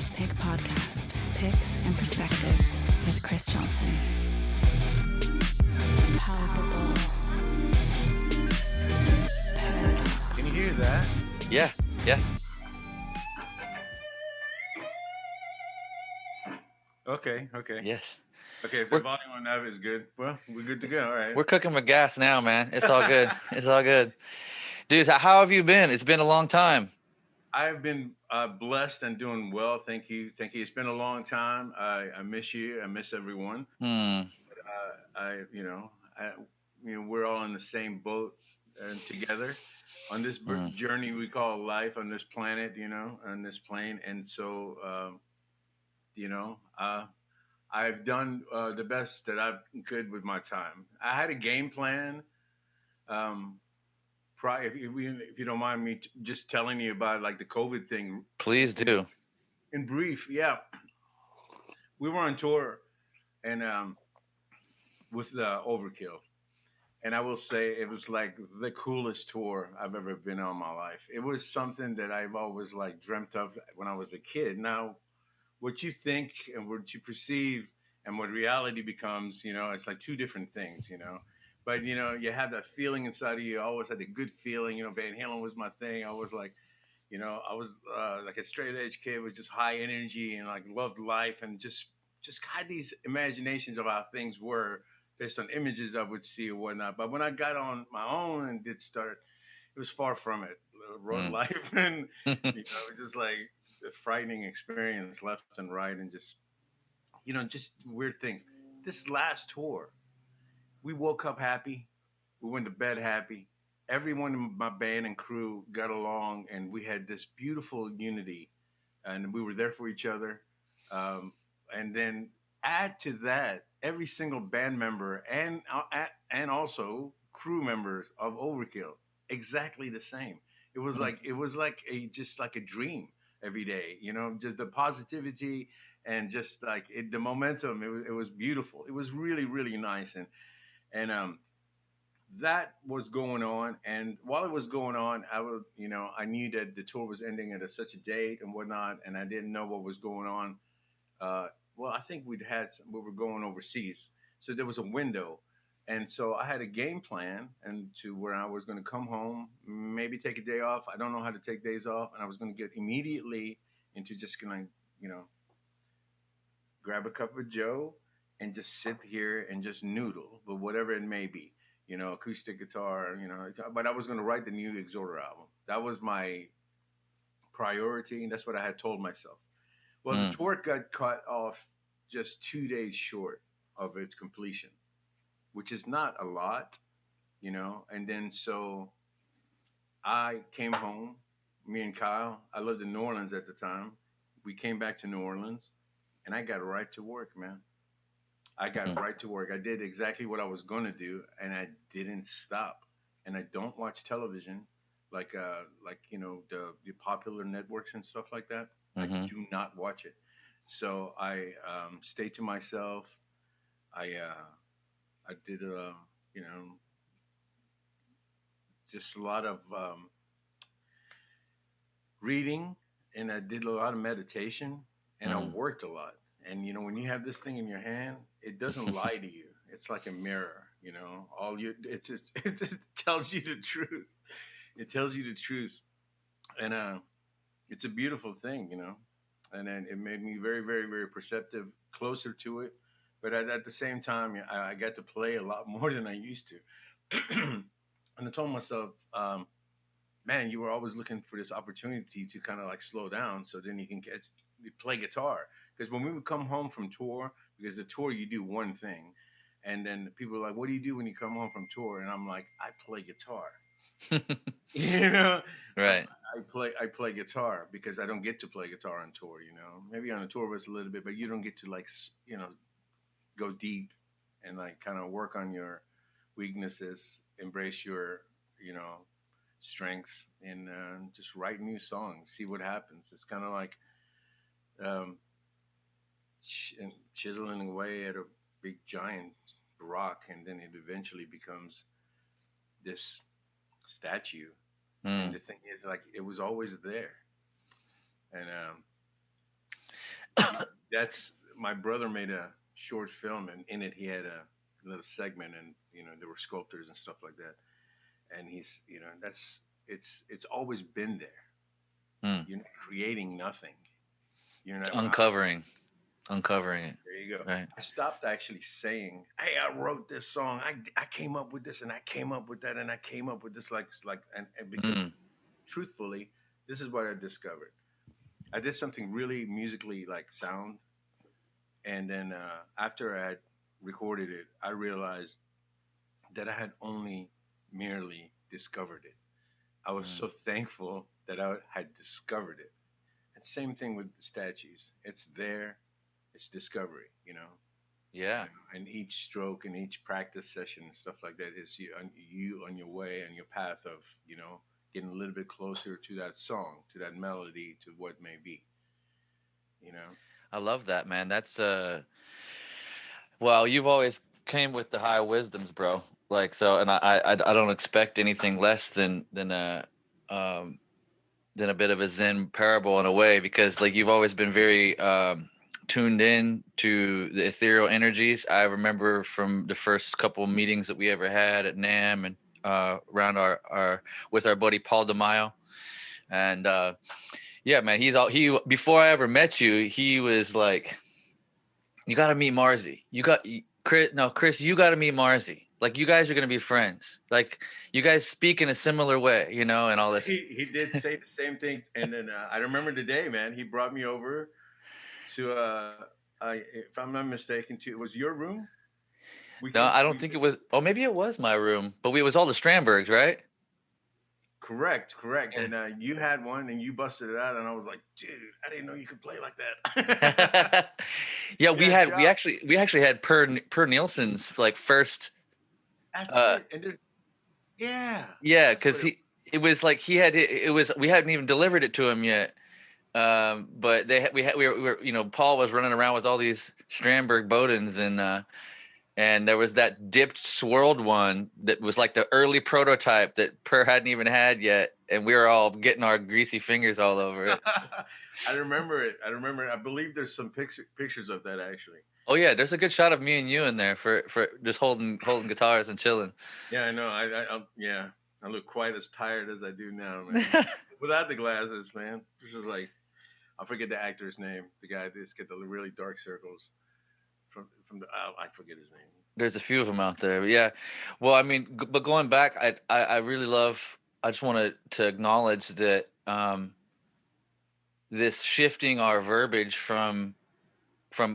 Anselmo's Pick Podcast, Picks and Perspective with Chrys Johnson. Palpable paradox. Can you hear that? Yeah. Okay. Yes. Okay, if the volume on that is good, well, we're good to go. All right. We're cooking with gas now, man. It's all good. It's all good. Dude, how have you been? It's been a long time. I've been blessed and doing well. Thank you. It's been a long time. I miss you. I miss everyone. We're all in the same boat together on this journey we call life on this planet, on this plane. And so, I've done the best that I could with my time. I had a game plan. If you don't mind me just telling you about like the COVID thing. Please do. In brief, yeah. We were on tour and with Overkill. And I will say it was like the coolest tour I've ever been on in my life. It was something that I've always like dreamt of when I was a kid. Now, what you think and what you perceive and what reality becomes, it's like two different things. But you have that feeling inside of you. I always had a good feeling. Van Halen was my thing. I was like, I was like a straight edge kid with just high energy and like loved life and just had these imaginations of how things were based on images I would see or whatnot. But when I got on my own and did start, it was far from it. Road life and it was just like a frightening experience left and right and just just weird things. This last tour, we woke up happy. We went to bed happy. Everyone in my band and crew got along, and we had this beautiful unity, and we were there for each other. And then add to that, every single band member and also crew members of Overkill, exactly the same. It was like a dream every day. Just the positivity and just like the momentum. It was beautiful. It was really really nice and that was going on. And while it was going on, I knew that the tour was ending at such a date and whatnot, and I didn't know what was going on. Well, I think we were going overseas, so there was a window, and so I had a game plan and to where I was going to come home, maybe take a day off. I don't know how to take days off, and I was going to get immediately into just going to, grab a cup of Joe and just sit here and just noodle, but whatever it may be, acoustic guitar, But I was going to write the new Exhorder album. That was my priority, and that's what I had told myself. Well, the tour got cut off just 2 days short of its completion, which is not a lot, And then so I came home, me and Kyle. I lived in New Orleans at the time. We came back to New Orleans, and I got right to work, man. I got right to work. I did exactly what I was going to do, and I didn't stop. And I don't watch television like the popular networks and stuff like that. I do not watch it. So I stayed to myself. I did just a lot of reading, and I did a lot of meditation, and I worked a lot. And when you have this thing in your hand, it doesn't lie to you. It's like a mirror. It just tells you the truth. It tells you the truth, and it's a beautiful thing, And then it made me very, very, very perceptive, closer to it. But at the same time, I got to play a lot more than I used to. And I told myself, man, you were always looking for this opportunity to kind of like slow down so then you can play guitar. Because when we would come home from tour, because the tour, you do one thing. And then people are like, what do you do when you come home from tour? And I'm like, I play guitar. Right. I play guitar because I don't get to play guitar on tour. Maybe on a tour was a little bit, but you don't get to like go deep and like kind of work on your weaknesses, embrace your strengths, and just write new songs, see what happens. It's kind of like chiseling away at a big giant rock, and then it eventually becomes this statue. And the thing is, like, it was always there. And That's my brother made a short film, and in it he had a little segment, and there were sculptors and stuff like that. And he's, that's it's always been there. Mm. You're not creating nothing. You're not. Uncovering it, There you go. right? I stopped actually saying, "Hey, I wrote this song. I came up with this, and I came up with that, and I came up with this." And because Mm. truthfully, this is what I discovered. I did something really musically like sound, and then after I had recorded it, I realized that I had only merely discovered it. I was Mm. so thankful that I had discovered it. And same thing with the statues. It's there. It's discovery. Yeah. And each stroke and each practice session and stuff like that is you on your way and your path of getting a little bit closer to that song, to that melody, to what may be. You know. I love that, man. That's well, you've always came with the high wisdoms, bro. Like so, and I don't expect anything less um than a bit of a Zen parable in a way, because like you've always been very tuned in to the ethereal energies. I remember from the first couple of meetings that we ever had at NAM and around our with our buddy Paul DeMaio. And yeah, man, he before I ever met you, he was like, you got to meet Marzi. Chris, no, Chris, you got to meet Marzi. Like you guys are going to be friends. Like you guys speak in a similar way, and all this. He did say the same thing, and then I remember the day, man. He brought me over to if I'm not mistaken, to it was your room. We No, came. I don't We think it was. Oh, maybe it was my room, but it was all the Strandbergs, right? correct, correct. Yeah. And you had one, and you busted it out, and I was like, dude, I didn't know you could play like that. Yeah, we Yeah, had job. we actually had Per Nielsen's like first. That's uh it. And yeah, yeah, that's what because it. it was like he had it was we hadn't even delivered it to him yet. But we were Paul was running around with all these Strandberg Bodens, and there was that dipped swirled one that was like the early prototype that Per hadn't even had yet, and we were all getting our greasy fingers all over it. I remember it. I remember it. I believe there's some pictures of that actually. Oh yeah, there's a good shot of me and you in there for just holding guitars and chilling. Yeah, I know. Yeah, I look quite as tired as I do now, man. Without the glasses, man. This is like I forget the actor's name. The guy that's get the really dark circles from the I forget his name. There's a few of them out there, but yeah. Well, I mean, but going back, I really love. I just wanted to acknowledge that this shifting our verbiage from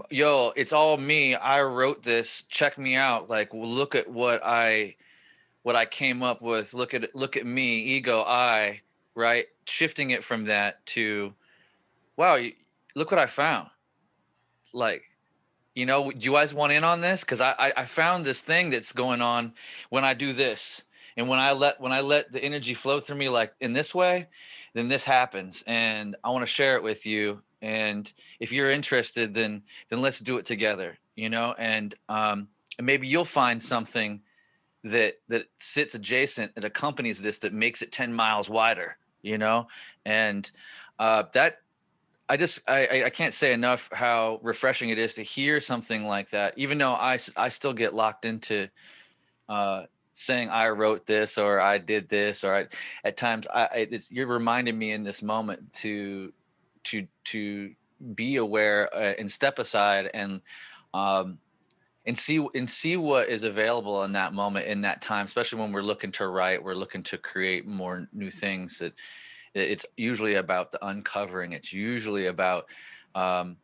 yo, it's all me. I wrote this. Check me out. Like, well, look at what I came up with. Look at me, ego, I, right? Shifting it from that to, wow, look what I found. Like, do you guys want in on this? Because I found this thing that's going on when I do this, and when I let the energy flow through me like in this way, then this happens, and I want to share it with you. And if you're interested, then let's do it together. And maybe you'll find something that sits adjacent that accompanies this that makes it 10 miles wider. And that I can't say enough how refreshing it is to hear something like that, even though I still get locked into saying I wrote this or I did this, or at times you're reminding me in this moment to be aware and step aside um, and see what is available in that moment, in that time, especially when we're looking to write, we're looking to create more new things. That it's usually about the uncovering. It's usually about um,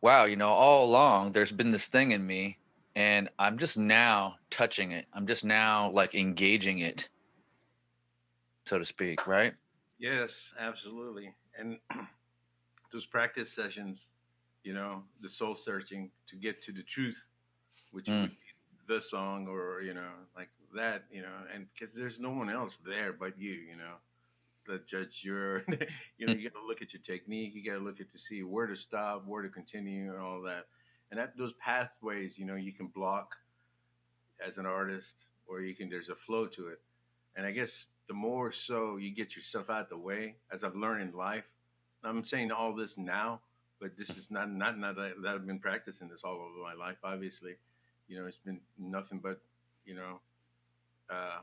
wow, all along there's been this thing in me, and I'm just now touching it. I'm just now like engaging it, so to speak, right? Yes, absolutely. And those practice sessions, the soul searching to get to the truth, which Mm, would be the song or like that, and because there's no one else there but you. That judge your mm, you got to look at your technique, you got to look at to see where to stop, where to continue, and all that. And that those pathways, you can block as an artist, or there's a flow to it. And I guess the more so you get yourself out the way, as I've learned in life, I'm saying all this now but this is not that I've been practicing this all over my life. Obviously, it's been nothing but you know uh,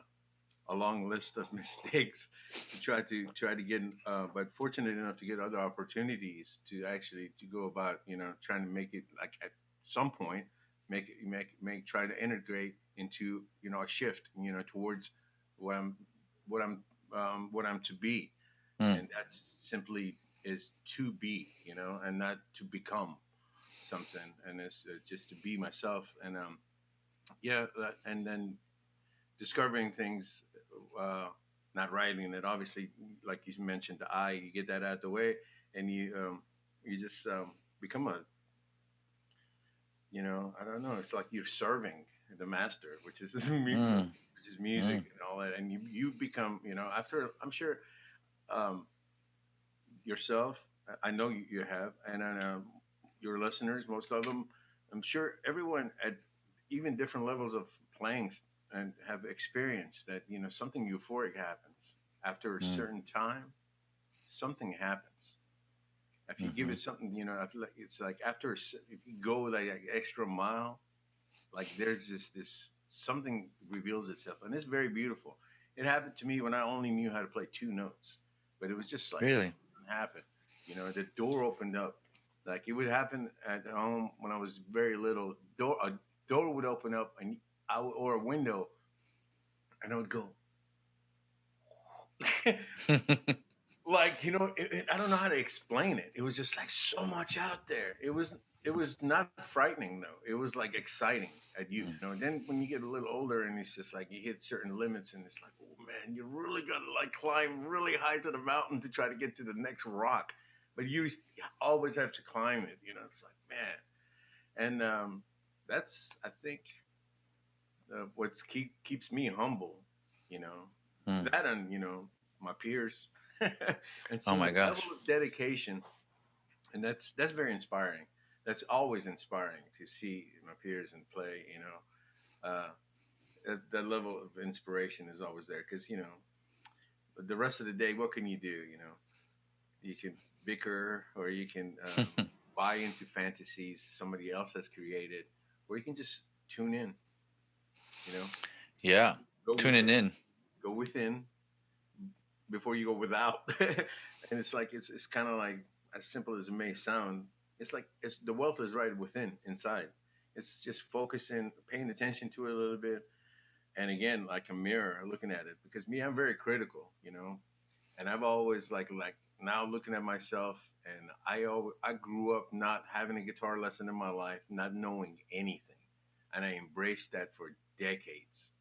a long list of mistakes to try to get. But fortunate enough to get other opportunities to actually to go about trying to make it like at some point make try to integrate into a shift towards what I'm what I'm to be, Mm. and that's simply is to be, and not to become something, and it's just to be myself, and and then discovering things, uh, not writing it. Obviously, like you mentioned, the I, you get that out the way, and you just become a, I don't know. It's like you're serving the master, which is Mm. which is music Mm. and all that, and you become, after I'm sure um, yourself. I know you have, and your listeners, most of them. I'm sure everyone at even different levels of playing and have experienced that something euphoric happens after a Mm. certain time. Something happens if you give Mm-hmm. it something. I feel like it's like after if you go like an extra mile, like there's just this something reveals itself, and it's very beautiful. It happened to me when I only knew how to play two notes, but it was just like Really? something happened. The door opened up. Like it would happen at home when I was very little. A door would open up, and or a window, and I would go. Like I don't know how to explain it. It was just like so much out there. It was not frightening though. It was like exciting at youth. Mm. And then when you get a little older, and it's just like you hit certain limits, and it's like, oh man, you really gotta like climb really high to the mountain to try to get to the next rock. But you always have to climb it. It's like man, and that's I think what's keeps me humble. You know Mm. that, and my peers, and Oh seeing my the level gosh. of dedication, and that's very inspiring. That's always inspiring to see my peers and play. That level of inspiration is always there because the rest of the day, what can you do? You can bicker, or you can buy into fantasies somebody else has created, or you can just tune in. You know, Yeah. go Tuning within, in. go within before you go without. And it's like it's kind of like as simple as it may sound. It's like it's the wealth is right within, inside. It's just focusing, paying attention to it a little bit, and again, like a mirror, looking at it. Because me, I'm very critical, and I've always like now looking at myself, and I grew up not having a guitar lesson in my life, not knowing anything, and I embraced that for decades.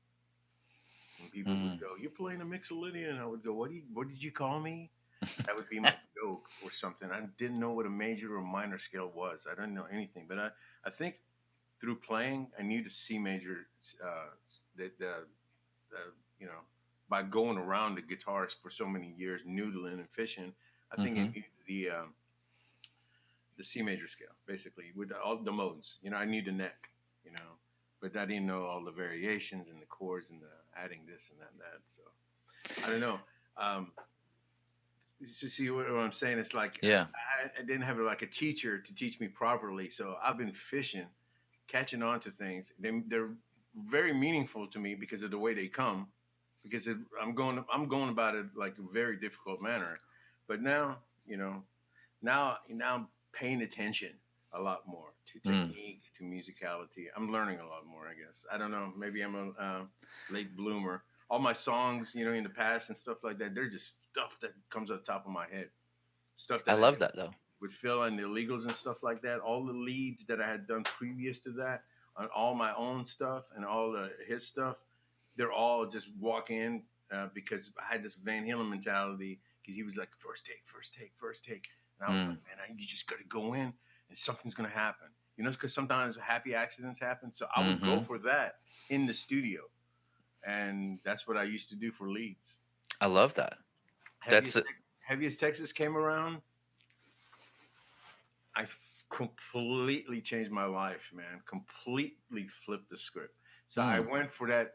And people would Mm. go, "You're playing a mixolydian," and I would go, What did you call me?" That would be my joke or something. I didn't know what a major or minor scale was. I didn't know anything, but I think through playing, I knew the C major, uh, the you know, by going around the guitars for so many years, noodling and fishing. I think I Mm-hmm. knew the C major scale basically with all the modes. I knew the neck, you know, but I didn't know all the variations and the chords and the adding this and that and that. So I don't know. Um, you see what I'm saying? It's like Yeah. I didn't have like a teacher to teach me properly, so I've been fishing, catching on to things. They're very meaningful to me because of the way they come. Because I'm going about it like a very difficult manner, but now now I'm paying attention a lot more to Mm. technique, to musicality. I'm learning a lot more, I guess. I don't know. Maybe I'm a late bloomer. All my songs, in the past and stuff like that, they're just stuff that comes on top of my head. Stuff I that I love did that though. with Phil and the Illegals and stuff like that. All the leads that I had done previous to that on all my own stuff and all the his stuff, they're all just walk in because I had this Van Halen mentality because he was like first take, first take, first take, and I was Mm. like, man, you just got to go in and something's gonna happen, because sometimes happy accidents happen. So I would go Mm-hmm. for that in the studio, and that's what I used to do for leads. I love that. That's Heaviest Heaviest Texas came around. Completely changed my life, man. Completely flipped the script. So I mm. went for that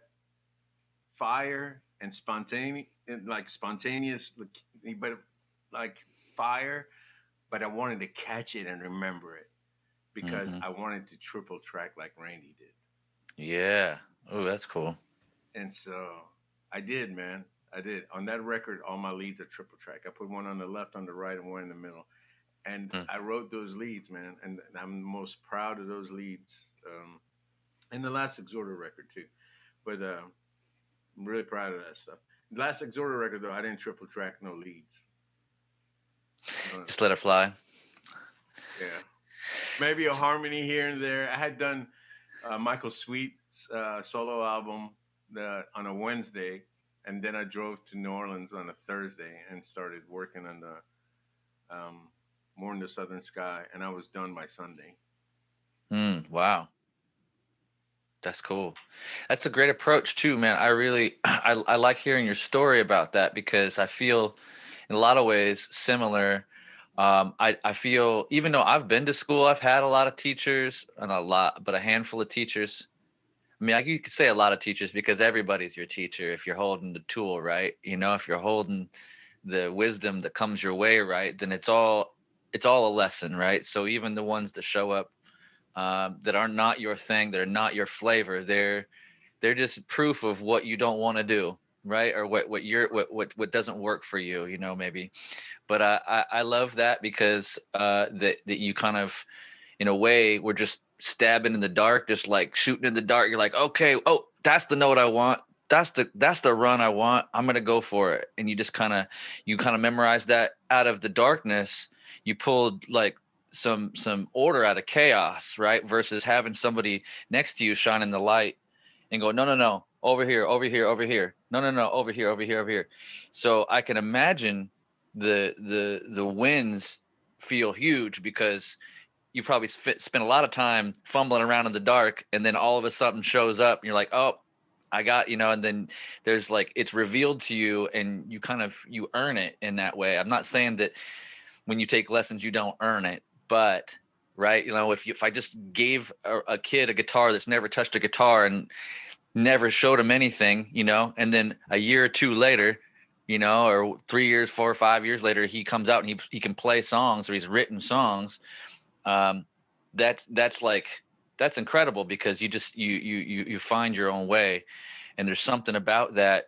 fire and spontaneous, but like fire, but I wanted to catch it and remember it because Mm-hmm. I wanted to triple track like Randy did. Yeah. Oh, that's cool. And so I did, man. I did. On that record, all my leads are triple track. I put one on the left, on the right, and one in the middle. And Mm. I wrote those leads, man. And I'm most proud of those leads. And the last Exhorder record, too. But I'm really proud of that stuff. The last Exhorder record, though, I didn't triple track no leads. No, Just let it fly. yeah. Maybe a harmony here and there. I had done Michael Sweet's solo album on a Wednesday, and then I drove to New Orleans on a Thursday and started working on the More in the Southern Sky, and I was done by Sunday. Wow. That's cool. That's a great approach too, man. I really, I like hearing your story about that because I feel in a lot of ways similar. I feel even though I've been to school, I've had a lot of teachers and but a handful of teachers. I mean, you could say a lot of teachers because everybody's your teacher if you're holding the tool, right? You know, if you're holding the wisdom that comes your way, right, then it's all a lesson, right? So even the ones that show up that are not your thing, that are not your flavor, they're just proof of what you don't want to do, right? Or what doesn't work for you, you know, maybe. But I love that because that you kind of in a way we're just stabbing in the dark, just like shooting in the dark. You're like, okay, oh, that's the note I want. That's the run I want. I'm gonna go for it. And you kind of memorize that out of the darkness. You pulled like some order out of chaos, right? Versus having somebody next to you shining the light and go, no, no, no, over here, over here, over here. No, no, no, over here, over here, over here. So I can imagine the wins feel huge because you probably spent a lot of time fumbling around in the dark, and then all of a sudden shows up, and you're like, oh, I got, and then there's like it's revealed to you, and you earn it in that way. I'm not saying that when you take lessons you don't earn it, but right, if I just gave a kid a guitar that's never touched a guitar and never showed him anything, and then a year or two later, or 3 years, 4 or 5 years later, he comes out and he can play songs or he's written songs. um, that's incredible because you find your own way, and there's something about that,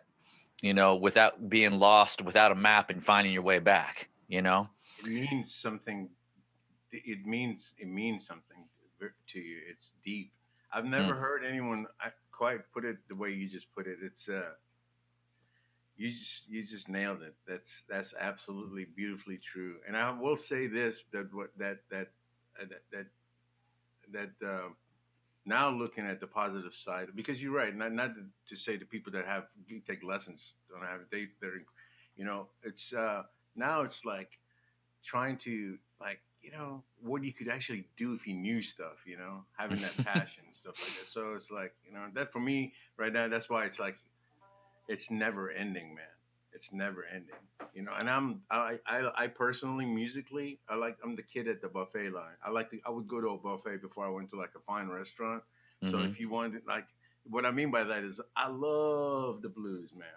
without being lost, without a map, and finding your way back. It means something. It means something to you. It's deep. I've Mm, never heard anyone quite put it the way you just put it. It's you just nailed it. That's absolutely beautifully true. And I will say this, that what that that that now looking at the positive side, because you're right. Not to say the people that have you take lessons don't have it. They're it's now it's like trying to like what you could actually do if you knew stuff, having that passion and stuff like that. So it's like that for me right now. That's why it's like it's never ending, man. It's never ending, And I personally musically I'm the kid at the buffet line. I would go to a buffet before I went to like a fine restaurant. So hmm if you wanted like what I mean by that is I love the blues, man.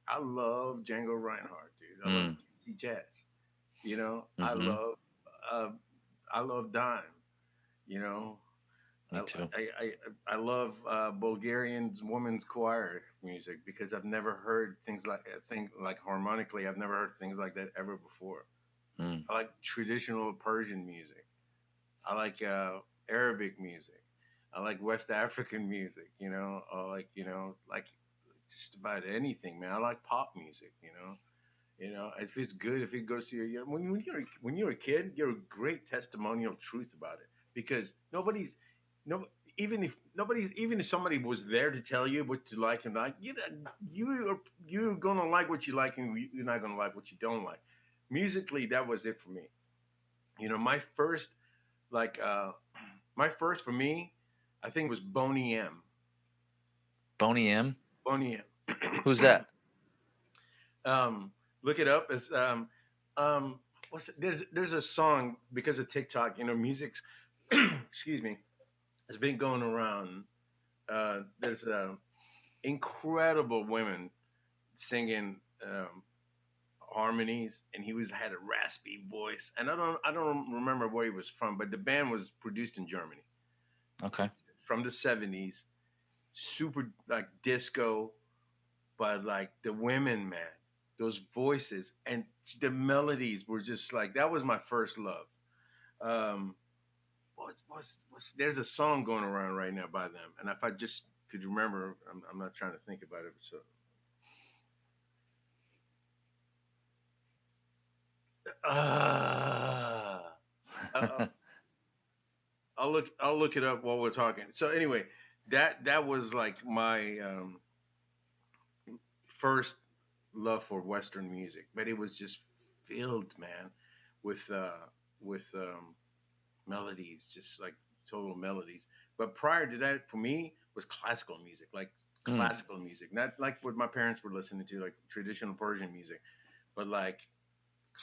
I love Django Reinhardt, dude. I love mm, Jazz. I hmm uh, I love Dime. You know, Me too. I love Bulgarian women's choir music because I've never heard things like harmonically. I've never heard things like that ever before. Mm, I like traditional Persian music. I like Arabic music. I like West African music. I like like just about anything, man. I like pop music. If it's good, if it goes to when you're a kid, you're a great testimonial truth about it because nobody's no even if somebody was there to tell you what you like and not, you're gonna like what you like and you're not gonna like what you don't like. Musically, that was it for me. My first like my first for me, I think was Boney M. Boney M. Boney Who's M. that? Look it up. It's um, what's it? There's a song because of TikTok. Music's excuse me, has been going around. There's incredible women singing harmonies, and he had a raspy voice. And I don't remember where he was from, but the band was produced in Germany. Okay. From the 70s, super like disco, but like the women, man, those voices and the melodies were just like that was my first love. Um, what's there's a song going around right now by them, and if I just could remember, I'm not trying to think about it. So uh, uh, I'll look it up while we're talking. So anyway, that was like my first love for Western music, but it was just filled, man, with melodies, just like total melodies. But prior to that, for me, was classical music, like Mm. classical music, not like what my parents were listening to, like traditional Persian music, but like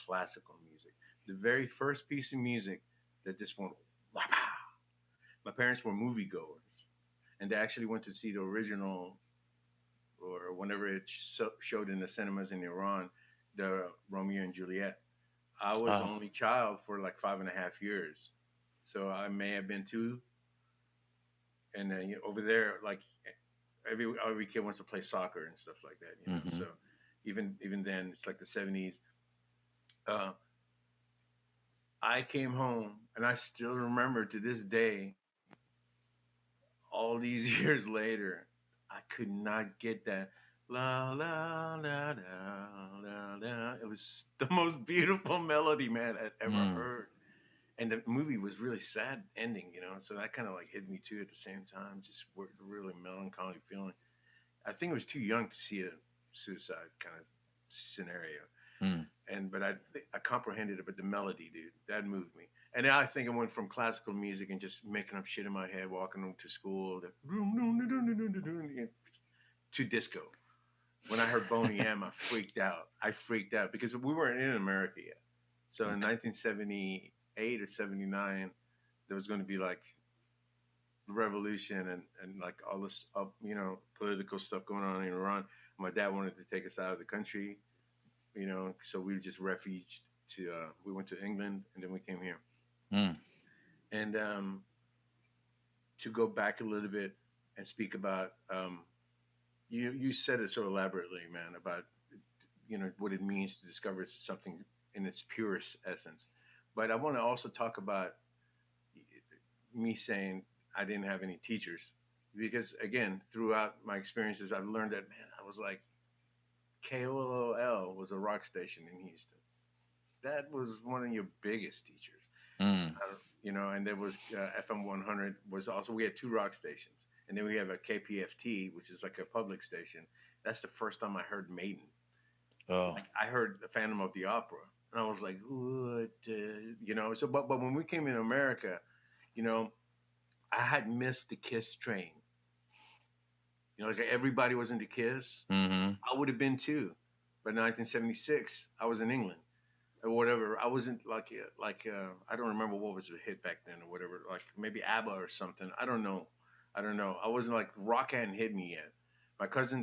classical music. The very first piece of music that just went, wow. My parents were moviegoers, and they actually went to see the original, or whenever it showed in the cinemas in Iran, the Romeo and Juliet. I was the Oh. only child for like 5.5 years, so I may have been two. And then over there, like every kid wants to play soccer and stuff like that, you know. Mm-hmm. So even then, it's like the 70s. Uh, I came home, and I still remember to this day, all these years later, I could not get that la la la la la la. It was the most beautiful melody, man, I'd ever Mm. heard. And the movie was really sad ending, you know. So that kind of like hit me too at the same time. Just really melancholy feeling. I think I was too young to see a suicide kind of scenario, Mm. but I comprehended it. But the melody, dude, that moved me. And I think I went from classical music and just making up shit in my head, walking to school, to disco. When I heard Boney M, I freaked out. I freaked out because we weren't in America yet. So in Okay. 1978 or 79, there was going to be like the revolution and like all this political stuff going on in Iran. My dad wanted to take us out of the country, you know, so we just refuged to we went to England, and then we came here. Mm. And to go back a little bit and speak about you said it so elaborately, man, about what it means to discover something in its purest essence. But I want to also talk about me saying I didn't have any teachers, because again, throughout my experiences, I've learned that, man, I was like, KOOL was a rock station in Houston. That was one of your biggest teachers. Mm. And there was FM 100 was also, we had two rock stations, and then we have a KPFT, which is like a public station. That's the first time I heard Maiden. Oh. Like I heard the Phantom of the Opera, and I was like, what, So, but when we came in America, you know, I had missed the Kiss train. You know, like everybody was into Kiss. Mm-hmm. I would have been too, but in 1976, I was in England or whatever. I wasn't I don't remember what was a hit back then or whatever. Like maybe ABBA or something. I don't know. I wasn't like rock hadn't hit me yet.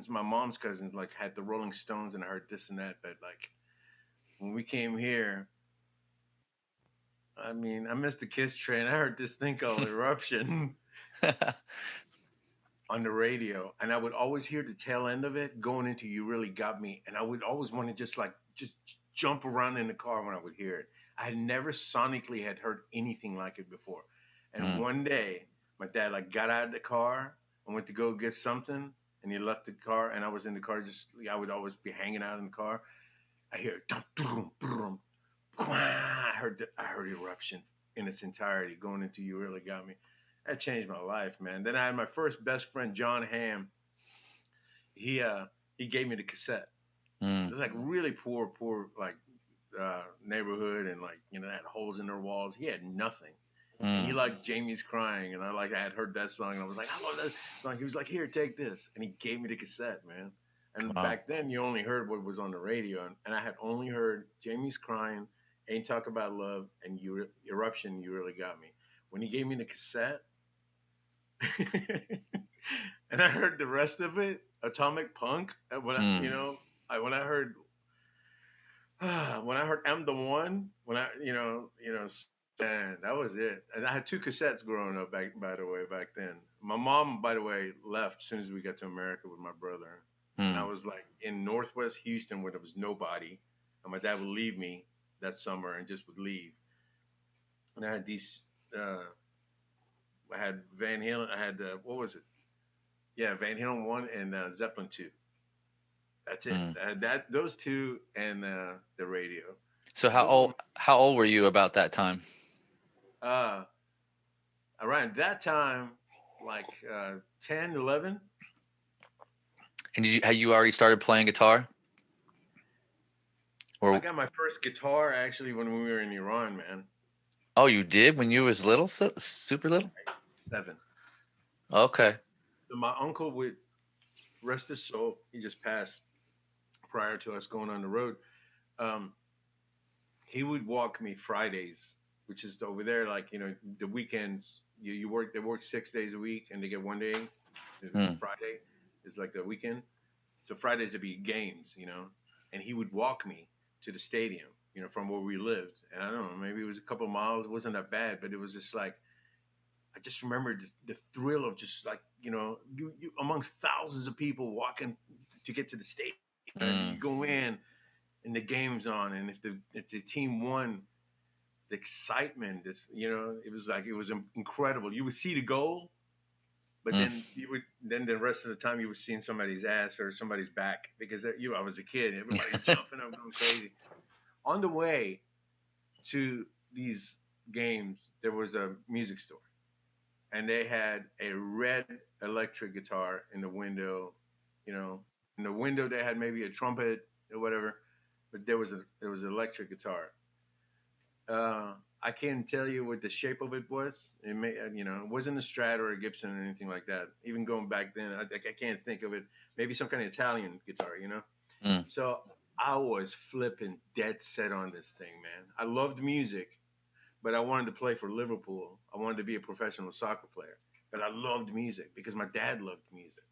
My mom's cousins, like had the Rolling Stones, and I heard this and that. But like when we came here, I mean, I missed the Kiss train. I heard this thing called Eruption on the radio, and I would always hear the tail end of it going into "You Really Got Me," and I would always want to just jump around in the car when I would hear it. I had never sonically had heard anything like it before, and Mm. one day my dad like got out of the car and went to go get something, and he left the car, and I was in the car. I would always be hanging out in the car. I hear dum, dum, dum, I heard Eruption in its entirety going into "You Really Got Me." That changed my life, man. Then I had my first best friend, John Hamm. He uh he gave me the cassette. It Mm. was like really poor like neighborhood, and like had holes in their walls. He had nothing, and he Mm. liked Jamie's Crying, and I had heard that song, and I was like, I love that song. He was like, here, take this, and he gave me the cassette, man. And Wow. back then, you only heard what was on the radio, and I had only heard Jamie's Crying, Ain't Talk About Love, and Eruption. You Really Got Me. When he gave me the cassette, and I heard the rest of it, Atomic Punk. When Mm. when I heard when I heard "I'm the One," when I, man, that was it. And I had two cassettes growing up back, by the way, back then. My mom, by the way, left as soon as we got to America with my brother, and I Hmm. was like in Northwest Houston where there was nobody, and my dad would leave me that summer and just would leave. And I had these, uh, I had Van Halen, I had what was it? Yeah, Van Halen one and Zeppelin two. That's it. Hmm. That those two and the radio. So Those were how old were you about that time? uh, around that time, like 10, 11. And had you already started playing guitar? I Or got my first guitar actually when we were in Iran, man. oh, you did when you was little, super little? Seven. Seven. Okay. So my uncle would rest his soul. He just passed prior to us going on the road. Um, he would walk me Fridays, which is over there, like the weekends. You work. They work 6 days a week, and they get one day. Hmm. Friday is like the weekend. So Fridays would be games, and he would walk me to the stadium, from where we lived. And I don't know, maybe it was a couple of miles. It wasn't that bad, but it was just like I just remember just the thrill of just like you amongst thousands of people walking to get to the stadium, and Hmm. you go in, and the game's on, and if the team won, the excitement, it was like it was incredible. You would see the goal, but Hmm. then the rest of the time you were seeing somebody's ass or somebody's back because I was a kid. Everybody's jumping up, going crazy. On the way to these games, there was a music store, and they had a red electric guitar in the window. You know, in the window they had maybe a trumpet or whatever, but there was an electric guitar. Uh, I can't tell you what the shape of it was. It wasn't a Strat or a Gibson or anything like that. Even going back then, I can't think of it. Maybe some kind of Italian guitar. Hmm. So I was flipping dead set on this thing, man. I loved music, but I wanted to play for Liverpool. I wanted to be a professional soccer player, but I loved music because my dad loved music,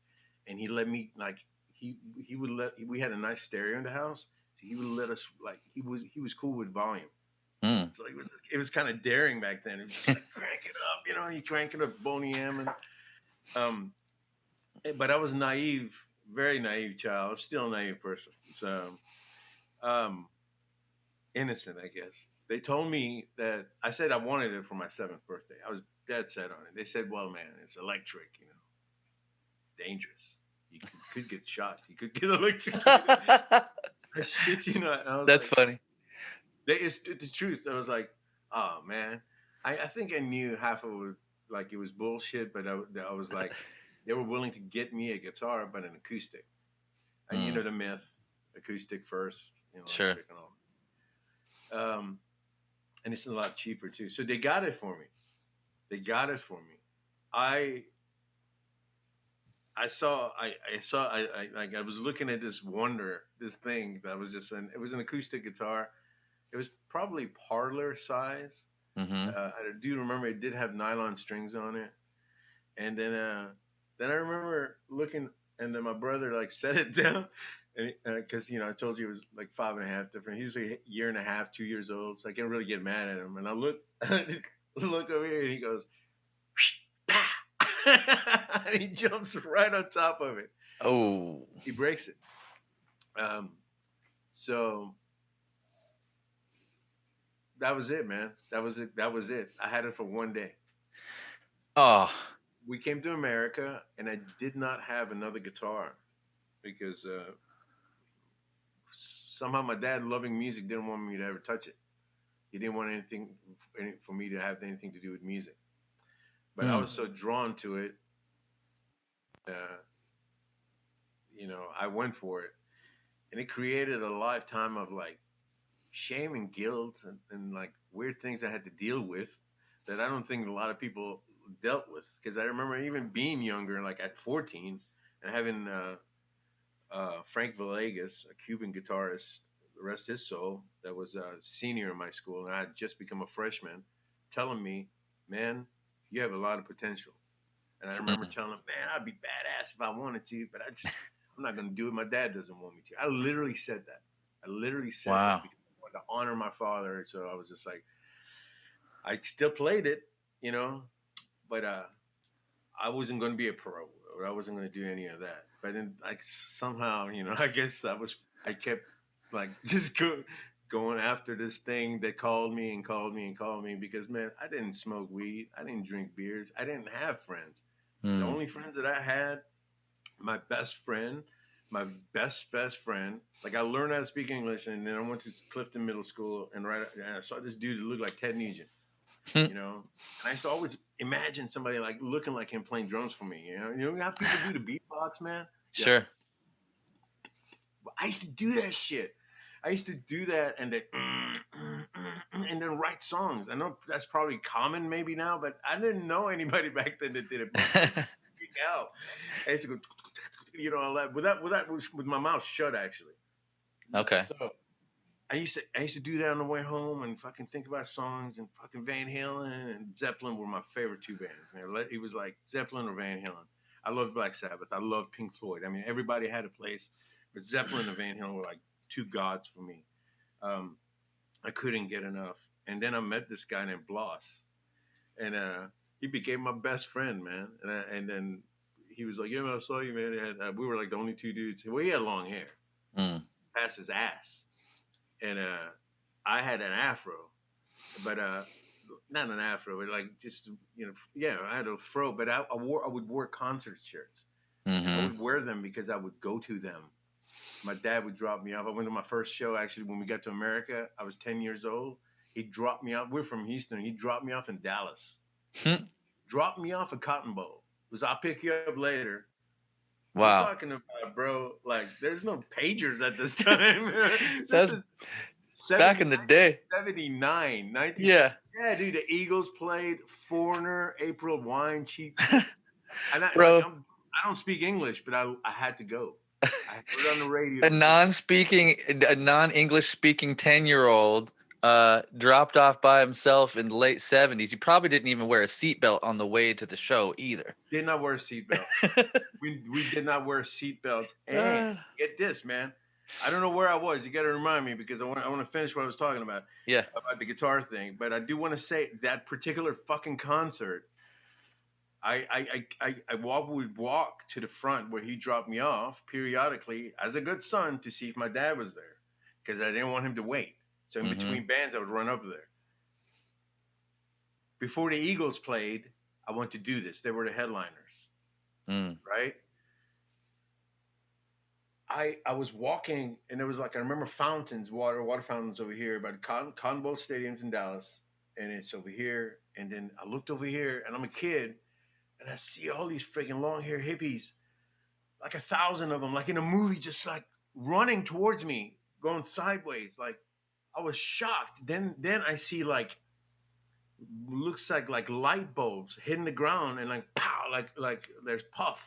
and he let me like he would let we had a nice stereo in the house. So he would let us like he was cool with volume. Hmm. So it was kind of daring back then. It was just like crank it up, you crank it up, Boney M, and um, but I was naive, very naive child. I'm still a naive person, so um, innocent, I guess. They told me that I said I wanted it for my seventh birthday. I was dead set on it. They said, "Well, man, it's electric, dangerous. You could get shot. You could get electrocuted." I shit you not. And I was That's like, funny. it's the truth. I was like, oh man. I think I knew half of it, like it was bullshit, but I was like, they were willing to get me a guitar, but an acoustic. And Hmm. the myth, acoustic first, Sure. electric and all. And it's a lot cheaper too. So they got it for me. They got it for me. I I was looking at this wonder, this thing that was it was an acoustic guitar. It was probably parlor size. Hmm. I do remember it did have nylon strings on it, and then I remember looking, and then my brother like set it down, and because I told you it was like five and a half different. He was a year and a half, 2 years old, so I can't really get mad at him. And I look look over here, and he goes, and he jumps right on top of it. Oh. He breaks it. Um, so that was it, man. That was it. That was it. I had it for one day. Oh. We came to America, and I did not have another guitar because somehow my dad, loving music, didn't want me to ever touch it. He didn't want for me to have anything to do with music. But I Hmm. was so drawn to it, uh, I went for it, and it created a lifetime of like shame and guilt and like weird things I had to deal with that I don't think a lot of people dealt with. Because I remember even being younger, like at 14, and having Frank Villegas, a Cuban guitarist, rest his soul, that was a senior in my school, and I had just become a freshman, telling me, "Man, you have a lot of potential." And I remember Hmm. telling him, "Man, I'd be badass if I wanted to, but I'm not going to do it. My dad doesn't want me to." I literally said that. I literally said that Wow. because to honor my father. So I was just like, I still played it, you know, but I wasn't going to be a pro, or I wasn't going to do any of that. But then, like somehow, I guess I kept like just going after this thing that called me and called me and called me because man, I didn't smoke weed, I didn't drink beers, I didn't have friends. The Mm. only friends that I had, my best friend, my best friend. Like I learned how to speak English, and then I went to Clifton Middle School, and I saw this dude who looked like Ted Nugent, you know. And I used to always imagine somebody like looking like him playing drums for me. You know how people do the beatbox, man. Yeah, Sure. I used to do that shit. I used to do that and then and then write songs. I know that's probably common maybe now, but I didn't know anybody back then that did it. Freak out. I used to go, all that with my mouth shut actually. Okay. So I used to do that on the way home and fucking think about songs and fucking Van Halen and Zeppelin were my favorite two bands. Man, it was like Zeppelin or Van Halen. I loved Black Sabbath. I loved Pink Floyd. I mean, everybody had a place, but Zeppelin and Van Halen were like two gods for me. Um, I couldn't get enough. And then I met this guy named Bloss, and he became my best friend, man. And then he was like, "Yeah, man, I saw you, man." And, we were like the only two dudes. Well, he had long hair, past his ass, and I had an afro, but not an afro, but like just yeah, I had a fro. But I would wear concert shirts, and I would wear them because I would go to them. My dad would drop me off. I went to my first show actually when we got to America. I was 10 years old. He dropped me off. We're from Houston. He dropped me off in Dallas. Dropped me off at Cotton Bowl. Was I'll pick you up later. I'm Wow. talking about, bro, like there's no pagers at this time. That's Is back in the day. 79, 19. Yeah. Yeah, dude, the Eagles played Foreigner, April Wine, Cheap. And Bro. I don't speak English, but I had to go. I heard it on the radio. A non-English speaking 10-year-old dropped off by himself in the late 70s. He probably didn't even wear a seatbelt on the way to the show either. Did not wear a seatbelt. we did not wear seatbelts. And get this, man. I don't know where I was. You got to remind me because I want to finish what I was talking about. Yeah. About the guitar thing. But I do want to say that particular fucking concert, I would walk to the front where he dropped me off periodically as a good son to see if my dad was there because I didn't want him to wait. So in between bands, I would run up there. Before the Eagles played, I went to do this. They were the headliners, right? I was walking and there was like, I remember fountains, water fountains over here by the Cotton Bowl Stadiums in Dallas. And it's over here. And then I looked over here and I'm a kid. And I see all these freaking long hair hippies, like 1,000 of them, like in a movie, just like running towards me, going sideways. Like I was shocked. Then I see like, looks like light bulbs hitting the ground and like pow, like there's puff,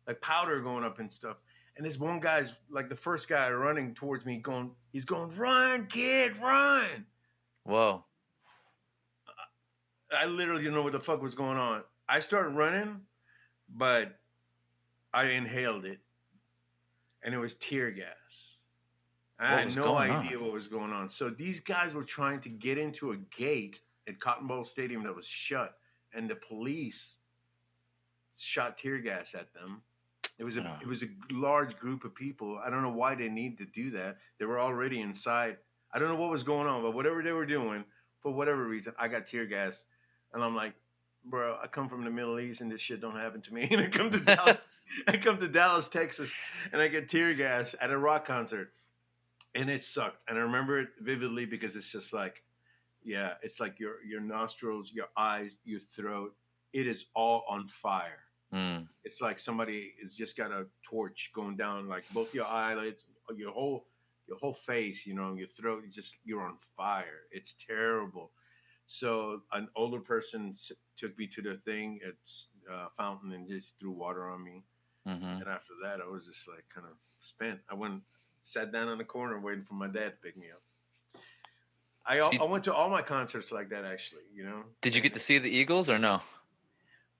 like powder going up and stuff. And this one guy's like the first guy running towards me, he's going, "Run, kid, run!" Whoa. I literally didn't know what the fuck was going on. I started running, but I inhaled it, and it was tear gas. I had no idea what was going on. So these guys were trying to get into a gate at Cotton Bowl Stadium that was shut, and the police shot tear gas at them. It was a large group of people. I don't know why they need to do that. They were already inside. I don't know what was going on, but whatever they were doing, for whatever reason, I got tear gas, and I'm like, bro, I come from the Middle East and this shit don't happen to me. And I come to Dallas, Texas, and I get tear gas at a rock concert. And it sucked. And I remember it vividly because it's just like, yeah, it's like your nostrils, your eyes, your throat. It is all on fire. It's like somebody has just got a torch going down, like both your eyelids, your whole face, your throat, you're on fire. It's terrible. So an older person took me to the thing at fountain and just threw water on me. And after that, I was just like kind of spent. I sat down on the corner waiting for my dad to pick me up. I went to all my concerts like that, actually. Did you get to see the Eagles or no?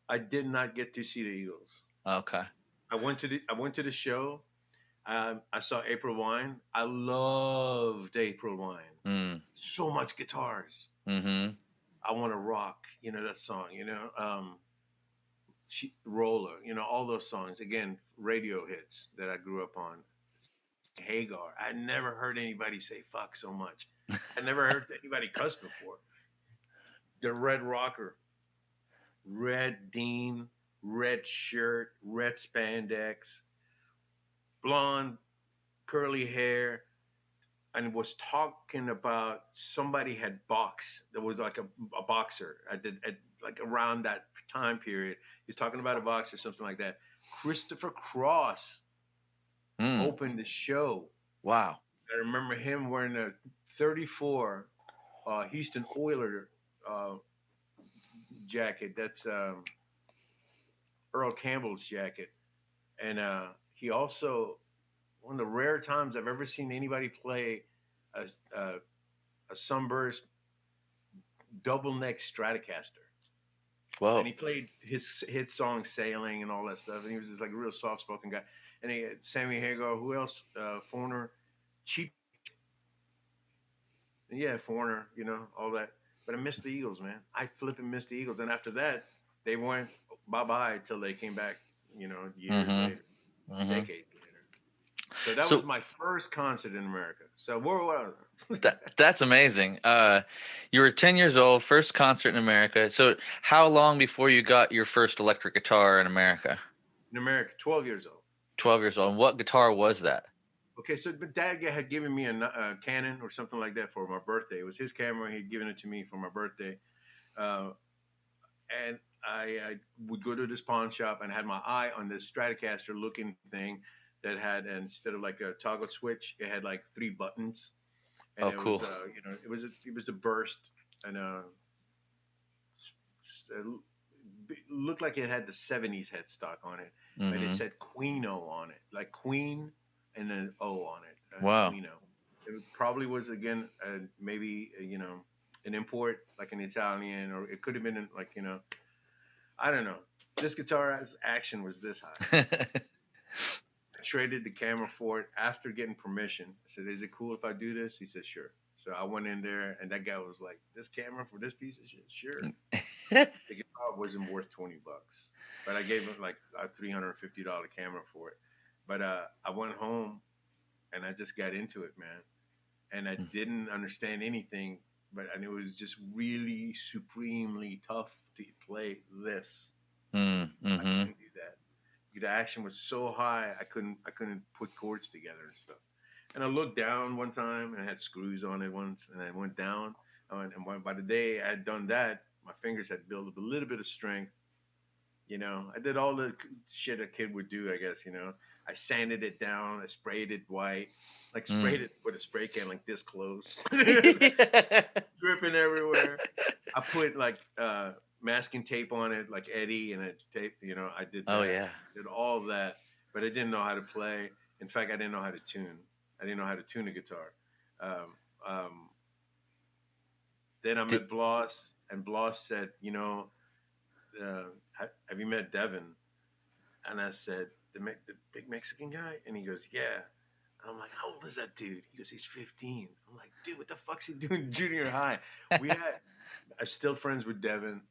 I did not get to see the Eagles. Okay. I went to the show. I saw April Wine. I loved April Wine. Mm. So much guitars. Mm-hmm. I want to rock. You know that song. Roller. All those songs. Again, radio hits that I grew up on. Hagar. I never heard anybody say fuck so much. I never heard anybody cuss before. The Red Rocker, red Dean, red shirt, red spandex, blonde, curly hair, and was talking about somebody had boxed. There was like a boxer at like around that time period. He's talking about a boxer, something like that. Christopher Cross Mm. opened the show. Wow. I remember him wearing a 34 Houston Oiler uh, jacket. That's Earl Campbell's jacket. And he also, one of the rare times I've ever seen anybody play a, a, a Sunburst double neck Stratocaster. And Whoa. he played his hit song "Sailing" and all that stuff. And he was just like a real soft spoken guy. And he had Sammy Hagar, who else? Foreigner, Cheap, yeah, Foreigner, all that. But I missed the Eagles, man. I flipping missed the Eagles. And after that, they went bye bye till they came back, years Mm-hmm. later, Mm-hmm. decades later. So that was So my first concert in America. So where was that's amazing. You were 10 years old, first concert in America. So how long before you got your first electric guitar in America? in America? 12 years old. 12 years old. And what guitar was that? Okay, so my dad had given me a Canon or something like that for my birthday. It was his camera. He'd given it to me for my birthday. Uh, and I would go to this pawn shop and had my eye on this Stratocaster looking thing that had, instead of like a toggle switch, it had like three buttons. And Oh, it was, cool. it was a burst, and it looked like it had the '70s headstock on it, but it Mm-hmm. said Queen-O on it, like Queen, and then O on it, Wow. Queen-O. It probably was again maybe an import, like an Italian, or it could have been like I don't know. This guitar's action was this high. I traded the camera for it after getting permission. I said, "Is it cool if I do this?" He said, "Sure." So I went in there, and that guy was like, "This camera for this piece of shit?" Sure. The guitar wasn't worth $20, but I gave him like a $350 camera for it. But I went home and I just got into it, man. And I didn't understand anything, but and it was just really supremely tough to play this. I Mm-hmm. couldn't do that. The action was so high, I couldn't put chords together and stuff. And I looked down one time and I had screws on it once, and I went down. By the day I had done that, my fingers had built up a little bit of strength. I did all the shit a kid would do, I guess. I sanded it down, I sprayed it white, like Mm. sprayed it with a spray can like this close, Mm. dripping everywhere. I put like masking tape on it, like Eddie, and I taped. I did Oh that, yeah. did all of that, but I didn't know how to play. In fact, I didn't know how to tune. I didn't know how to tune a guitar. Um, um, then I Did, met Bloss, and Bloss said, have you met Devin? And I said, the big Mexican guy? And he goes, yeah. And I'm like, how old is that dude? He goes, he's 15. I'm like, dude, what the fuck's he doing in junior high? I'm still friends with Devin.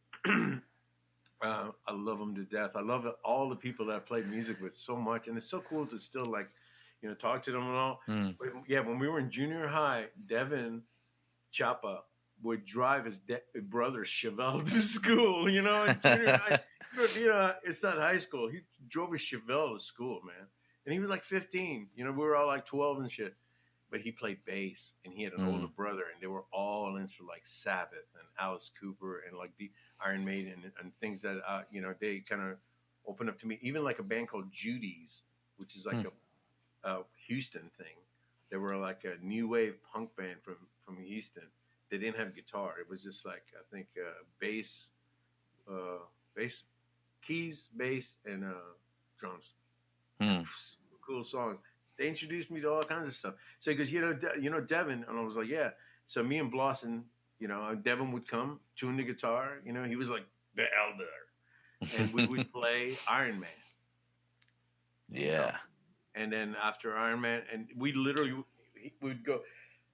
I love him to death. I love all the people that I played music with so much. And it's so cool to still like, talk to them and all. mm. But yeah, when we were in junior high, Devin Chapa would drive his brother Chevelle to school, in junior high. It's not high school. He drove his Chevelle to school, man. And he was like 15. We were all like 12 and shit. But he played bass, and he had an older Mm. brother, and they were all into like Sabbath and Alice Cooper and like the Iron Maiden and things that they kind of opened up to me. Even like a band called Judy's, which is like Mm. a Houston thing. They were like a new wave punk band from Houston. They didn't have guitar. It was just like I think bass, bass, keys, bass, and drums. Mm. Super cool songs. They introduced me to all kinds of stuff. So he goes, Devin, and I was like, yeah. So me and Blossom, Devin would come tune the guitar. He was like the elder, and we would play Iron Man. You know, Yeah. And then after Iron Man, and we literally would go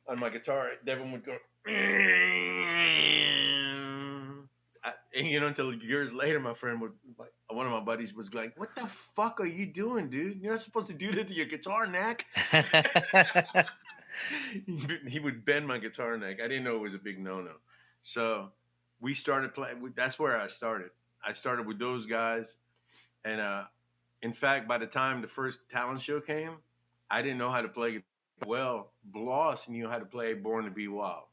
on my guitar. Devin would go, and until years later, my friend would, like, one of my buddies was like, "What the fuck are you doing, dude? You're not supposed to do that to your guitar neck." He would bend my guitar neck. I didn't know it was a big no-no. So we started playing. That's where I started. I started with those guys, and in fact, by the time the first talent show came, I didn't know how to play guitar well. Bloss knew how to play "Born to Be Wild."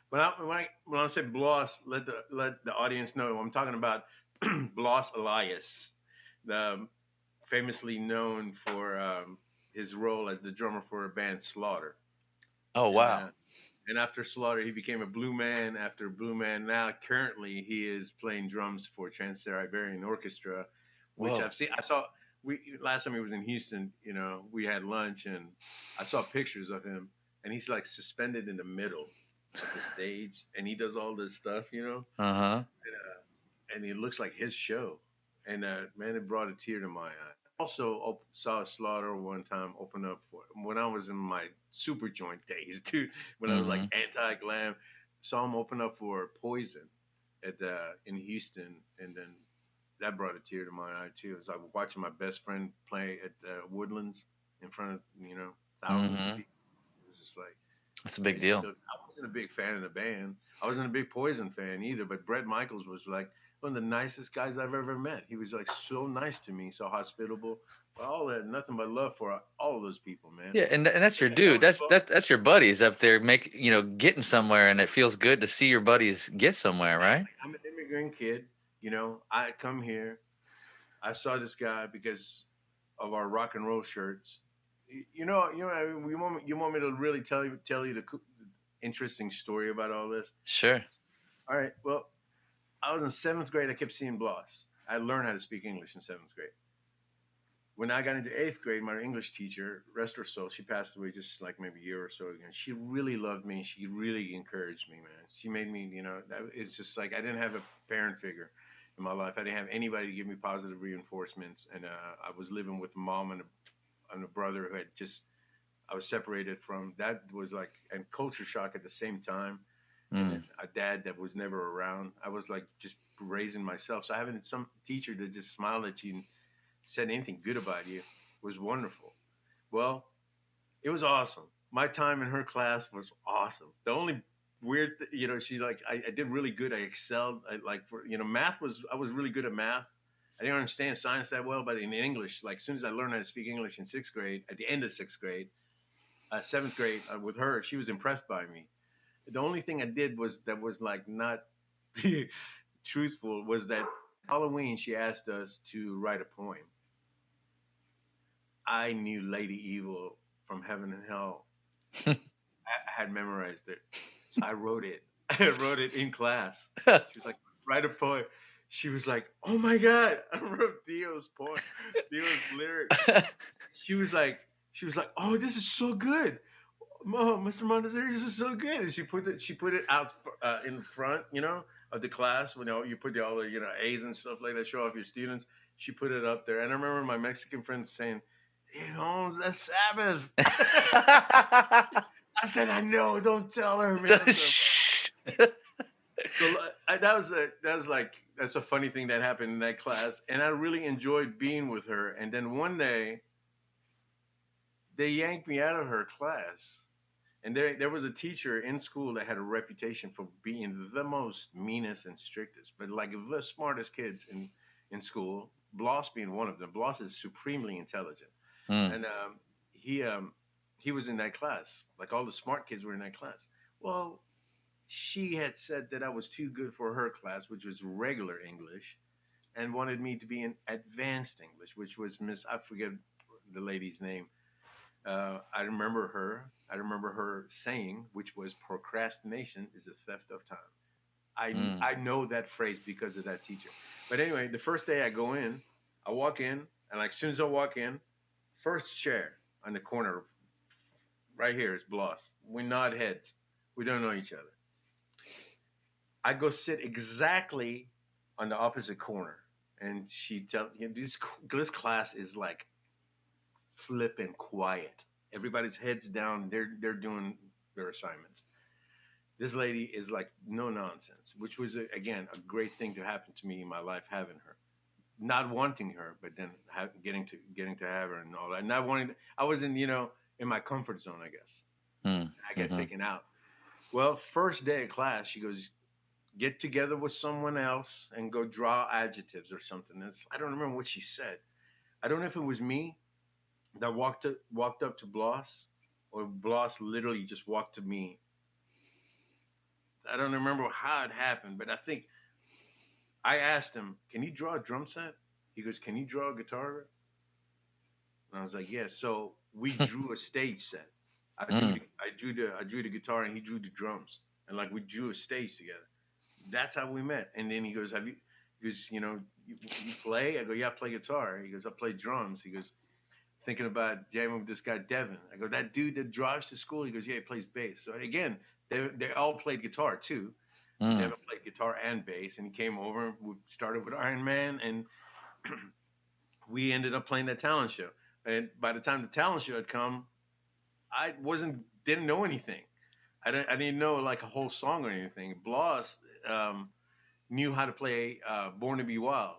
When I say Bloss, let the audience know I'm talking about Bloss Elias, the famously known for his role as the drummer for a band Slaughter. Oh, And wow. and after Slaughter, he became a Blue Man. After Blue Man, now currently he is playing drums for Trans-Siberian Orchestra, which Whoa. I've seen. I saw we last time he was in Houston. We had lunch and I saw pictures of him, and he's like suspended in the middle of the stage, and he does all this stuff, Uh-huh. and it looks like his show. And man, it brought a tear to my eye. Also saw Slaughter one time open up for when I was in my super joint days, dude. When I was like Mm-hmm. anti-glam, saw him open up for Poison at in Houston, and then that brought a tear to my eye too. As I was watching my best friend play at Woodlands in front of thousands of Mm-hmm. people. It was just like That's a big it just deal. took, I wasn't a big fan of the band. I wasn't a big Poison fan either, but Brett Michaels was like one of the nicest guys I've ever met. He was like so nice to me, so hospitable. All that, nothing but love for all of those people, man. Yeah, and that's your That dude. was That's fun. that's your buddies up there getting somewhere, and it feels good to see your buddies get somewhere, right? Exactly. I'm an immigrant kid. I come here. I saw this guy because of our rock and roll shirts. I mean, you want me to really tell you the interesting story about all this? Sure. All right. Well, I was in seventh grade. I kept seeing Bloss. I learned how to speak English in seventh grade. When I got into eighth grade, my English teacher, rest her soul, she passed away just like maybe a year or so ago. She really loved me. She really encouraged me, man. She made me, it's just like I didn't have a parent figure in my life. I didn't have anybody to give me positive reinforcements. And I was living with a mom and a brother who had just, I was separated from. That was like, and culture shock at the same time. And Mm. then a dad that was never around. I was like just raising myself. So having some teacher that just smiled at you and said anything good about you was wonderful. Well, it was awesome. My time in her class was awesome. The only weird, she like I did really good. I excelled. I like for math I was really good at math. I didn't understand science that well, but in English, like as soon as I learned how to speak English in sixth grade, at the end of sixth grade, seventh grade with her, she was impressed by me. The only thing I did was like not truthful was that Halloween she asked us to write a poem. I knew Lady Evil from Heaven and Hell. I had memorized it, so I wrote it. I wrote it in class. She was like, "Write a poem." She was like, "Oh my god, I wrote Dio's poem, Dio's lyrics." She was like, "Oh, this is so good, Mr. Montazeri, this is so good." And she put it out in front, of the class. You put all the A's and stuff like that, show off your students. She put it up there, and I remember my Mexican friend saying, "It owns the Sabbath." I said, "I know. Don't tell her, man." So, Shh. that's a funny thing that happened in that class, and I really enjoyed being with her. And then one day, they yanked me out of her class. And there was a teacher in school that had a reputation for being the most meanest and strictest, but like the smartest kids in school. Bloss being one of them. Bloss is supremely intelligent, Mm. and he was in that class. Like all the smart kids were in that class. Well, she had said that I was too good for her class, which was regular English, and wanted me to be in advanced English, which was Miss, I forget the lady's name. I remember her. I remember her saying, which was procrastination is a theft of time. Mm. I know that phrase because of that teacher. But anyway, the first day I walk in, and like as soon as I walk in, first chair on the corner, right here is Bloss. We nod heads. We don't know each other. I go sit exactly on the opposite corner, and she tells this class is like flipping quiet. Everybody's heads down. They're doing their assignments. This lady is like no nonsense, which was again a great thing to happen to me in my life, having her. Not wanting her, but then getting to have her and all that. Not wanting. I was in my comfort zone, I guess. I got Mm-hmm. taken out. Well, first day of class, she goes, get together with someone else and go draw adjectives or something. I don't remember what she said. I don't know if it was me that walked up to Bloss, or Bloss literally just walked to me. I don't remember how it happened, but I think I asked him, "Can you draw a drum set?" He goes, "Can you draw a guitar?" And I was like, "Yeah." So we drew a stage set. Mm. I drew the guitar and he drew the drums, and like we drew a stage together. That's how we met. And then he goes, "Have you?" He goes, you play?" I go, "Yeah, I play guitar." He goes, "I play drums." He goes, "Thinking about jamming with this guy Devin." I go, "That dude that drives to school?" He goes, "Yeah, he plays bass." So again, they all played guitar too. Mm. Devin played guitar and bass, and he came over. We started with Iron Man, and we ended up playing that talent show. And by the time the talent show had come, I didn't know anything. I didn't know like a whole song or anything. Bloss knew how to play "Born to Be Wild."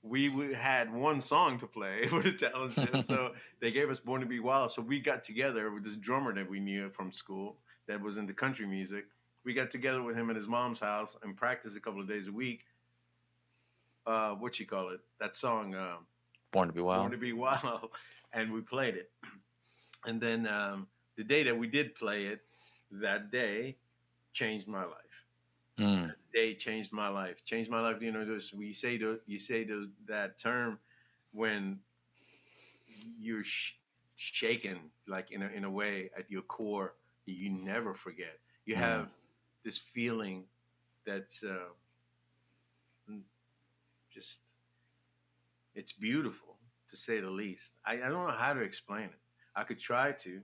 We had one song to play for the talent show, so they gave us "Born to Be Wild." So we got together with this drummer that we knew from school that was into country music. We got together with him at his mom's house and practiced a couple of days a week. What you call it? That song, Born to be "Born wild. to Be Wild," and we played it. And then the day that we did play it, that day changed my life. Mm. Day changed my life. Changed my life. This you say that term when you're shaken, like in a way at your core that you never forget. You Mm. have this feeling that's just it's beautiful to say the least. I don't know how to explain it. I could try to.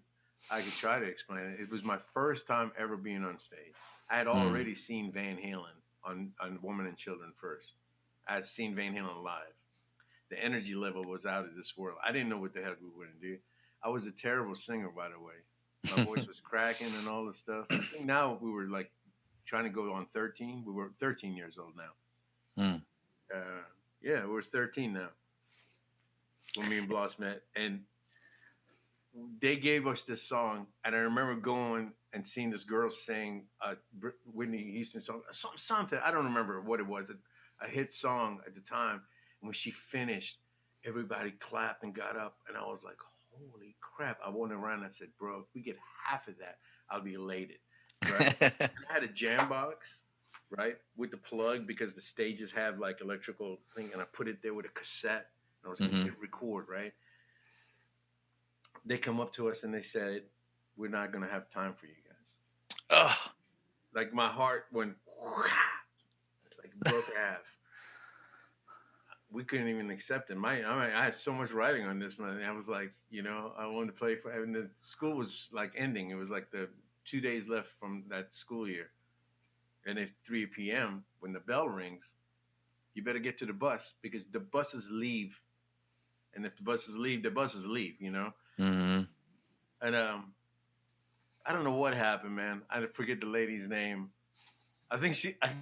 I could try to explain it. It was my first time ever being on stage. I had Mm. already seen Van Halen on Woman and Children first. I had seen Van Halen live. The energy level was out of this world. I didn't know what the heck we were going to do. I was a terrible singer, by the way. My voice was cracking and all this stuff. I think now we were like trying to go on 13. We were 13 years old now. Mm. Yeah, we're 13 now when me and Bloss met. And they gave us this song, and I remember going and seeing this girl sing a Whitney Houston song, something. I don't remember what it was, a hit song at the time. And when she finished, everybody clapped and got up, and I was like, "Holy crap!" I went around and I said, "Bro, if we get half of that, I'll be elated." Right? I had a jam box, right, with the plug because the stages have like electrical thing, and I put it there with a cassette, and I was going to Mhm. hit record, right? They come up to us and they said, "We're not going to have time for you guys." Ugh. Like my heart went like broke half. We couldn't even accept it. I had so much writing on this, man. I was like, I wanted to play for. And the school was like ending. It was like the 2 days left from that school year. And at 3 p.m. when the bell rings, you better get to the bus because the buses leave. And if the buses leave, the buses leave. Mhm. And I don't know what happened, man. I forget the lady's name. I think I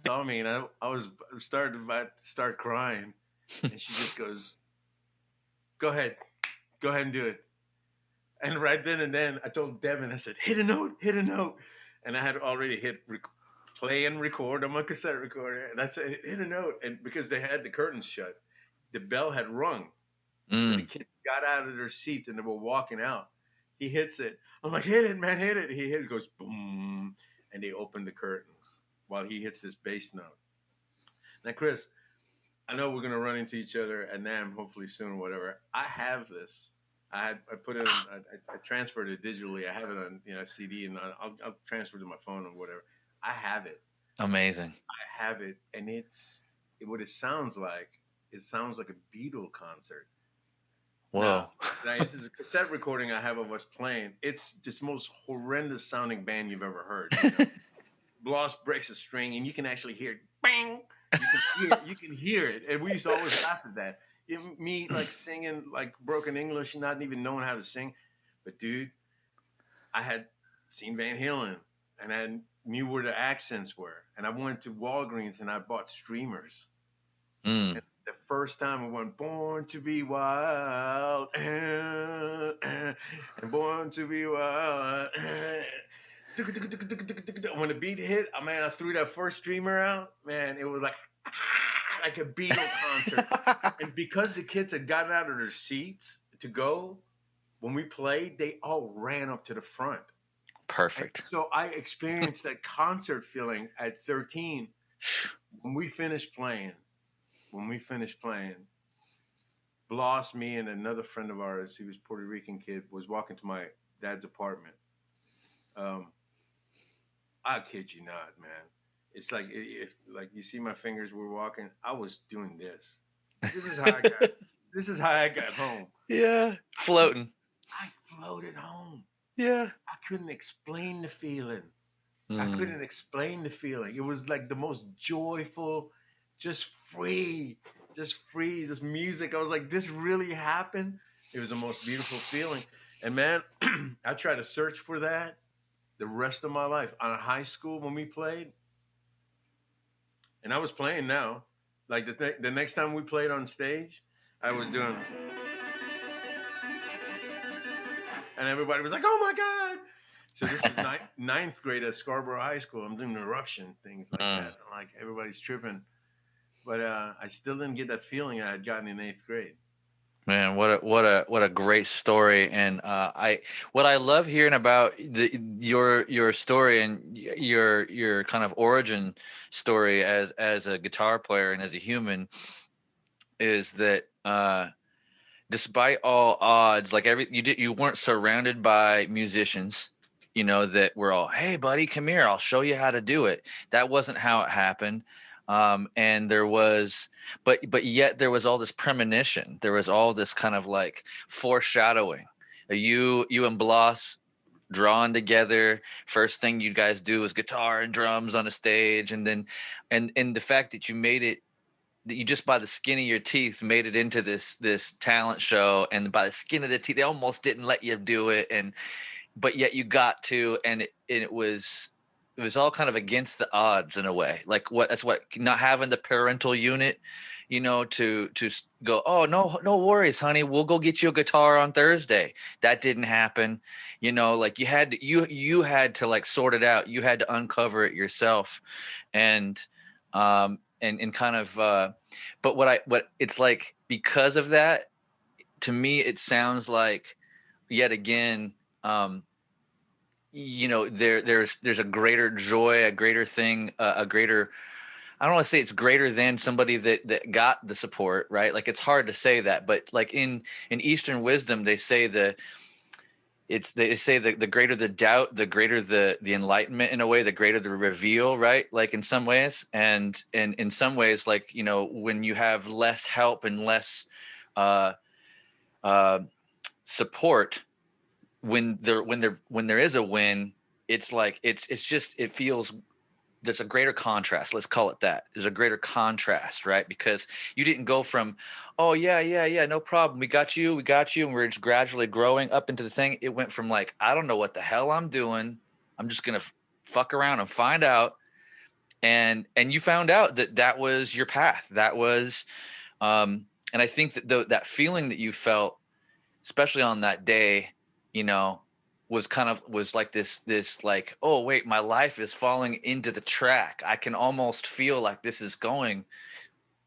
saw me, and I was started about to start crying, and she just goes, go ahead and do it." And right then and then, I told Devin, I said, hit a note," and I had already hit play and record on my cassette recorder, and I said, "Hit a note," and because they had the curtains shut, the bell had rung, so the Mm. kids got out of their seats and they were walking out. He hits it. I'm like, "Hit it, man, hit it." He hits, goes boom, and they open the curtains while he hits this bass note. Now, Chris, I know we're gonna run into each other at NAM hopefully soon or whatever. I have this. I put it. I transferred it digitally. I have it on CD, and I'll transfer it to my phone or whatever. I have it. Amazing. I have it, and what it sounds like. It sounds like a Beatle concert. Whoa. Now this is a cassette recording I have of us playing. It's just the most horrendous sounding band you've ever heard. Bloss breaks a string, and you can actually hear it. Bang! You can hear it, and we used to always laugh at that. Me like singing like broken English, not even knowing how to sing. But dude, I had seen Van Halen and I knew where the accents were. And I went to Walgreens and I bought streamers. Mm. And the first time I went, Born to be Wild, and Born to be Wild. When the beat hit, man, I threw that first streamer out. Man, it was like a Beatle concert. And because the kids had gotten out of their seats to go, when we played, they all ran up to the front. And Perfect. so I experienced that concert feeling at 13 when we finished playing. Bloss, me, and another friend of ours, he was a Puerto Rican kid, was walking to my dad's apartment. I kid you not, man. It's like if like you see my fingers were walking, I was doing this. This is how I got. This is how I got home. Yeah. Floating. I floated home. Yeah. I couldn't explain the feeling. I Mm. couldn't explain the feeling. It was like the most joyful, just free, just music. I was like, this really happened. It was the most beautiful feeling. And man, I tried to search for that the rest of my life. On high school when we played, and I was playing now. Like the next time we played on stage, I was doing, and everybody was like, "Oh my god!" So this was ninth grade at Scarborough High School. I'm doing eruption things like that. Like everybody's tripping, but I still didn't get that feeling I had gotten in 8th grade. Man, what a great story. And what I love hearing about your story and your kind of origin story as a guitar player and as a human is that despite all odds, like you weren't surrounded by musicians, that were all, hey buddy, come here, I'll show you how to do it. That wasn't how it happened. And there was, but yet there was all this premonition. There was all this kind of like foreshadowing. You and Bloss drawn together. First thing you guys do is guitar and drums on a stage, and then, and the fact that you made it, that you just by the skin of your teeth made it into this talent show, and by the skin of the teeth, they almost didn't let you do it, but yet you got to, and it was all kind of against the odds in a way. Like that's what not having the parental unit, to go, oh no worries, honey, we'll go get you a guitar on Thursday. That didn't happen. Like you had to like sort it out. You had to uncover it yourself, and kind of but what it's like, because of that, to me it sounds like yet again, there's a greater joy, a greater thing, a greater, I don't want to say it's greater than somebody that got the support, right? Like it's hard to say that, but like in Eastern wisdom, they say the greater the doubt, the greater the enlightenment, in a way, the greater the reveal, right? Like in some ways, and in some ways, like, when you have less help and less support, when there is a win, it's like it's just, it feels, there's a greater contrast. Let's call it that. There's a greater contrast, right? Because you didn't go from, oh yeah, no problem, we got you, and we're just gradually growing up into the thing. It went from like, I don't know what the hell I'm doing, I'm just gonna fuck around and find out. And you found out that was your path. That was, and I think that that feeling that you felt, especially on that day, was like this like, oh wait, my life is falling into the track. I can almost feel like this is going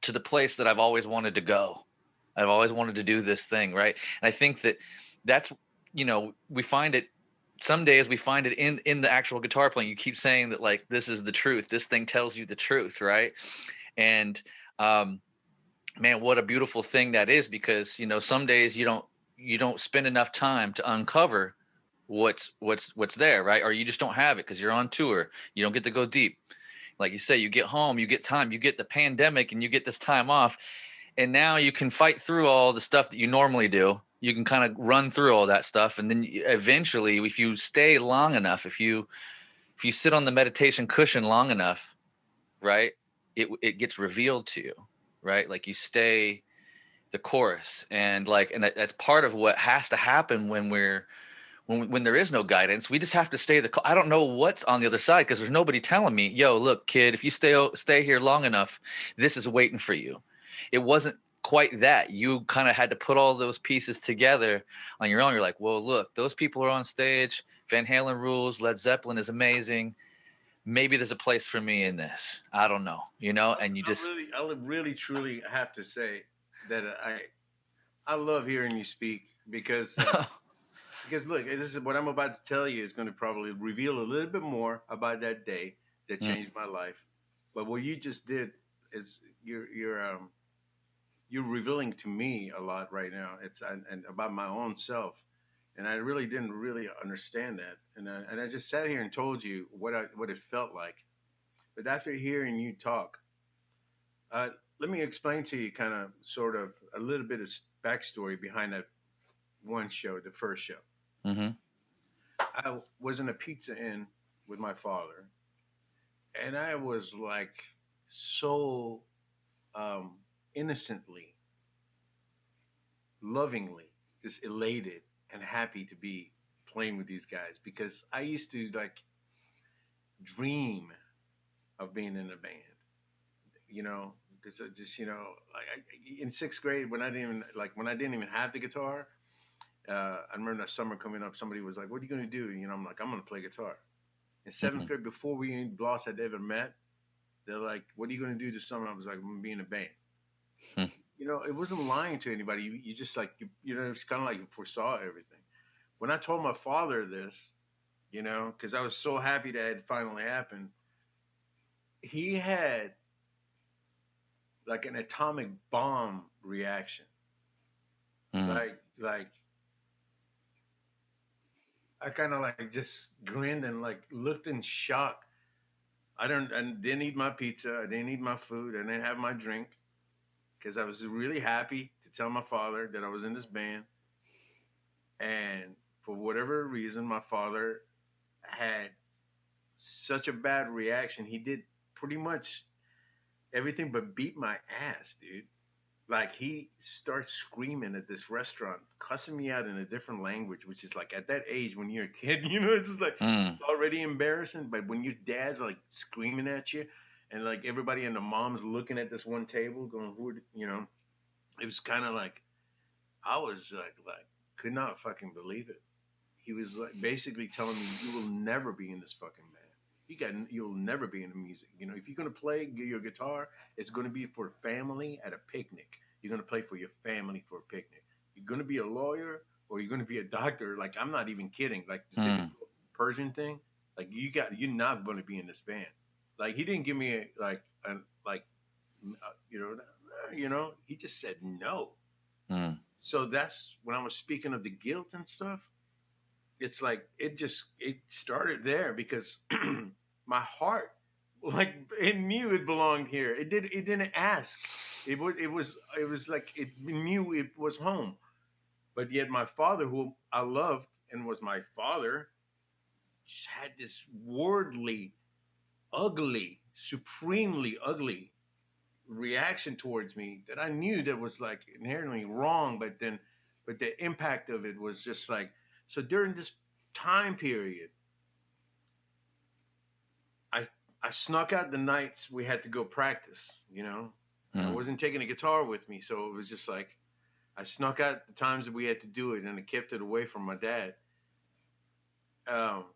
to the place that I've always wanted to go. I've always wanted to do this thing, right? And I think that's, we find it, some days we find it in the actual guitar playing. You keep saying that, like, this is the truth. This thing tells you the truth, right? And man, what a beautiful thing that is, because some days you don't spend enough time to uncover what's there, right? Or you just don't have it because you're on tour. You don't get to go deep. Like you say, you get home, you get time, you get the pandemic, and you get this time off, and now you can fight through all the stuff that you normally do. You can kind of run through all that stuff, and then eventually, if you stay long enough, if you sit on the meditation cushion long enough, right, it gets revealed to you, right? Like you stay the chorus, and that's part of what has to happen when when there is no guidance. We just have to stay I don't know what's on the other side because there's nobody telling me, yo, look, kid, if you stay here long enough, this is waiting for you. It wasn't quite that. You kind of had to put all those pieces together on your own. You're like, well, look, those people are on stage. Van Halen rules. Led Zeppelin is amazing. Maybe there's a place for me in this. I don't know, and you just. I really, truly have to say that I love hearing you speak because because look, this is what I'm about to tell you is going to probably reveal a little bit more about that day that changed my life. But what you just did is you're revealing to me a lot right now. It's and about my own self, and I really didn't really understand that, and I just sat here and told you what it felt like. But after hearing you talk, uh, let me explain to you kind of sort of a little bit of backstory behind that one show, the first show. Mm-hmm. I was in a pizza inn with my father, and I was like so um, innocently, lovingly, just elated and happy to be playing with these guys because I used to like dream of being in a band, you know, because I just, like in sixth grade when I didn't even have the guitar. I remember that summer coming up, somebody was like, "What are you going to do?" I'm like, "I'm going to play guitar." In seventh Mm-hmm. grade, before we any boss had ever met, they're like, "What are you going to do this summer?" I was like, "I'm going to be in a band." It wasn't lying to anybody. You just like, it's kind of like you foresaw everything. When I told my father this, because I was so happy that it finally happened, he had like an atomic bomb reaction. Mm-hmm. Like I kind of like just grinned and like looked in shock. I didn't eat my pizza. I didn't eat my food. I didn't have my drink because I was really happy to tell my father that I was in this band. And for whatever reason, my father had such a bad reaction. He did pretty much everything but beat my ass, dude. Like he starts screaming at this restaurant, cussing me out in a different language, which is like at that age when you're a kid, it's just like Mm. already embarrassing. But when your dad's like screaming at you, and like everybody and the mom's looking at this one table, going, it was kind of like I was like could not fucking believe it. He was like basically telling me, "You will never be in this fucking band. You'll never be in the music. If you're gonna play your guitar, it's gonna be for family at a picnic. You're gonna play for your family for a picnic. You're gonna be a lawyer or you're gonna be a doctor. Like I'm not even kidding. Like the Mm. typical Persian thing. Like you're not gonna be in this band. Like he didn't give me like you know he just said no. Mm. So that's when I was speaking of the guilt and stuff. It's like it started there because my heart like it knew it belonged here. It didn't ask. It was like it knew it was home. But yet my father, who I loved and was my father, just had this worldly, ugly, supremely ugly reaction towards me that I knew that was like inherently wrong, but the impact of it was just like so during this time period I I snuck out the nights we had to go practice, and I Mm. wasn't taking a guitar with me, so it was just like I snuck out the times that we had to do it, and I kept it away from my dad. Um,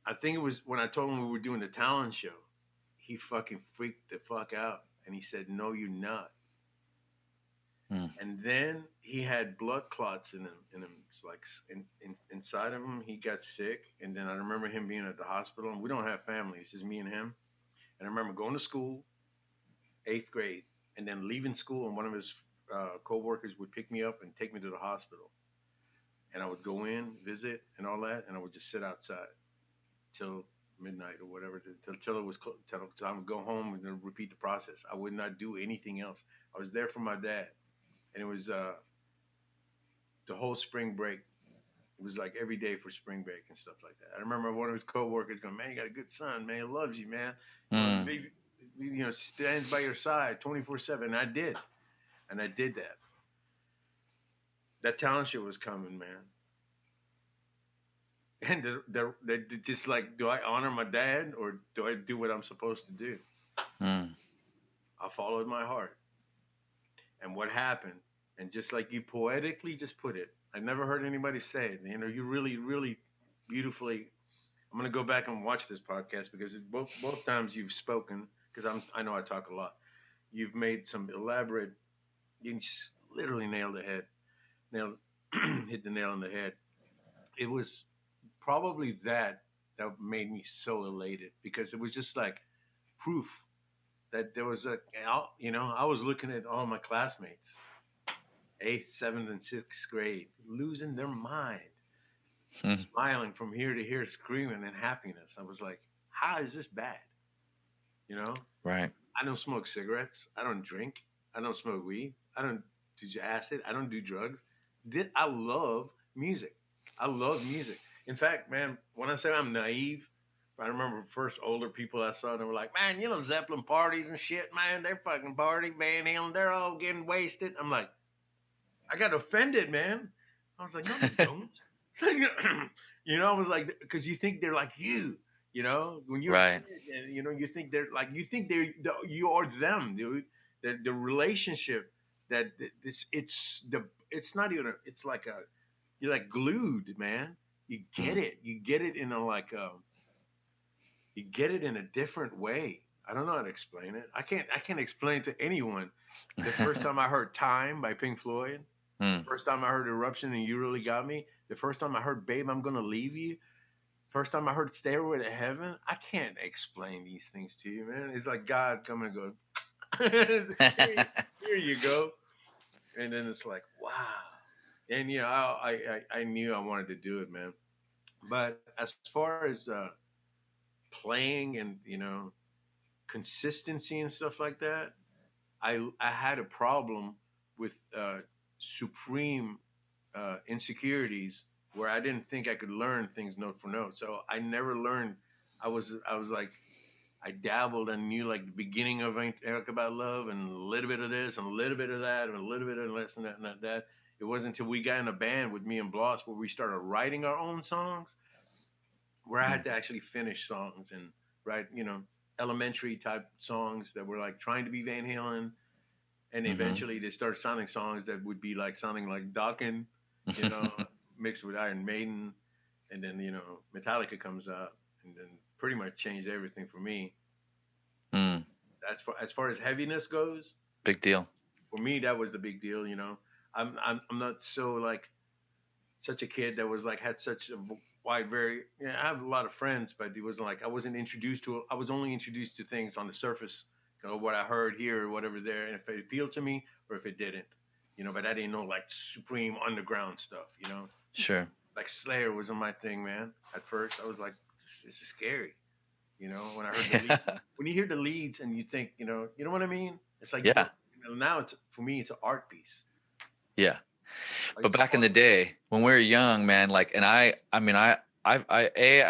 I think it was when I told him we were doing the talent show, he fucking freaked the fuck out, and he said, "No, you're not." Mm. And then he had blood clots in him. It's like inside of him, he got sick, and then I remember him being at the hospital, and we don't have family; it's just me and him. And I remember going to school, eighth grade, and then leaving school, and one of his co-workers would pick me up and take me to the hospital. And I would go in, visit, and all that, and I would just sit outside till midnight or whatever, till it was till I would go home and then repeat the process. I would not do anything else. I was there for my dad, and it was the whole spring break. It was like every day for spring break and stuff like that. I remember one of his coworkers going, "Man, you got a good son, man. He loves you, man. Mm. Baby, stands by your side 24/7." And I did that. that talent show was coming, man. And the just like, do I honor my dad or do I do what I'm supposed to do? Mm. I followed my heart. And what happened? And just like you poetically just put it, I never heard anybody say it. You know, you really, really beautifully. I'm gonna go back and watch this podcast because both times you've spoken, because I know I talk a lot. You've made some elaborate. You just literally nailed the head, nailed hit the nail on the head. It was probably that made me so elated because it was just like proof that there was you know, I was looking at all my classmates, eighth, seventh, and sixth grade, losing their mind, Mm. smiling from here to here, screaming in happiness. I was like, how is this bad? You know, Right. I don't smoke cigarettes. I don't drink. I don't smoke weed. I don't do acid. I don't do drugs. I love music. I love music. In fact, man, when I say I'm naive, I remember first older people I saw, they were like, man, you know, Zeppelin parties and shit, man, they're fucking party, Van Halen, they're all getting wasted. I'm like, I got offended, man. I was like, no, they don't. It's like, you know, I was like, because you think they're like you know, when you're a Right. kid, and you know, you think you are them, dude. The relationship that it's not even it's like you're like glued, man. You get Mm. it. You get it in a like you get it in a different way. I don't know how to explain it. I can't explain it to anyone. The first time I heard Time by Pink Floyd, the Mm. first time I heard Eruption and You Really Got Me, the first time I heard Babe, I'm Gonna Leave You, first time I heard Stairway to Heaven, I can't explain these things to you, man. It's like God coming and going, here you go. And then it's like, wow. And, you know, I knew I wanted to do it, man. But as far as playing and, you know, consistency and stuff like that, I had a problem with supreme insecurities where I didn't think I could learn things note for note. So I never learned. I was like I dabbled and knew like the beginning of Eric About Love and a little bit of this and a little bit of that and a little bit of this and that and that. It wasn't until we got in a band with me and Bloss where we started writing our own songs where I Mm. had to actually finish songs and write, you know, elementary type songs that were like trying to be Van Halen. And Mhm. eventually they started sounding songs that would be like sounding like Dokken, you know, mixed with Iron Maiden. And then, you know, Metallica comes out and then pretty much changed everything for me. Mm. As far as heaviness goes, Big deal. for me that was the big deal, you know. I'm not so like such a kid that was like had such a wide very I have a lot of friends, but it wasn't like I was only introduced to things on the surface, you know, what I heard here or whatever there, and if it appealed to me or if it didn't, you know, but I didn't know like supreme underground stuff, you know. Sure. Like Slayer wasn't my thing, man. At first I was like, this is scary, you know, when I heard the lead. When you hear the leads and you think, you know what I mean? It's like Yeah. now it's for me it's an art piece. Yeah. Like, But it's back in the art. day when we were young, man, like, and I mean, I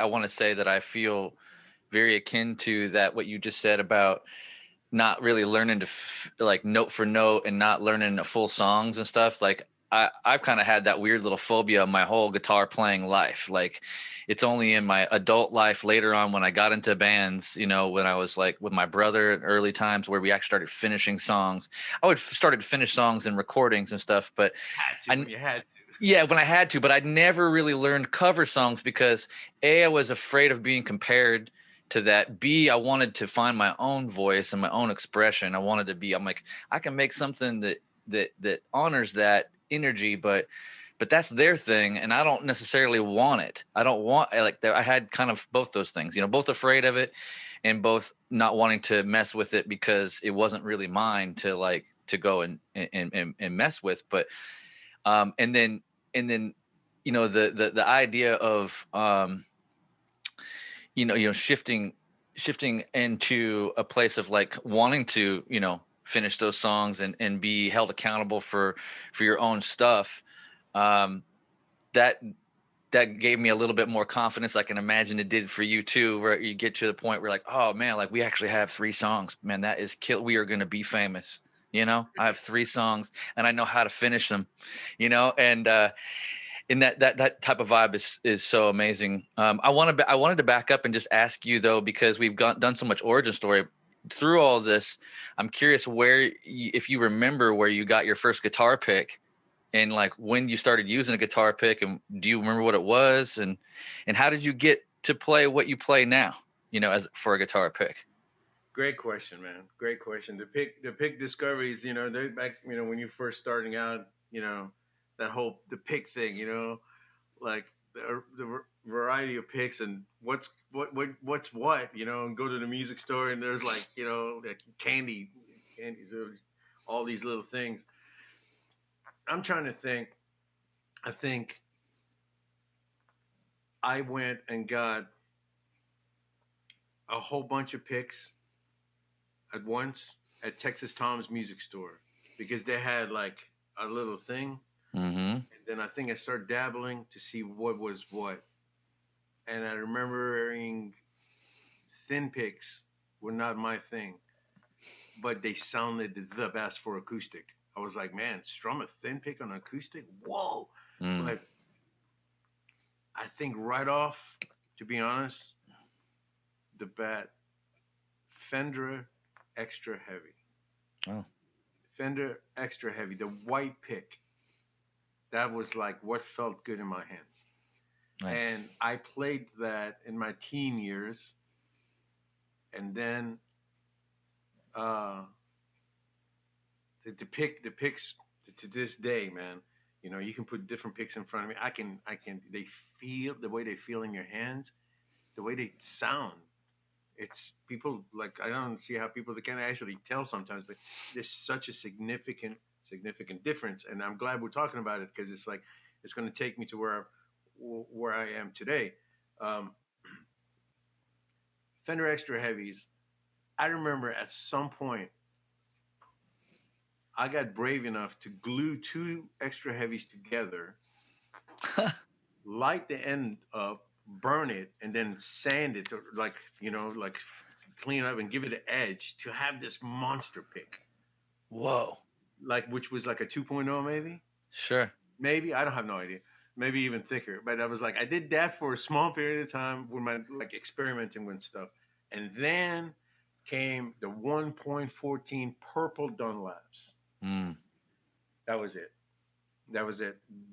want to say that I feel very akin to that, what you just said about not really learning to like note for note and not learning the full songs and stuff. Like I've kind of had that weird little phobia my whole guitar playing life. Like it's only in my adult life later on when I got into bands, you know, when I was like with my brother in early times where we actually started finishing songs. I would started to finish songs and recordings and stuff, but Had to I, when you had to. yeah, when I had to, but I'd never really learned cover songs because A, I was afraid of being compared to that. B, I wanted to find my own voice and my own expression. I'm like, I can make something that honors that energy, but that's their thing, and I don't necessarily want it. I don't want I had kind of both those things, you know, both afraid of it and both not wanting to mess with it because it wasn't really mine to go and mess with. But and then you know the idea of shifting into a place of like wanting to, you know, finish those songs and be held accountable for your own stuff, that gave me a little bit more confidence. I can imagine it did for you too, where you get to the point where like, oh man, like we actually have 3 songs, man, that is kill, we are going to be famous, I have 3 songs and I know how to finish them, and that type of vibe is so amazing. I wanted to back up and just ask you though, because we've done so much origin story through all this. I'm curious if you remember where you got your first guitar pick, and like when you started using a guitar pick, and do you remember what it was, and how did you get to play what you play now, as for a guitar pick? Great question, man. Great question. The pick discoveries, they're back, when you're first starting out, the pick thing, like the variety of picks and what's what, and go to the music store and there's like, like candies, all these little things. I'm trying to think. I think I went and got a whole bunch of picks at once at Texas Tom's music store because they had like a little thing. Mm-hmm. And then I think I started dabbling to see what was what. And I remembering thin picks were not my thing, but they sounded the best for acoustic. I was like, man, strum a thin pick on acoustic? Whoa. But I think right off, to be honest, the bat, Fender Extra Heavy. Oh. Fender Extra Heavy, the white pick. That was like what felt good in my hands. Nice. And I played that in my teen years. And then the picks to this day, man, you can put different picks in front of me. I can, they feel the way they feel in your hands, the way they sound. It's people like, I don't see how people, they can't actually tell sometimes, but there's such a significant difference. And I'm glad we're talking about it because it's like, it's going to take me to where I am today. Fender Extra Heavies. I remember at some point, I got brave enough to glue 2 Extra Heavies together, light the end up, burn it, and then sand it to like clean up and give it an edge to have this monster pick. Whoa. Like, which was like a 2.0 maybe? Sure. Maybe. I don't have no idea. Maybe even thicker. But I was like, I did that for a small period of time with my like experimenting with stuff. And then came the 1.14 purple Dunlaps. That was it.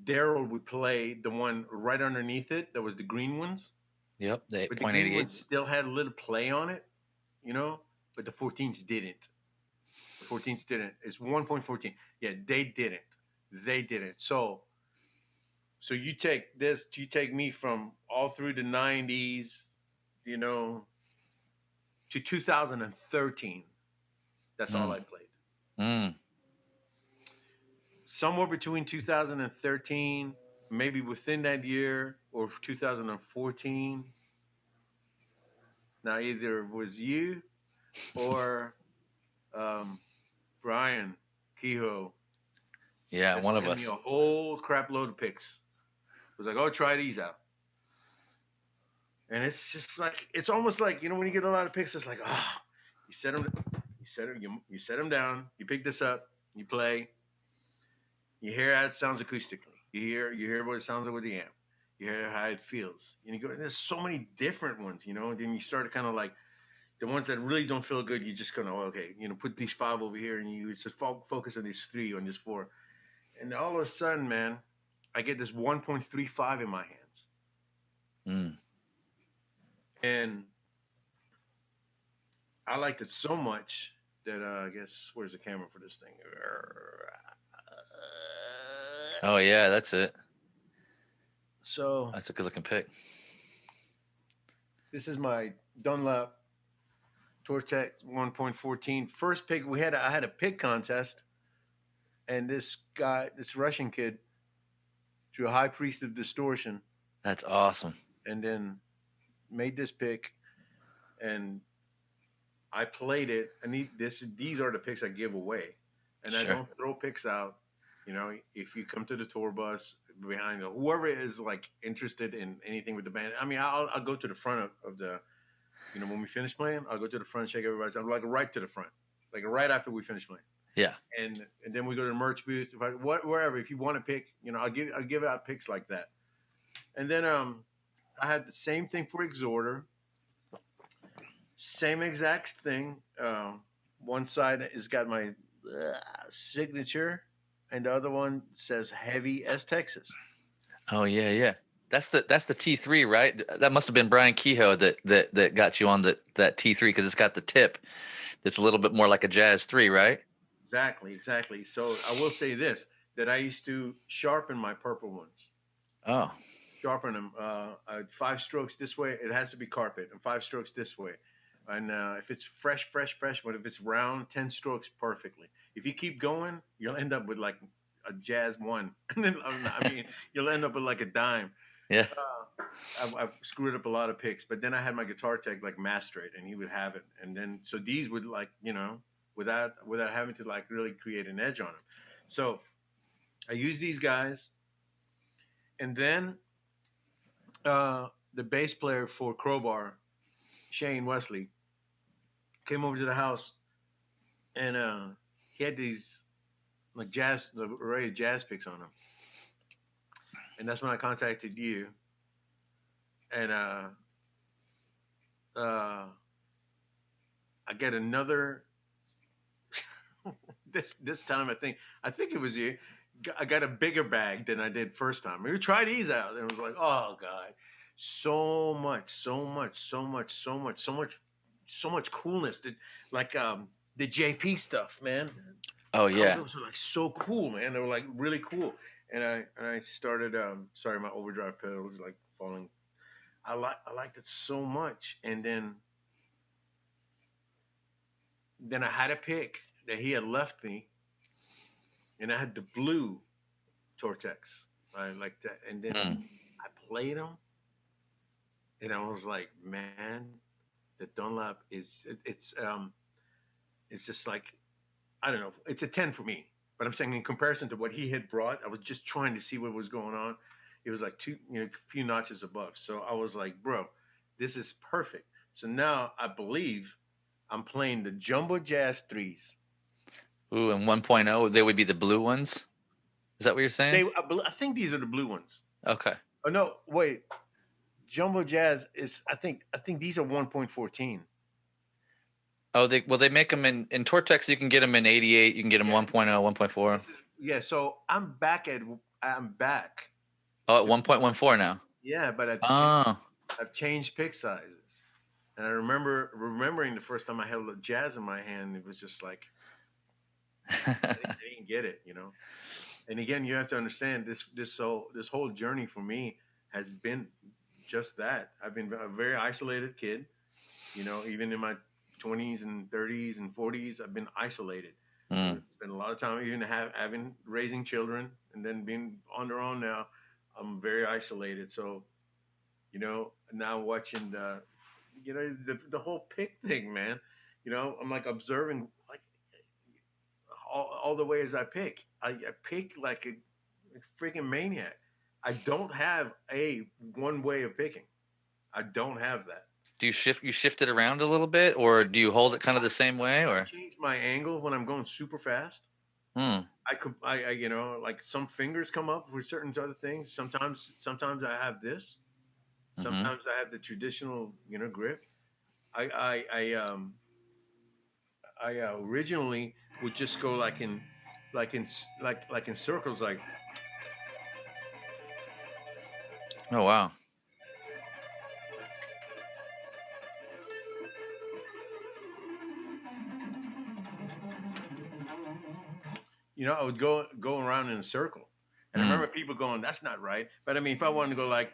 Daryl would play the one right underneath it. That was the green ones. Yep. The 8.88. But the green ones still had a little play on it, but the 14s didn't. It's 1.14. Yeah, they didn't. So you take this, you take me from all through the 90s, to 2013. That's all I played. Somewhere between 2013, maybe within that year, or 2014. Now, either it was you or Brian Kehoe. Yeah, one of us. Sent me a whole crap load of picks. It was like, oh, try these out. And it's just like, it's almost like, when you get a lot of picks, it's like, you set them down, you pick this up, you play, you hear how it sounds acoustically. You hear what it sounds like with the amp. You hear how it feels. And you go, and there's so many different ones, and then you start to kind of like, the ones that really don't feel good, you just kind of, okay, put these 5 over here, and you just focus on these 3, on this 4. And all of a sudden, man, I get this 1.35 in my hands. And I liked it so much that I guess, where's the camera for this thing? Oh, yeah, that's it. So that's a good looking pick. This is my Dunlop Tortec 1.14. First pick I had a pick contest, and this Russian kid drew a High Priest of Distortion. That's awesome. And then made this pick, and I played it. And these are the picks I give away, and I don't throw picks out. If you come to the tour bus behind whoever is like interested in anything with the band, I mean, I'll go to the front of the, when we finish playing, I'll go to the front, shake everybody's. I'm like right to the front, like right after we finish playing. Yeah. and then we go to the merch booth. Wherever, if you want to pick, I'll give out picks like that. And then I had the same thing for Exhorder, same exact thing. One side has got my signature, and the other one says Heavy as Texas. Oh yeah, yeah. That's the T3, right? That must have been Brian Kehoe that got you on that T3 because it's got the tip that's a little bit more like a Jazz 3, right? Exactly, exactly. So I will say this: that I used to sharpen my purple ones. Oh. Sharpen them. 5 strokes this way, it has to be carpet, and 5 strokes this way. And if it's fresh, fresh, fresh, but if it's round, 10 strokes perfectly. If you keep going, you'll end up with like a Jazz 1. And then, I mean, you'll end up with like a dime. Yeah. I've screwed up a lot of picks, but then I had my guitar tech like master it, and he would have it. And then so these would like without having to like really create an edge on them. So I use these guys, and then the bass player for Crowbar, Shane Wesley, came over to the house, and he had these like the array of jazz picks on him, and that's when I contacted you, and I get another. this time I think it was you. I got a bigger bag than I did first time. We tried these out, and it was like, oh god, so much coolness. Like the JP stuff, man. Oh yeah. Those were like so cool, man. They were like really cool. And I started. Sorry, my overdrive pedal was like falling. I liked it so much, and then I had a pick that he had left me, and I had the blue Tortex. I like that, and then I played them, and I was like, man, the Dunlop it's just like, I don't know, it's a 10 for me. But I'm saying in comparison to what he had brought, I was just trying to see what was going on. It was like a few notches above. So I was like, bro, this is perfect. So now I believe I'm playing the Jumbo Jazz 3s. Ooh, and 1.0, they would be the blue ones. Is that what you're saying? I think these are the blue ones. Okay. Oh no, wait. Jumbo Jazz is I think these are 1.14. Oh, they make them in Tortex. You can get them in 88. You can get them 1.0, 1.4. Yeah, so I'm back. Oh, at 1.14 now. Yeah, but I've changed pick sizes, and I remembering the first time I held a Jazz in my hand, it was just like I didn't get it, And again, you have to understand this whole journey for me has been just that. I've been a very isolated kid, even in my 20s and 30s and 40s, I've been isolated. Spent a lot of time even having raising children, and then being on their own now. I'm very isolated. So, now watching the whole pick thing, man. I'm like observing like all the ways I pick. I pick like a freaking maniac. I don't have one way of picking. I don't have that. Do you shift it around a little bit, or do you hold it kind of the same way, or I change my angle when I'm going super fast? I like some fingers come up with certain other things. Sometimes I have this. Sometimes I have the traditional, grip. I originally would just go like in circles, like. Oh wow. I would go around in a circle, and I remember people going, "That's not right." But I mean, if I wanted to go like,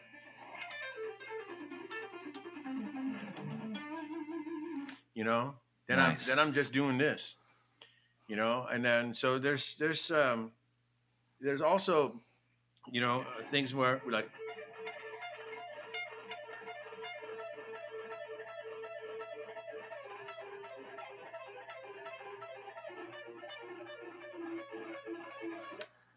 then nice. I'm just doing this, and then so there's also, things where we're like.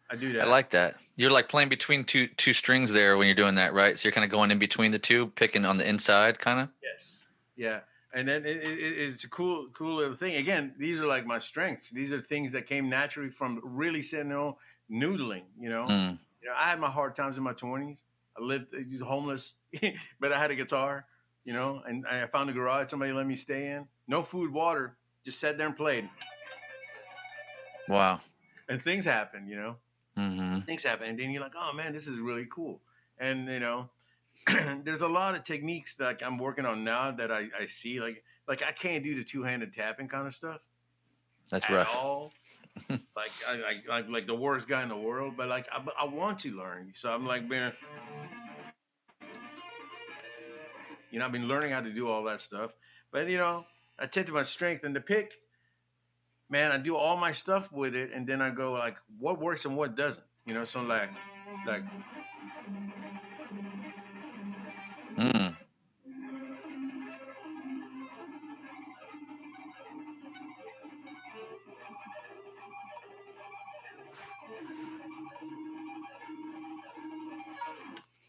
I do that. I like that. You're like playing between two strings there when you're doing that, right? So you're kind of going in between the two, picking on the inside, kind of. Yes. Yeah. And then it's a cool little thing. Again, these are like my strengths. These are things that came naturally from really sitting there noodling. Mm. I had my hard times in my 20s. I lived homeless, but I had a guitar. And I found a garage somebody let me stay in. No food, water, just sat there and played. Wow. And things happen. Mm-hmm. Things happen, and then you're like, oh man, this is really cool. And there's a lot of techniques that I'm working on now that I see like I can't do the two-handed tapping kind of stuff That's at rough. all. Like I'm like the worst guy in the world, but like I want to learn. So I'm like, man, I've been learning how to do all that stuff. But I tend to my strength and the pick, man, I do all my stuff with it, and then I go like, what works and what doesn't. So like Mm.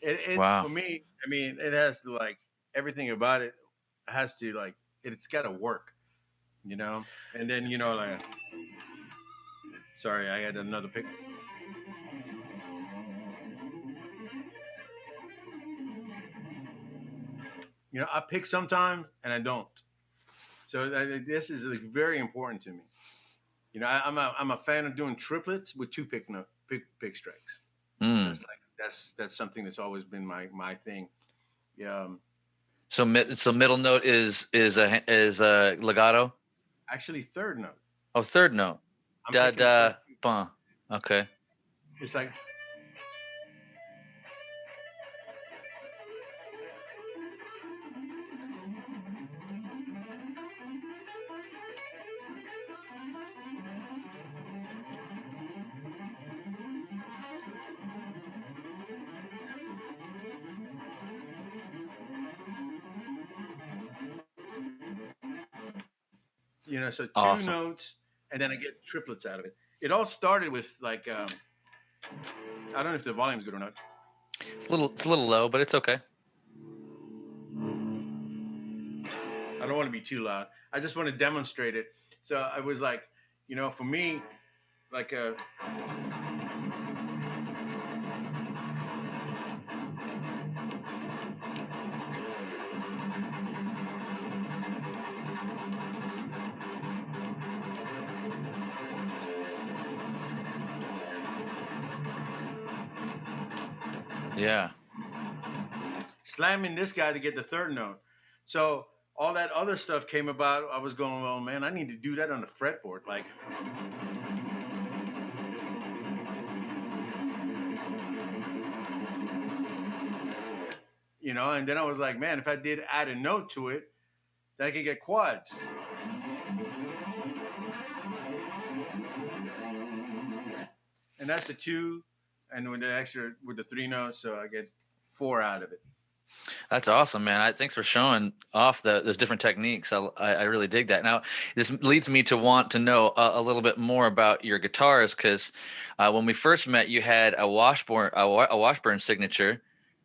it Wow. for me. I mean, it has to like everything about it has to like it's got to work. And then like sorry, I had another pick. I pick sometimes and I don't. So this is like very important to me. I'm a fan of doing triplets with two pick strikes. Mm. That's something that's always been my thing. Yeah, So middle note is a legato. actually third note. Oh, third note. I'm Da picking the da first two. ba. Okay. It's like so two Awesome. notes, and then I get triplets out of it. It all started with like I don't know if the volume's good or not. It's a little low, but it's okay. I don't want to be too loud. I just want to demonstrate it. So I was like, for me, like Yeah. slamming this guy to get the third note. So all that other stuff came about. I was going, well, man, I need to do that on the fretboard. Like, and then I was like, man, if I did add a note to it, then I could get quads. And that's the two. And with the three notes, so I get four out of it. That's awesome, man. Thanks for showing off those different techniques. I really dig that. Now, this leads me to want to know a little bit more about your guitars, because when we first met, you had a Washburn signature,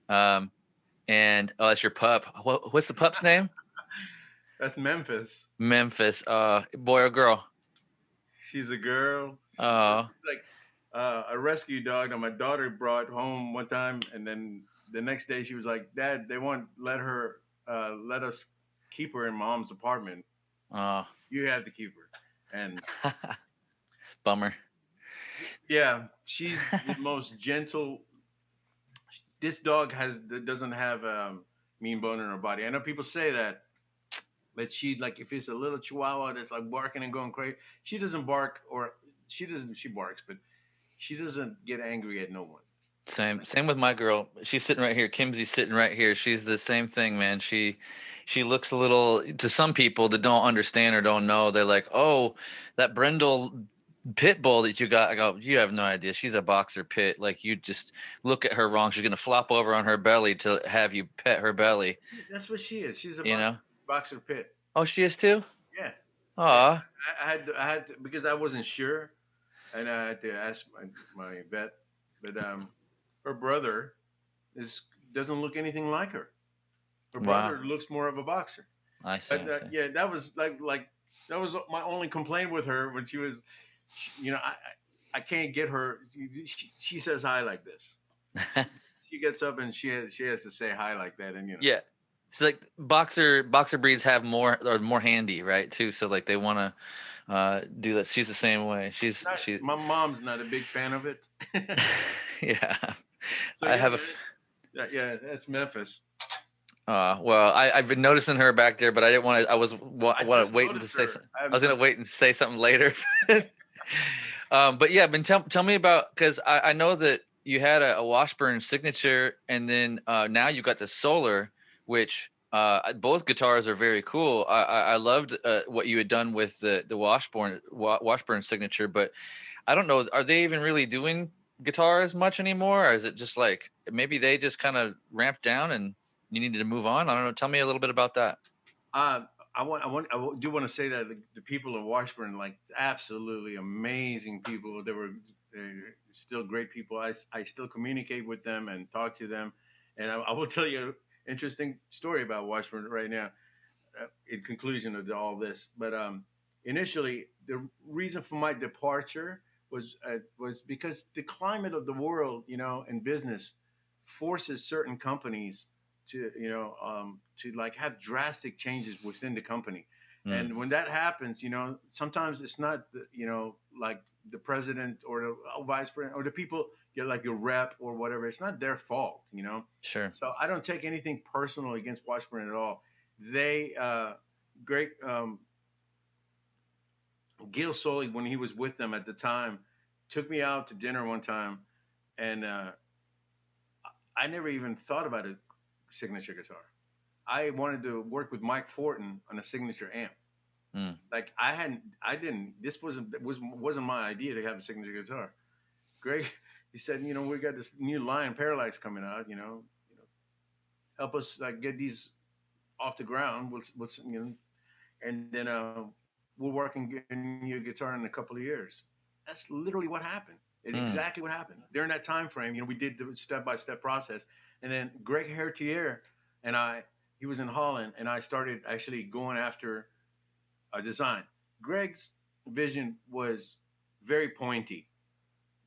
and that's your pup. What's the pup's name? That's Memphis. Memphis. Boy or girl? She's a girl. Oh, She's like a rescue dog that my daughter brought home one time, and then the next day she was like, "Dad, they won't let us keep her in Mom's apartment. oh, You have to keep her." And bummer. yeah, she's the most gentle. This dog doesn't have mean bone in her body. I know people say that, but she like if it's a little Chihuahua that's like barking and going crazy, she doesn't bark or she doesn't. She barks, but she doesn't get angry at no one. Same with my girl. She's sitting right here. Kimsey's sitting right here. She's the same thing, man. She looks a little, to some people that don't understand or don't know, they're like, "Oh, that Brindle pit bull that you got." I go, "You have no idea. She's a boxer pit. Like, you just look at her wrong. She's gonna flop over on her belly to have you pet her belly." That's what she is. She's a You know? boxer pit. Oh, she is too. Yeah, yeah. Aw. I had to, because I wasn't sure, and I had to ask my vet. But her brother doesn't look anything like her. Her Wow. brother looks more of a boxer. I see. But I see. yeah, that was like that was my only complaint with her when she was, you know, I can't get her. She says hi like this. She gets up and she has to say hi like that, and you know. Yeah. It's like boxer breeds have more or more handy, right? Too. So like they want to do that. She's the same way. Not, She my mom's not a big fan of it. yeah. So I yeah, have a man. Yeah, that's Memphis. well, I've been noticing her back there, but I didn't want to. I was I want to just waiting to noticed say. her. I was gonna wait and say something later. But yeah, been tell me about because I know that you had a Washburn signature, and then now you got the Solar, which both guitars are very cool. I loved what you had done with the Washburn signature, but I don't know. Are they even really doing guitars much anymore, or is it just like maybe they just kind of ramped down and you needed to move on? I don't know. Tell me a little bit about that. Uh, do want to say that the people of Washburn, like absolutely amazing people. They're still great people. I still communicate with them and talk to them, and I will tell you an interesting story about Washburn right now. In conclusion of all this, but initially the reason for my departure was because the climate of the world, you know, and business forces certain companies to, you know, to like have drastic changes within the company. Mm, And when that happens, you know, sometimes it's not, you know, like the president or the vice president or the people, you know, like your rep or whatever. It's not their fault, you know. sure. So I don't take anything personal against Washburn at all. They great Gil Soli, when he was with them at the time, took me out to dinner one time, and I never even thought about a signature guitar. I wanted to work with Mike Fortin on a signature amp. Mm, Like I didn't. This wasn't my idea to have a signature guitar. Greg, he said, you know, we got this new line Parallax coming out. You know, help us like get these off the ground. We'll you know, and then we'll work on getting you a guitar in a couple of years. That's literally what happened. It's mm, exactly what happened during that time frame. You know, we did the step by step process, and then Greg Hertier and I, he was in Holland, and I started actually going after a design. Greg's vision was very pointy,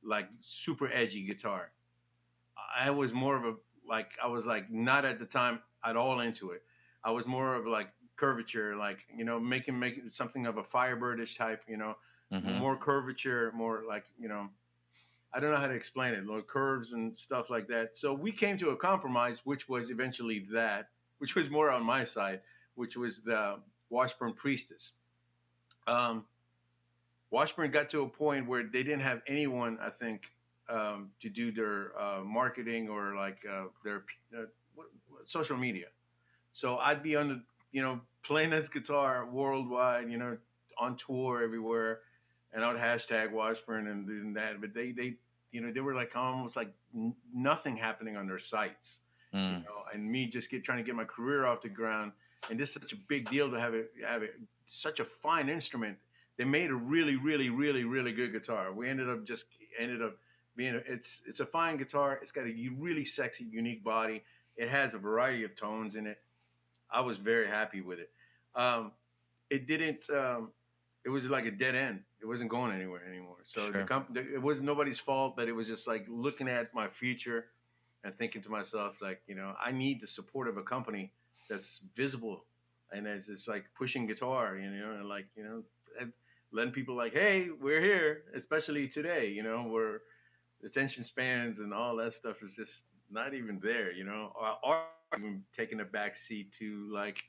like super edgy guitar. I was more of a like I was like not at the time at all into it. I was more of like curvature, like you know, making something of a Firebirdish type, you know, mm-hmm. more curvature, more like you know, I don't know how to explain it, little curves and stuff like that. So we came to a compromise, which was eventually that, which was more on my side, which was the Washburn Priestess. Um, Washburn got to a point where they didn't have anyone, I think, to do their marketing or like their uh, social media. So I'd be on the, you know, playing this guitar worldwide, you know, on tour everywhere, and I would hashtag Washburn and that. But you know, they were like almost like nothing happening on their sites, you Mm, know, and me just trying to get my career off the ground. And this is such a big deal to have it such a fine instrument. They made a really good guitar. We ended up being it's a fine guitar. It's got a really sexy, unique body. It has a variety of tones in it. I was very happy with it. Um, it didn't. It was like a dead end. It wasn't going anywhere anymore. So sure. it was nobody's fault, but it was just like looking at my future and thinking to myself, like, you know, I need the support of a company that's visible and that's just like pushing guitar, you know, and like, you know, and letting people like, hey, we're here, especially today, you know, where attention spans and all that stuff is just not even there, you know, or even taking a back seat to like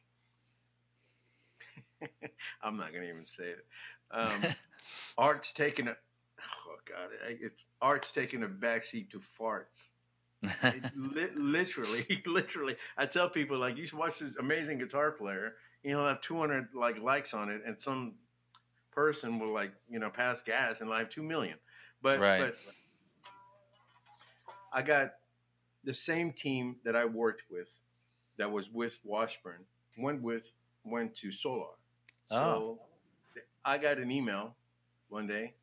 I'm not gonna even say it. Art's taking a oh god, art's taking a backseat to farts. Literally, literally. I tell people like you should watch this amazing guitar player. You know, have 200 like likes on it, and some person will like you know pass gas and like 2 million. Right. But I got the same team that I worked with, that was with Washburn, went with went to Solar. Oh. So I got an email one day,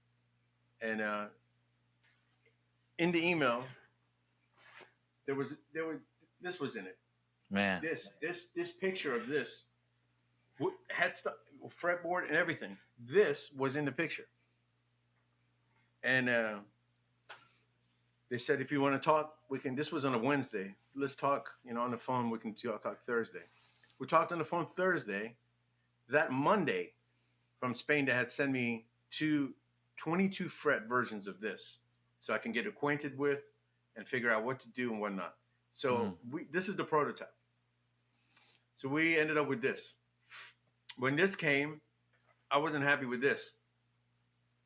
and in the email there was this was in it. Man. This picture of this Had stuff, fretboard and everything. This was in the picture. And they said, if you want to talk, we can. This was on a Wednesday. Let's talk, on the phone. We can talk Thursday. We talked on the phone Thursday. That Monday from Spain, they had sent me 22 fret versions of this so I can get acquainted with and figure out what to do and whatnot. So this is the prototype. So we ended up with this. When this came, I wasn't happy with this.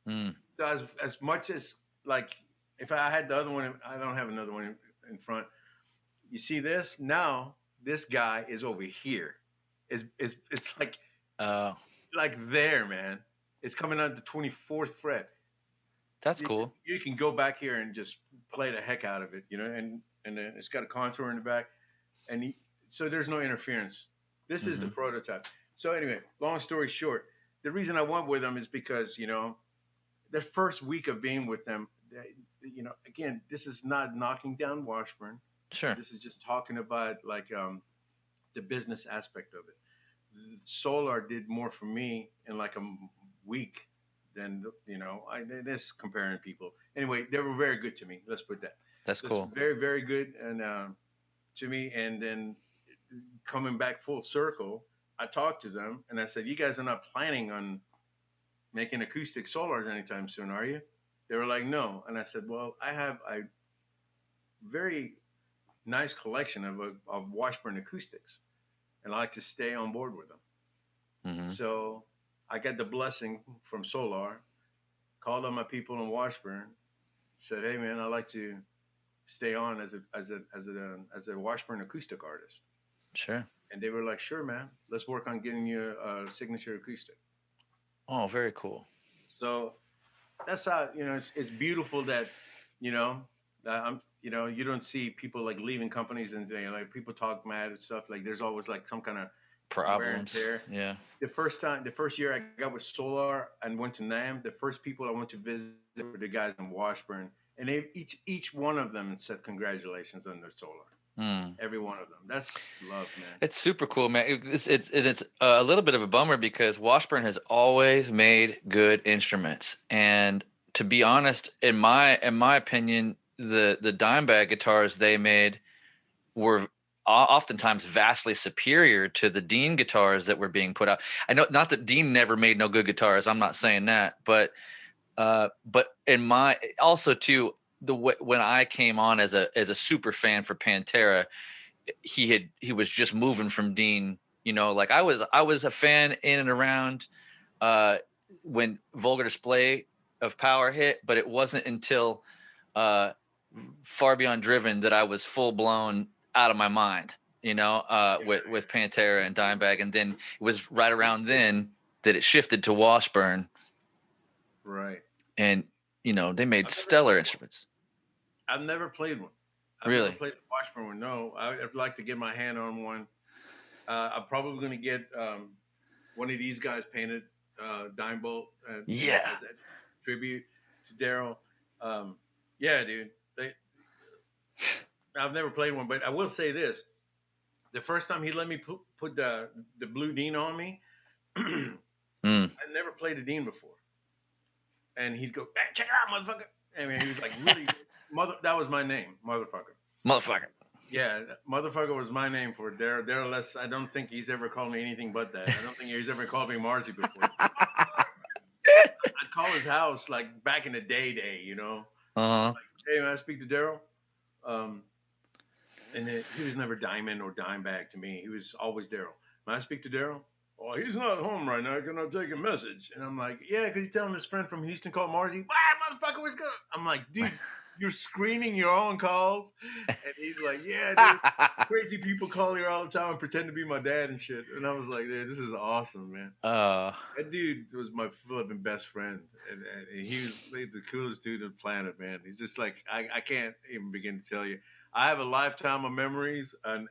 So as much as, like, if I had the other one, I don't have another one in front. You see this? Now this guy is over here. It's like there, man. It's coming on the 24th fret. That's cool. You can go back here and just play the heck out of it, and then it's got a contour in the back, so there's no interference. This is the prototype. So anyway, long story short, the reason I went with them is because, the first week of being with them, again, this is not knocking down Washburn. Sure. This is just talking about like the business aspect of it. Solar did more for me in like a week than, this comparing people. Anyway, they were very good to me. Let's put that. That's cool. Very, very good and to me. And then coming back full circle, I talked to them and I said, you guys are not planning on making acoustic solars anytime soon, are you? They were like, no. And I said, well, I have a very nice collection of Washburn acoustics, and I like to stay on board with them. So I got the blessing from Solar, called on my people in Washburn, said, hey man, I'd like to stay on as a Washburn acoustic artist. Sure. And they were like, sure, man, let's work on getting you a signature acoustic. Oh, very cool. So that's how, it's beautiful that, you don't see people like leaving companies and like people talk mad and stuff. Like there's always like some kind of problems there. Yeah. The first year I got with Solar and went to NAMM, the first people I went to visit were the guys in Washburn, and they each one of them said congratulations on their Solar. Every one of them. That's love, man. It's super cool, man. It's a little bit of a bummer because Washburn has always made good instruments, and to be honest, in my opinion, the Dimebag guitars they made were oftentimes vastly superior to the Dean guitars that were being put out. I know, not that Dean never made no good guitars. I'm not saying that, but in my also too. When I came on as a super fan for Pantera, he was just moving from Dean. Like I was a fan in and around when Vulgar Display of Power hit, but it wasn't until Far Beyond Driven that I was full blown out of my mind. With Pantera and Dimebag, and then it was right around then that it shifted to Washburn. Right. And they made stellar instruments. I've never played one. I've really? never played a Washburn one. No, I'd like to get my hand on one. I'm probably going to get one of these guys painted, Dime Bolt. As a tribute to Daryl. Yeah, dude. I've never played one, but I will say this. The first time he let me put the Blue Dean on me, I never played a Dean before. And he'd go, hey, check it out, motherfucker. I mean, he was like, really, that was my name, motherfucker. Motherfucker. Yeah, motherfucker was my name for Daryl. Daryl, I don't think he's ever called me anything but that. I don't think he's ever called me Marzi before. I'd call his house, like, back in the day, Like, hey, man, I speak to Daryl. And he was never Diamond or Dimebag to me. He was always Daryl. When I speak to Daryl, oh, he's not home right now. Can I take a message? And I'm like, yeah, could you tell him his friend from Houston called Marzi? Motherfucker, what's going on? I'm like, dude, you're screening your own calls? And he's like, yeah, dude, crazy people call here all the time and pretend to be my dad and shit. And I was like, dude, this is awesome, man. That dude was my flipping best friend. And he was like, the coolest dude on the planet, man. He's just like, I can't even begin to tell you. I have a lifetime of memories, and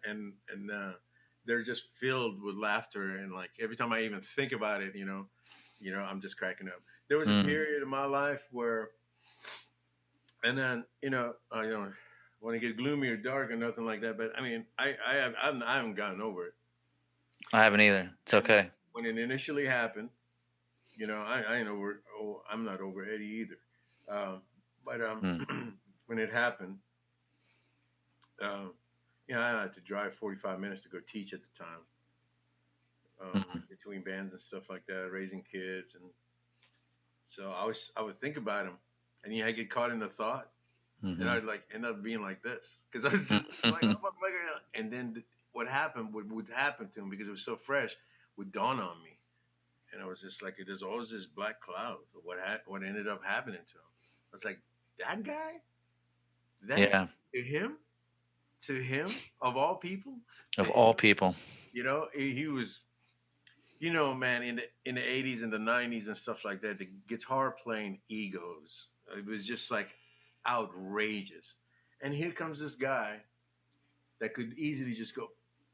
they're just filled with laughter. And like every time I even think about it, I'm just cracking up. There was a period in my life where, and then I don't want to get gloomy or dark or nothing like that. But I mean, I haven't gotten over it. I haven't either. It's okay. when it initially happened, I ain't over. Oh, I'm not over Eddie either. But Mm. when it happened, um, I had to drive 45 minutes to go teach at the time, Mm. between bands and stuff like that, raising kids, and so I would think about him, and I get caught in the thought, and Mhm. I'd like end up being like this because I was just like, oh, my God. And then what happened would happen to him because it was so fresh would dawn on me, and I was just like, there's always this black cloud of what ended up happening to him. I was like, that guy, that Yeah, to him of all people, to of all him, people. he was, man, in the 80s and the 90s and stuff like that, the guitar playing egos, it was just like outrageous. And here comes this guy that could easily just go,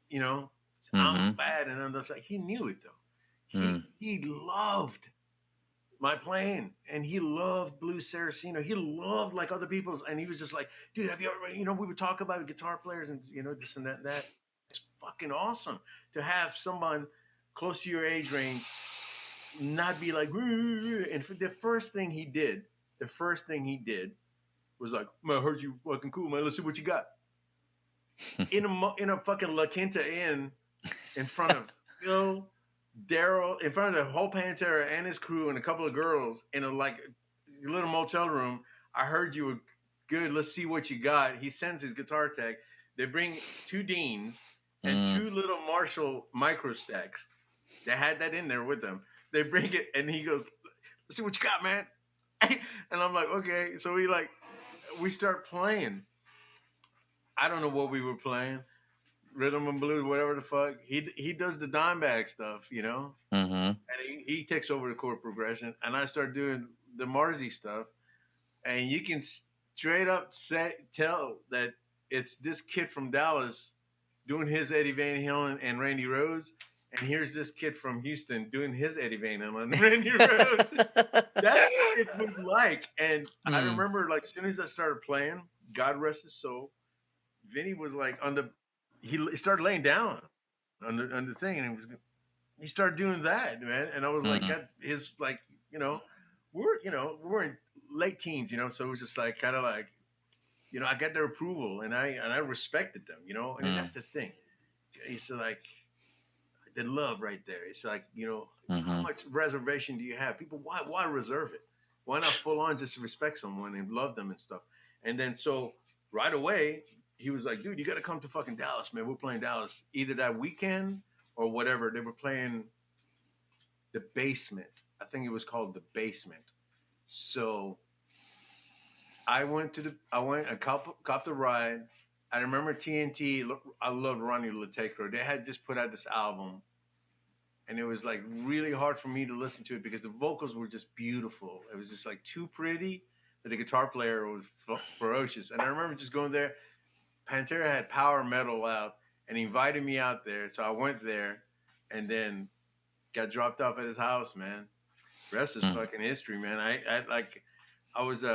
you know, I'm Mhm. bad, and I'm just like, he knew it though. Mm. He loved my playing, and he loved blues Saraceno. He loved like other people's, and he was just like, dude, have you ever, we would talk about guitar players and this and that and that. It's fucking awesome to have someone close to your age range not be like, and for the first thing he did was like, man, I heard you fucking cool, man. Let's see what you got. In a fucking La Quinta Inn in front of, Daryl, in front of the whole Pantera and his crew and a couple of girls in a like little motel room. I heard you were good. Let's see what you got. He sends his guitar tech. They bring two Deans and Mm. two little Marshall micro stacks. They had that in there with them. They bring it, and he goes, "Let's see what you got, man." And I'm like, okay. So we start playing. I don't know what we were playing, rhythm and blues, whatever the fuck. He does the dime bag stuff, Mhm. and he takes over the chord progression, and I start doing the Marzi stuff, and you can straight up tell that it's this kid from Dallas doing his Eddie Van Halen and Randy Rhoads, and here's this kid from Houston doing his Eddie Van Halen and Randy Rhoads. That's what it was like, and I Mm. remember like as soon as I started playing, God rest his soul, Vinny was like he started laying down on the thing, and he started doing that, man. And I was like, Mm. God, his like, we're in late teens, so it was just like kind of like, I got their approval, and I respected them, and Mm. that's the thing. It's like the love right there. It's like, how Mhm. much reservation do you have? People, why reserve it? Why not full on just respect someone and love them and stuff? And then so right away, he was like, dude, you got to come to fucking Dallas, man. We're playing Dallas either that weekend or whatever. They were playing the basement. I think it was called the basement. So I copped a ride. I remember TNT. I loved Ronnie Latecro. They had just put out this album, and it was like really hard for me to listen to it because the vocals were just beautiful. It was just like too pretty, but the guitar player was ferocious. And I remember just going there. Pantera had Power Metal out, and he invited me out there. So I went there, and then got dropped off at his house, man. Rest is Mm. fucking history, man. I was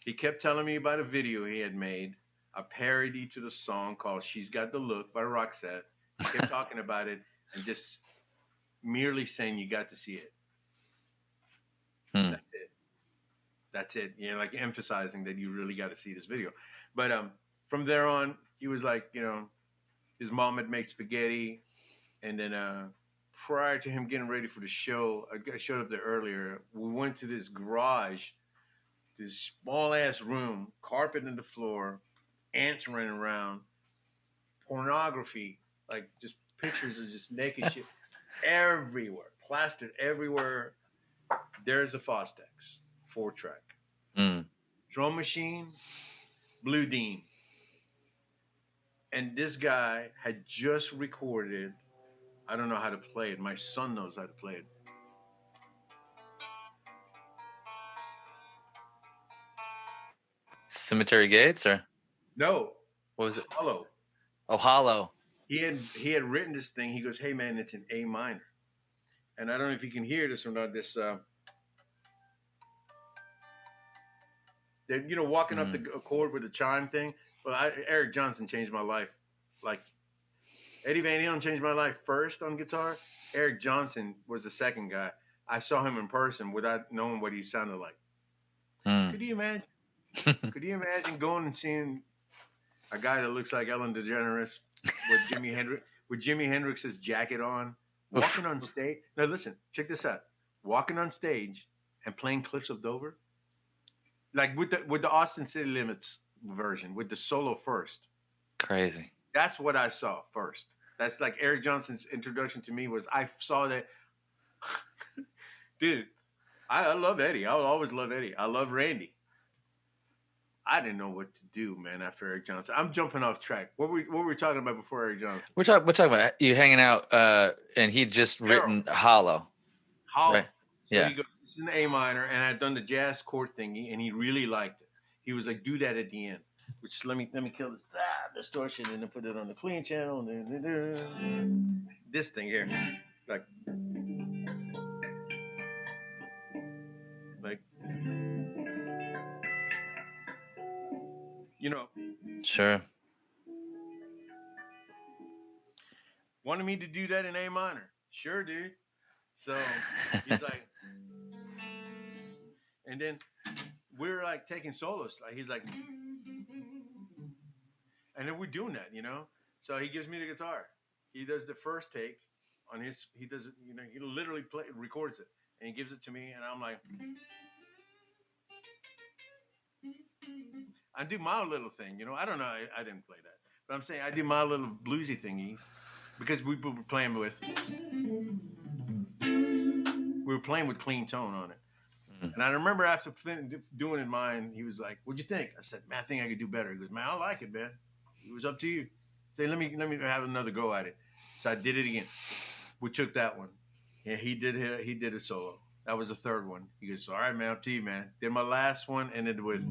he kept telling me about a video he had made, a parody to the song called She's Got the Look by Roxette. He kept talking about it and just merely saying you got to see it. Mm. That's it. That's it. Like emphasizing that you really got to see this video. But from there on, he was like, his mom had made spaghetti, and then prior to him getting ready for the show, I showed up there earlier. We went to this garage, this small ass room, carpet in the floor, ants running around, pornography, like just pictures of just naked shit everywhere, plastered everywhere. There's a Fostex 4-track, Mm. drum machine, Blue Dean, and this guy had just recorded. I don't know how to play it. My son knows how to play it. Cemetery Gates, or No, what was it? Hollow. Oh, Hollow. He had written this thing. He goes, "Hey man, it's an A minor," and I don't know if you can hear this or not. This they're walking up the Mm. chord with the chime thing. But Eric Johnson changed my life. Like Eddie Van Halen changed my life first on guitar. Eric Johnson was the second guy. I saw him in person without knowing what he sounded like. Mm. Could you imagine? Could you imagine going and seeing a guy that looks like Ellen DeGeneres with Jimi Hendrix's jacket on, walking on stage? Now listen, check this out. Walking on stage and playing Cliffs of Dover, like with the Austin City Limits version, with the solo first. Crazy. That's what I saw first. That's like Eric Johnson's introduction to me was I saw that. Dude, I love Eddie. I'll always love Eddie. I love Randy. I didn't know what to do, man, after Eric Johnson. I'm jumping off track. What were we talking about before Eric Johnson? We're talking about you hanging out, and he'd just written Hollow. Hollow. Right? So Yeah. he goes, this is an A minor, and I'd done the jazz chord thingy, and he really liked it. He was like, do that at the end. Which let me kill this distortion and then put it on the clean channel and then this thing here. Like you know. Sure. Wanted me to do that in A minor. Sure, dude. So he's like, and then we're like taking solos. Like he's like, and then we're doing that, you know. So he gives me the guitar. He does the first take on his. He does it, you know. He literally records it, and he gives it to me, and I'm like, I do my little thing, you know. I don't know. I didn't play that, but I'm saying I do my little bluesy thingies because we were playing with. We were playing with clean tone on it. And I remember after doing it mine, he was like, what'd you think? I said, man, I think I could do better. He goes, man, I like it, man. It was up to you. Say, let me have another go at it. So I did it again. We took that one. Yeah, he did a solo. That was the third one. He goes, all right, man, up to you, man. Did my last one, ended with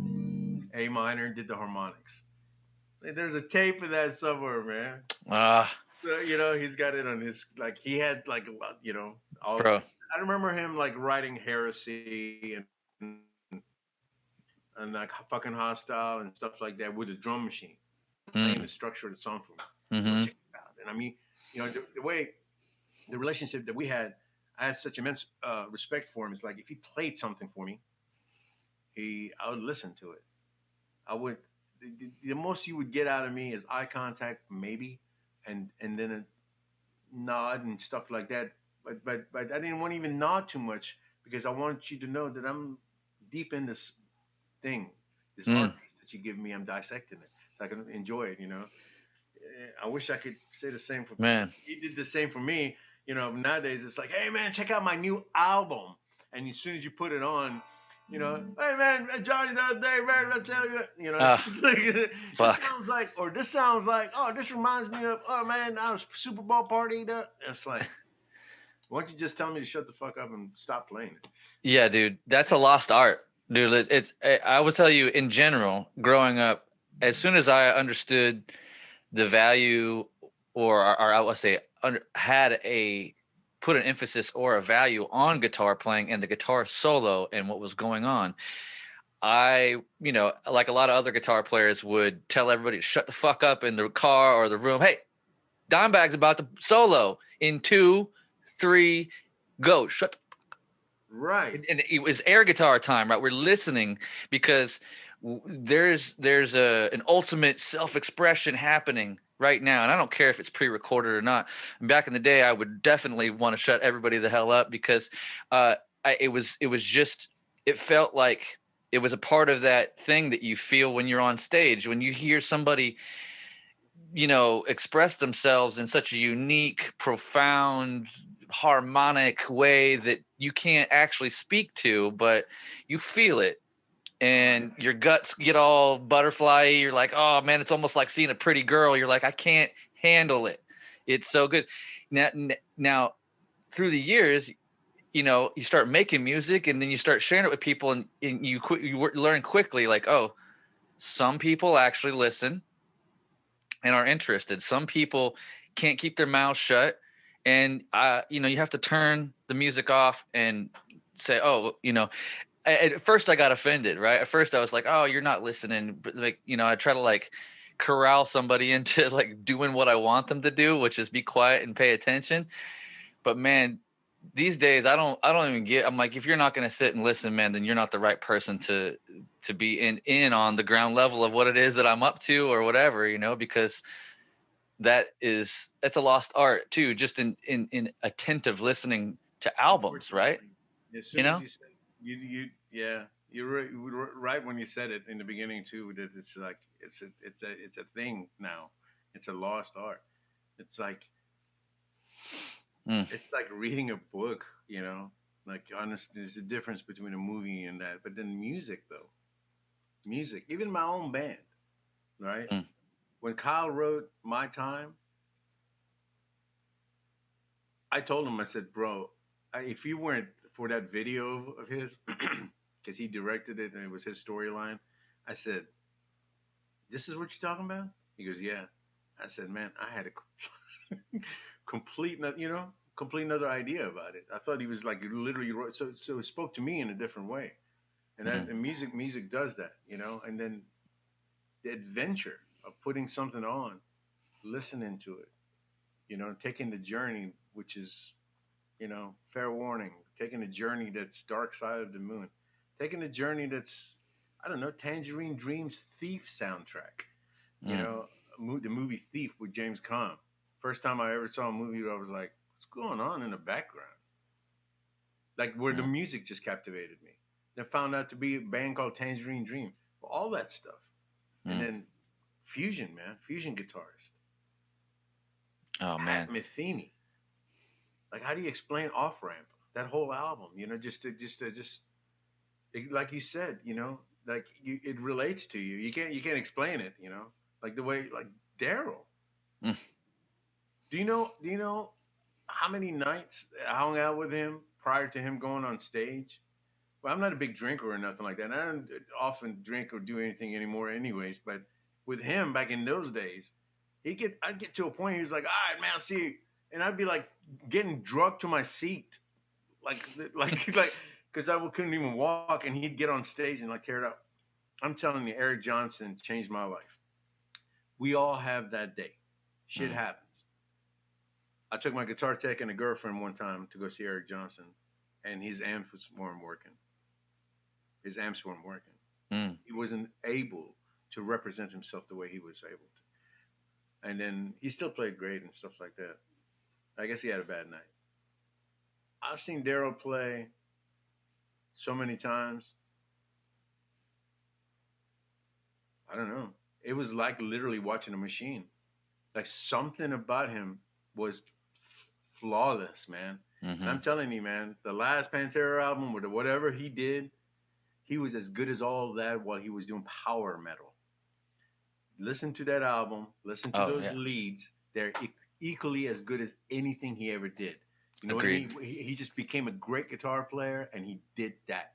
A minor, and did the harmonics. There's a tape of that somewhere, man. So, you know, he's got it on his, like, he had, like, you know, all. Bro. I remember him like writing Heresy and like fucking Hostile and stuff like that with a drum machine, playing the structure of the song for me. Mm-hmm. Check it out. And I mean, you know, the way the relationship that we had, I had such immense respect for him. It's like if he played something for me, I would listen to it. I would. The most you would get out of me is eye contact, maybe, and then a nod and stuff like that. But I didn't want to even nod too much because I want you to know that I'm deep in this thing, this art piece that you give me. I'm dissecting it so I can enjoy it. You know, I wish I could say the same for man. He did the same for me. You know, nowadays it's like, hey man, check out my new album, and as soon as you put it on, you know, hey man, Johnny the other day, man, I tell you, you know, it sounds like, or this sounds like, oh, this reminds me of, oh man, I was Super Bowl party. It's like. Why don't you just tell me to shut the fuck up and stop playing it? Yeah, dude, that's a lost art, dude. I will tell you in general, growing up, as soon as I understood the value or I would say put an emphasis or a value on guitar playing and the guitar solo and what was going on, I, you know, like a lot of other guitar players would tell everybody to shut the fuck up in the car or the room. Hey, Dimebag's about to solo in 2, 3, go. Shut the fuck up. Right. And it was air guitar time, right? We're listening because there's an ultimate self-expression happening right now. And I don't care if it's pre-recorded or not. Back in the day, I would definitely want to shut everybody the hell up because it felt like it was a part of that thing that you feel when you're on stage, when you hear somebody, you know, express themselves in such a unique, profound, harmonic way that you can't actually speak to, but you feel it and your guts get all butterfly. You're like, oh man, it's almost like seeing a pretty girl. You're like, I can't handle it. It's so good. Now through the years, you know, you start making music and then you start sharing it with people and you learn quickly, like, oh, some people actually listen and are interested. Some people can't keep their mouths shut. And, you know, you have to turn the music off and say, oh, you know, at first I got offended, right? At first I was like, oh, you're not listening. But like, you know, I try to like corral somebody into like doing what I want them to do, which is be quiet and pay attention. But man, these days I don't even get. I'm like, if you're not going to sit and listen, man, then you're not the right person to be in on the ground level of what it is that I'm up to or whatever, you know, because that's a lost art too, just in attentive listening to albums, right? As You soon as know? you said you yeah, you're right when you said it in the beginning too. That it's like it's a thing now. It's a lost art. It's like Mm, it's like reading a book. You know, like honestly, there's a difference between a movie and that. But then music though, music. Even my own band, right? mm, When Kyle wrote "My Time," I told him, I said, bro, if you weren't for that video of his, because he directed it and it was his storyline, I said, this is what you're talking about? He goes, yeah. I said, man, I had a complete, complete another idea about it. I thought he was like literally, so it spoke to me in a different way. And mm, music does that, and then the adventure of putting something on, listening to it, taking the journey, which is fair warning, taking a journey that's dark side of the moon, taking a journey that's, I don't know, Tangerine Dream's Thief soundtrack, mm, the movie Thief with James Caan. First time I ever saw a movie where I was like, what's going on in the background? Like where the mm, music just captivated me. Then found out to be a band called Tangerine Dream, all that stuff. And mm. then fusion, man, fusion guitarist, Oh Pat man. Metheny. Like, how do you explain Off Ramp? That whole album, like you said, like it relates to you. You can't explain it, like the way like Daryl. Mm, Do you know how many nights I hung out with him prior to him going on stage? Well, I'm not a big drinker or nothing like that. And I don't often drink or do anything anymore, anyways. But with him back in those days, I'd get to a point. He was like, "All right, man, I'll see you," and I'd be like getting drugged to my seat, like, because I couldn't even walk, and he'd get on stage and like tear it up. I'm telling you, Eric Johnson changed my life. We all have that day. Shit mm, happens. I took my guitar tech and a girlfriend one time to go see Eric Johnson, and weren't working. His amps weren't working. mm. He wasn't able to represent himself the way he was able to. And then he still played great and stuff like that. I guess he had a bad night. I've seen Daryl play so many times. I don't know. It was like literally watching a machine. Like something about him was flawless, man. And Mm-hmm. I'm telling you, man, the last Pantera album or whatever he did, he was as good as all that while he was doing power metal. Listen to that album. Listen to Oh those yeah. leads. They're equally as good as anything he ever did. You know what I Agreed. mean? He just became a great guitar player, and he did that.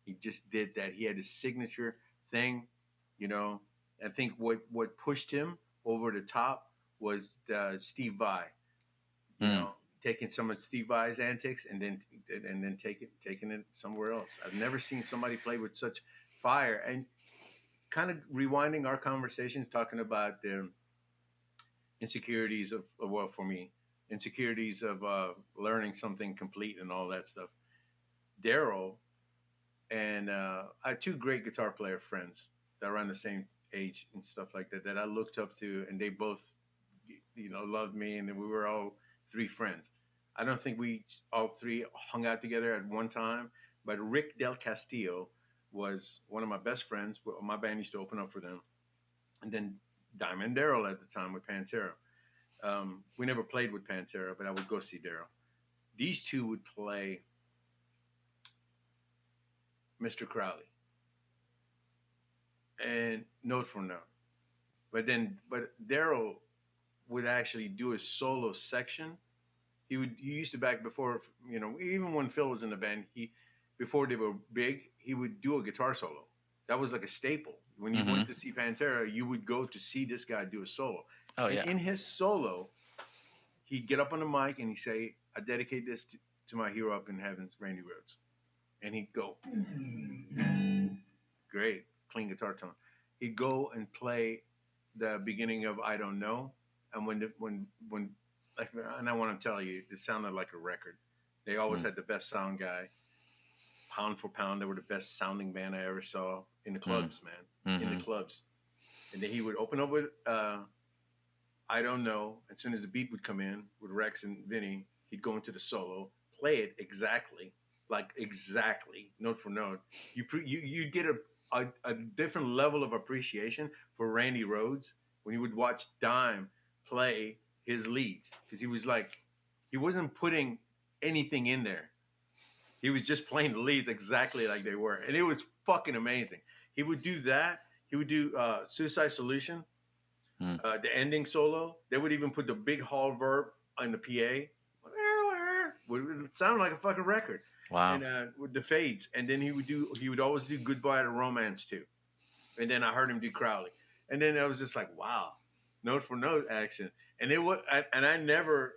He just did that. He had his signature thing. You know, I think what pushed him over the top was Steve Vai. You Mm. know, taking some of Steve Vai's antics and then taking it somewhere else. I've never seen somebody play with such fire. And kind of rewinding our conversations, talking about the insecurities well, for me, insecurities of learning something complete and all that stuff. Daryl and I had two great guitar player friends that are around the same age and stuff like that that I looked up to, and they both, loved me, and we were all three friends. I don't think we all three hung out together at one time, but Rick Del Castillo was one of my best friends. My band used to open up for them, and then Diamond Daryl at the time with Pantera. We never played with Pantera, but I would go see Daryl. These two would play Mr. Crowley and note for note. But Daryl would actually do a solo section. He used to back before, even when Phil was in the band, before they were big, he would do a guitar solo. That was like a staple. When you Mm-hmm. went to see Pantera, you would go to see this guy do a solo. Oh And yeah. in his solo, he'd get up on the mic and he'd say, I dedicate this to my hero up in heaven's Randy Rhoads. And he'd go, great, clean guitar tone. He'd go and play the beginning of I Don't Know, and when like, and I want to tell you, it sounded like a record. They always Mm. had the best sound guy, pound for pound. They were the best sounding band I ever saw in the Mm. clubs, man, in the Mm-hmm. clubs. And then he would open up with I Don't Know. As soon as the beat would come in with Rex and Vinny, he'd go into the solo, play it exactly, like exactly, note for note. You get a different level of appreciation for Randy Rhoads when you would watch Dime play his leads, because he was like, he wasn't putting anything in there. He was just playing the leads exactly like they were, and it was fucking amazing. He would do that. He would do Suicide Solution, Mm. the ending solo. They would even put the big hall verb on the PA. It sounded like a fucking record. Wow. And with the fades, and then he would always do Goodbye to Romance too. And then I heard him do Crowley, and then I was just like, wow, note for note action. And it was, and I never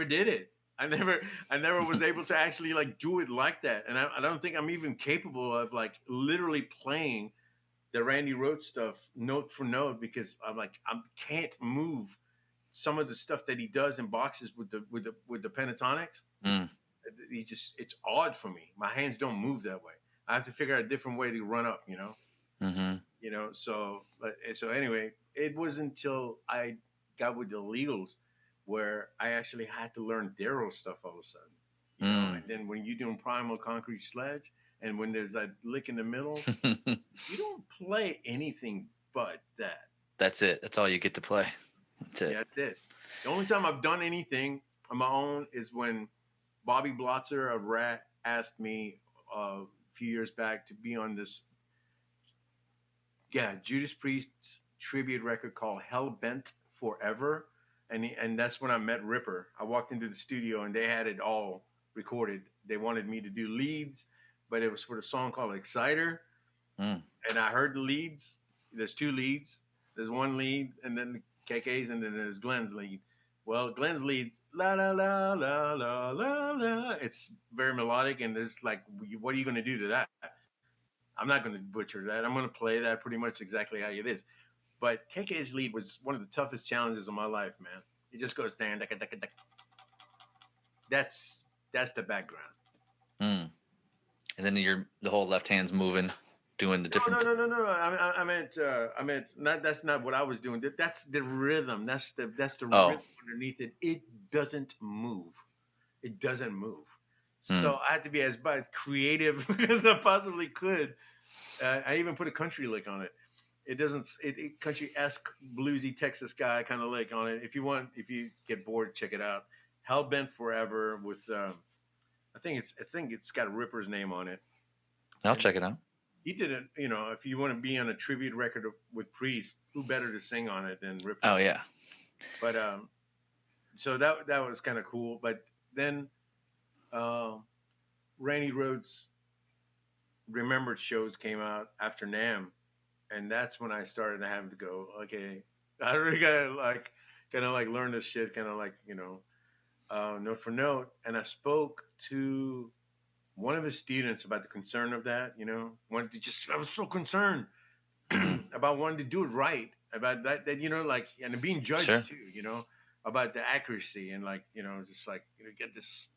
did it. I never was able to actually like do it like that. And I don't think I'm even capable of like literally playing the Randy Rhoads stuff note for note, because I can't move some of the stuff that he does in boxes with the pentatonics. Mm. It's odd for me. My hands don't move that way. I have to figure out a different way to run up, Mm-hmm. So anyway, it wasn't until I got with the Legals where I actually had to learn Daryl stuff all of a sudden. Mm. And then when you're doing Primal Concrete Sledge, and when there's that lick in the middle, you don't play anything but that. That's it. That's all you get to play. That's it. Yeah, that's it. The only time I've done anything on my own is when Bobby Blotzer of Rat asked me a few years back to be on this, Judas Priest's tribute record called Hell Bent Forever. And that's when I met Ripper. I walked into the studio and they had it all recorded. They wanted me to do leads, but it was for the song called Exciter. Mm. And I heard the leads. There's two leads. There's one lead, and then the KK's, and then there's Glenn's lead. Well, Glenn's lead's la la la la la la la. It's very melodic, and there's like, what are you going to do to that? I'm not going to butcher that. I'm going to play that pretty much exactly how it is. But KK's lead was one of the toughest challenges of my life, man. It just goes down. That's the background. Mm. And then the whole left hand's moving, doing the different. No. I meant not. That's not what I was doing. That's the rhythm. That's the rhythm underneath it. It doesn't move. It doesn't move. So I had to be as creative as I possibly could. I even put a country lick on it. It doesn't. It country-esque bluesy Texas guy kind of lick on it. If you get bored, check it out. Hell Bent Forever with. I think it's got Ripper's name on it. I'll check it out. He did it, if you want to be on a tribute record with Chrys, who better to sing on it than Ripper? Oh yeah. But so that was kind of cool. But then Randy Rhoads Remembered shows came out after NAMM, and that's when I started to have to go, okay, I really gotta learn this shit, note for note. And I spoke to one of his students about the concern of that, I was so concerned about wanting to do it right, about that, and being judged Sure. too, about the accuracy, and get this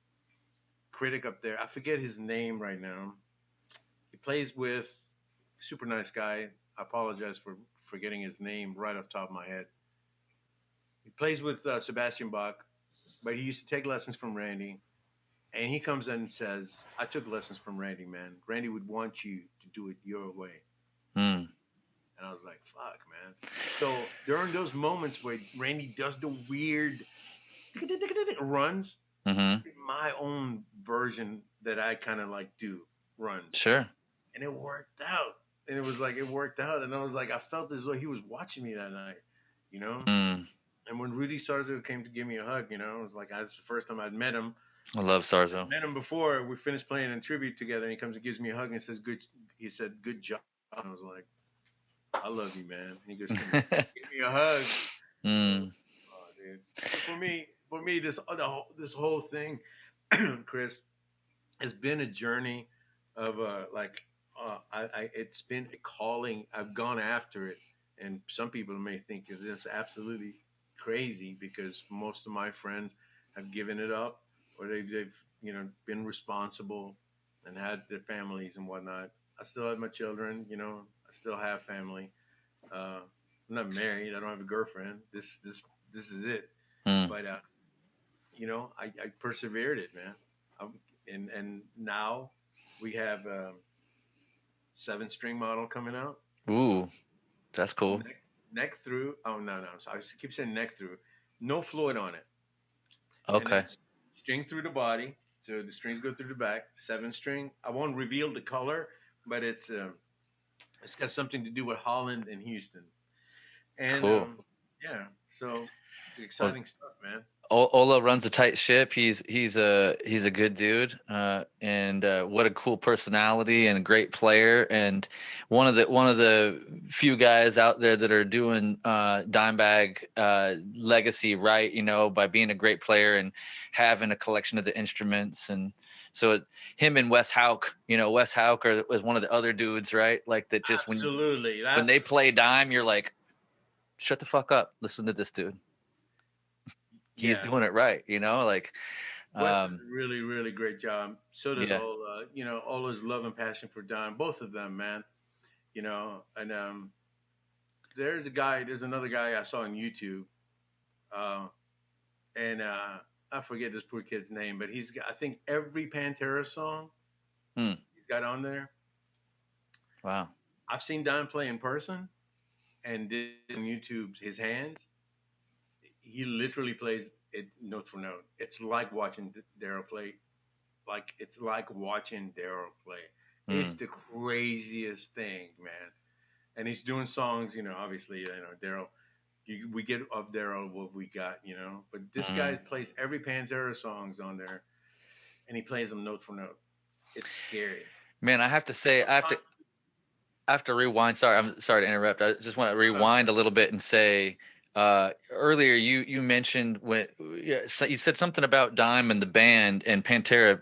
critic up there. I forget his name right now. He plays with super nice guy. I apologize for forgetting his name right off the top of my head. He plays with Sebastian Bach, but he used to take lessons from Randy. And he comes in and says, I took lessons from Randy, man. Randy would want you to do it your way. Mm. And I was like, fuck, man. So during those moments where Randy does the weird runs, my own version that I kind of do runs. Sure. And it worked out. And it was like, it worked out. And I was like, I felt as though he was watching me that night, Mm. And when Rudy Sarzo came to give me a hug, it was like, that's the first time I'd met him. I love Sarzo. I met him before we finished playing in tribute together, and he comes and gives me a hug and says, "Good." He said, "Good job." And I was like, "I love you, man." And he goes, "Give me a hug." Mm. Oh, dude. For me, this whole thing, Chris, has been a journey of it's been a calling. I've gone after it, and some people may think it's absolutely crazy because most of my friends have given it up, or they've been responsible and had their families and whatnot. I still have my children, I still have family. I'm not married. I don't have a girlfriend. This is it. Mm. But I persevered it, man. Um, and now we have a 7-string model coming out. Ooh, that's cool. Neck through. Oh no. So I keep saying neck through. No Floyd on it. And Okay. that's string through the body. So the strings go through the back. 7-string. I won't reveal the color, but it's got something to do with Holland and Houston. And Cool. yeah, so it's Well, exciting stuff, man. Ola runs a tight ship. He's a good dude, and what a cool personality and a great player, and one of the few guys out there that are doing Dimebag legacy right. By being a great player and having a collection of the instruments, and so him and Wes Hauk. Wes Hauk was one of the other dudes, right? Like that. Just Absolutely. when they play dime, you're like, shut the fuck up. Listen to this dude. He's Yeah. doing it right, like Wes does a really, really great job. So does yeah. Ola. Ola's love and passion for Don. Both of them, man. And there's another guy I saw on YouTube, and I forget this poor kid's name, but he's got, I think, every Pantera song he's got on there. Wow. I've seen Don play in person, and did on YouTube his hands. He literally plays it note for note. It's like watching Daryl play. It's like watching Daryl play. It's the craziest thing, man. And he's doing songs, obviously, Daryl. We get of Daryl what we got, But this guy plays every Pantera songs on there, and he plays them note for note. It's scary. Man, I have to say, I have to rewind. Sorry, I'm sorry to interrupt. I just want to rewind a little bit and say, earlier you mentioned you said something about Dime and the band and Pantera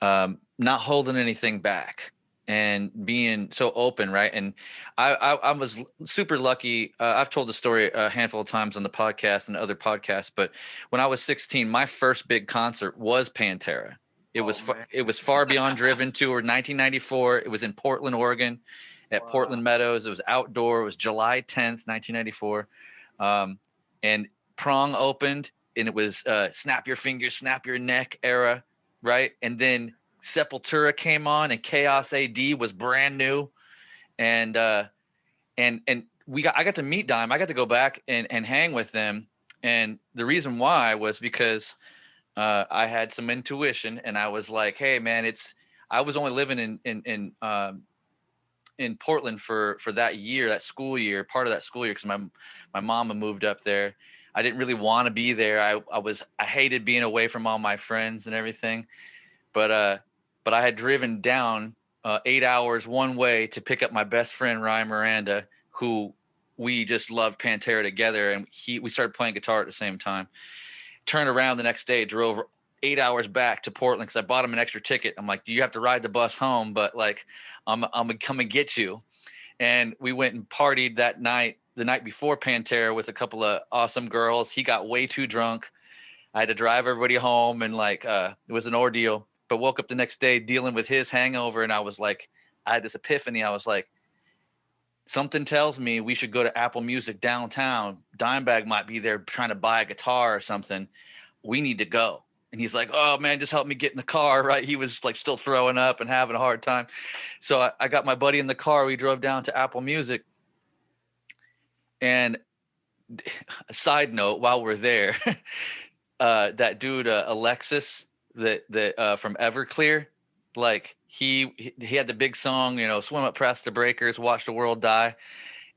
not holding anything back and being so open, right? And I was super lucky. I've told the story a handful of times on the podcast and other podcasts, but when I was 16, my first big concert was Pantera. It was Far Beyond Driven tour, 1994. It was in Portland, Oregon, at Portland Meadows. It was outdoor. It was July 10th, 1994. And Prong opened, and it was Snap Your Fingers, Snap Your Neck era, right? And then Sepultura came on, and Chaos AD was brand new, and I got to meet Dime. I got to go back and hang with them, and the reason why was because I had some intuition, and I was like, hey man, I was only living in Portland for that year, that school year, part of that school year, because my mama moved up there. I didn't really want to be there. I hated being away from all my friends and everything, but I had driven down 8 hours one way to pick up my best friend Ryan Miranda, who we just loved Pantera together, and we started playing guitar at the same time. Turned around the next day, drove 8 hours back to Portland because I bought him an extra ticket. I'm like, you have to ride the bus home, but like, I'm gonna come and get you. And we went and partied that night, the night before Pantera, with a couple of awesome girls. He got way too drunk. I had to drive everybody home, and it was an ordeal. But woke up the next day dealing with his hangover, and I had this epiphany. I was like, something tells me we should go to Apple Music downtown. Dimebag might be there trying to buy a guitar or something. We need to go. And he's like, oh man, just help me get in the car. Right. He was like still throwing up and having a hard time. So I got my buddy in the car. We drove down to Apple Music. And a side note, while we're there, that dude, Alexis, that from Everclear, like he had the big song, Swim Up Past the Breakers, Watch the World Die.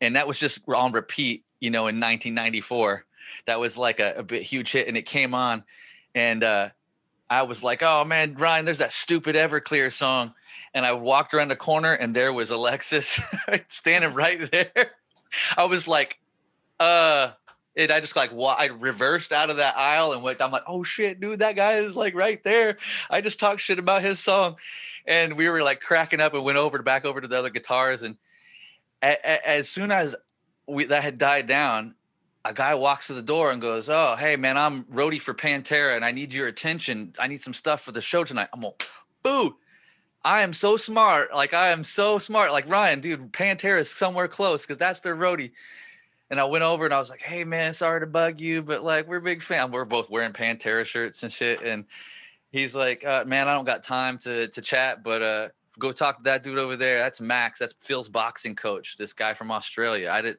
And that was just on repeat, in 1994. That was like a bit huge hit, and it came on. And I was like, oh man, Ryan, there's that stupid Everclear song. And I walked around the corner, and there was Alexis standing right there. I was like, and I just I reversed out of that aisle and went. I'm like, oh shit, dude, that guy is like right there. I just talked shit about his song, and we were like cracking up and went back over to the other guitars. And as soon as that had died down, a guy walks to the door and goes, "Oh, hey man, I'm roadie for Pantera and I need your attention. I need some stuff for the show tonight." I'm like, boo. I am so smart. Like, I am so smart. Like, Ryan, dude, Pantera is somewhere close because that's their roadie. And I went over and I was like, "Hey man, sorry to bug you, but like, we're big fans. We're both wearing Pantera shirts and shit." And he's like, "Man, I don't got time to chat, but go talk to that dude over there. That's Max. That's Phil's boxing coach. This guy from Australia." I did,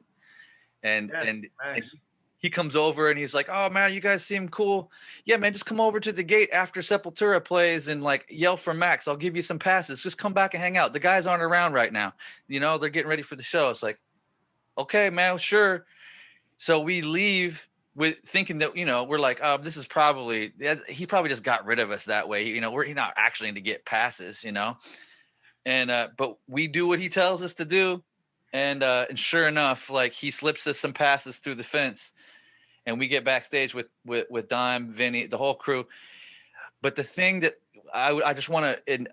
and Yeah, and nice. he comes over and he's like, "Oh man, you guys seem cool. Yeah, man, just come over to the gate after Sepultura plays and like yell for Max. I'll give you some passes. Just come back and hang out. The guys aren't around right now. You know, they're getting ready for the show." It's like, "Okay, man, sure." So we leave with thinking that, we're like, "Oh, this is probably, he probably just got rid of us that way. We're not actually in to get passes, And but we do what he tells us to do, and sure enough, like he slips us some passes through the fence, and we get backstage with Dime, Vinny, the whole crew. But the thing that I just want to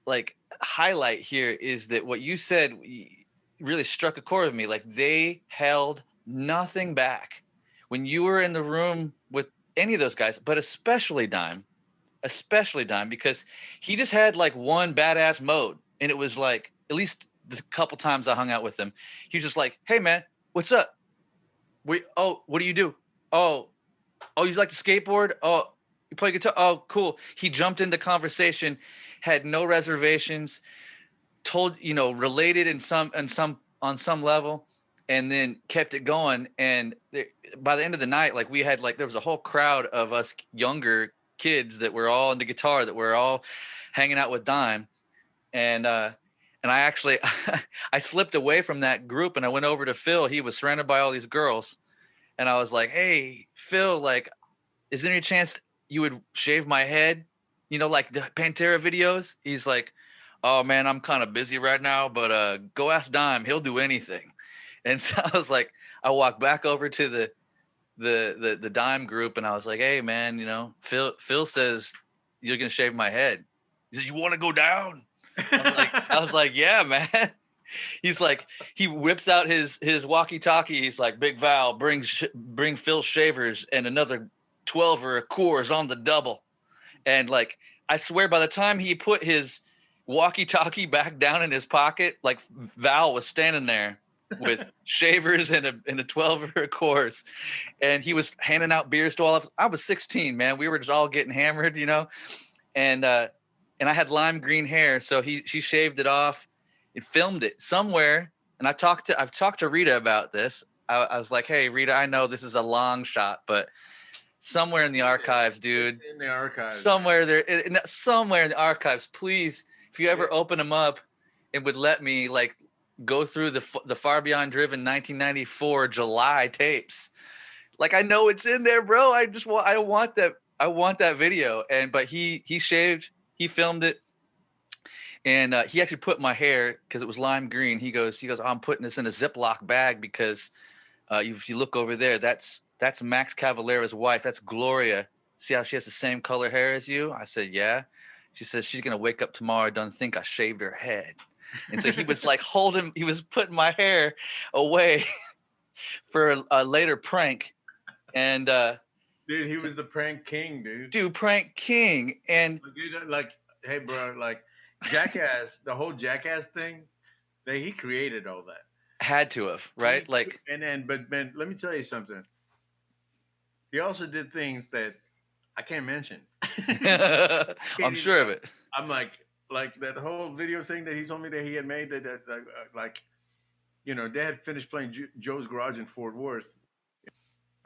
like highlight here is that what you said really struck a chord with me. Like, they held nothing back when you were in the room with any of those guys, but especially Dime, because he just had like one badass mode, and it was like, at least the couple times I hung out with him, he was just like, "Hey man, what's up? What do you do? Oh, you like to skateboard? Oh, you play guitar? Oh, cool." He jumped into conversation, had no reservations, told, related on some level, and then kept it going. And by the end of the night, like, we had, like, there was a whole crowd of us younger kids that were all into guitar, that were all hanging out with Dime. And I actually I slipped away from that group and I went over to Phil. He was surrounded by all these girls. And I was like, "Hey, Phil, like, is there any chance you would shave my head? Like the Pantera videos?" He's like, "Oh man, I'm kind of busy right now, but go ask Dime. He'll do anything." And so I was like, I walked back over to the Dime group and I was like, "Hey man, Phil says you're gonna shave my head." He says, "You want to go down?" I was like, "Yeah, man." He's like, he whips out his walkie-talkie. He's like, "Big Val, bring Phil shavers and another 12 or a Coors on the double." And like, I swear, by the time he put his walkie-talkie back down in his pocket, like, Val was standing there with shavers and a 12 or a Coors, and he was handing out beers to all of us. I was 16, man. We were just all getting hammered, and I had lime green hair, so she shaved it off and filmed it somewhere. And I've talked to Rita about this. I was like, "Hey Rita, I know this is a long shot, but somewhere in the archives, dude, It's in the archives. somewhere in the archives, please, if you ever open them up and would let me, like, go through the Far Beyond Driven 1994 July tapes. Like, I know it's in there, bro. I want that video." But he shaved, he filmed it, and he actually put my hair, because it was lime green. He goes, "Oh, I'm putting this in a Ziploc bag because if you look over there, that's Max Cavalera's wife. That's Gloria. See how she has the same color hair as you?" I said, "Yeah." She says she's gonna wake up tomorrow, don't think I shaved her head. And so he was like he was putting my hair away for a later prank. And Dude, he was the prank king, dude. dude, prank king. And Dude, like, hey, bro, like, Jackass, the whole Jackass thing, he created all that. had to have, right? Like, And then, but man, let me tell you something. He also did things that I can't mention. I'm sure of it. I'm like that whole video thing that he told me that he had made, that like, they had finished playing Joe's Garage in Fort Worth.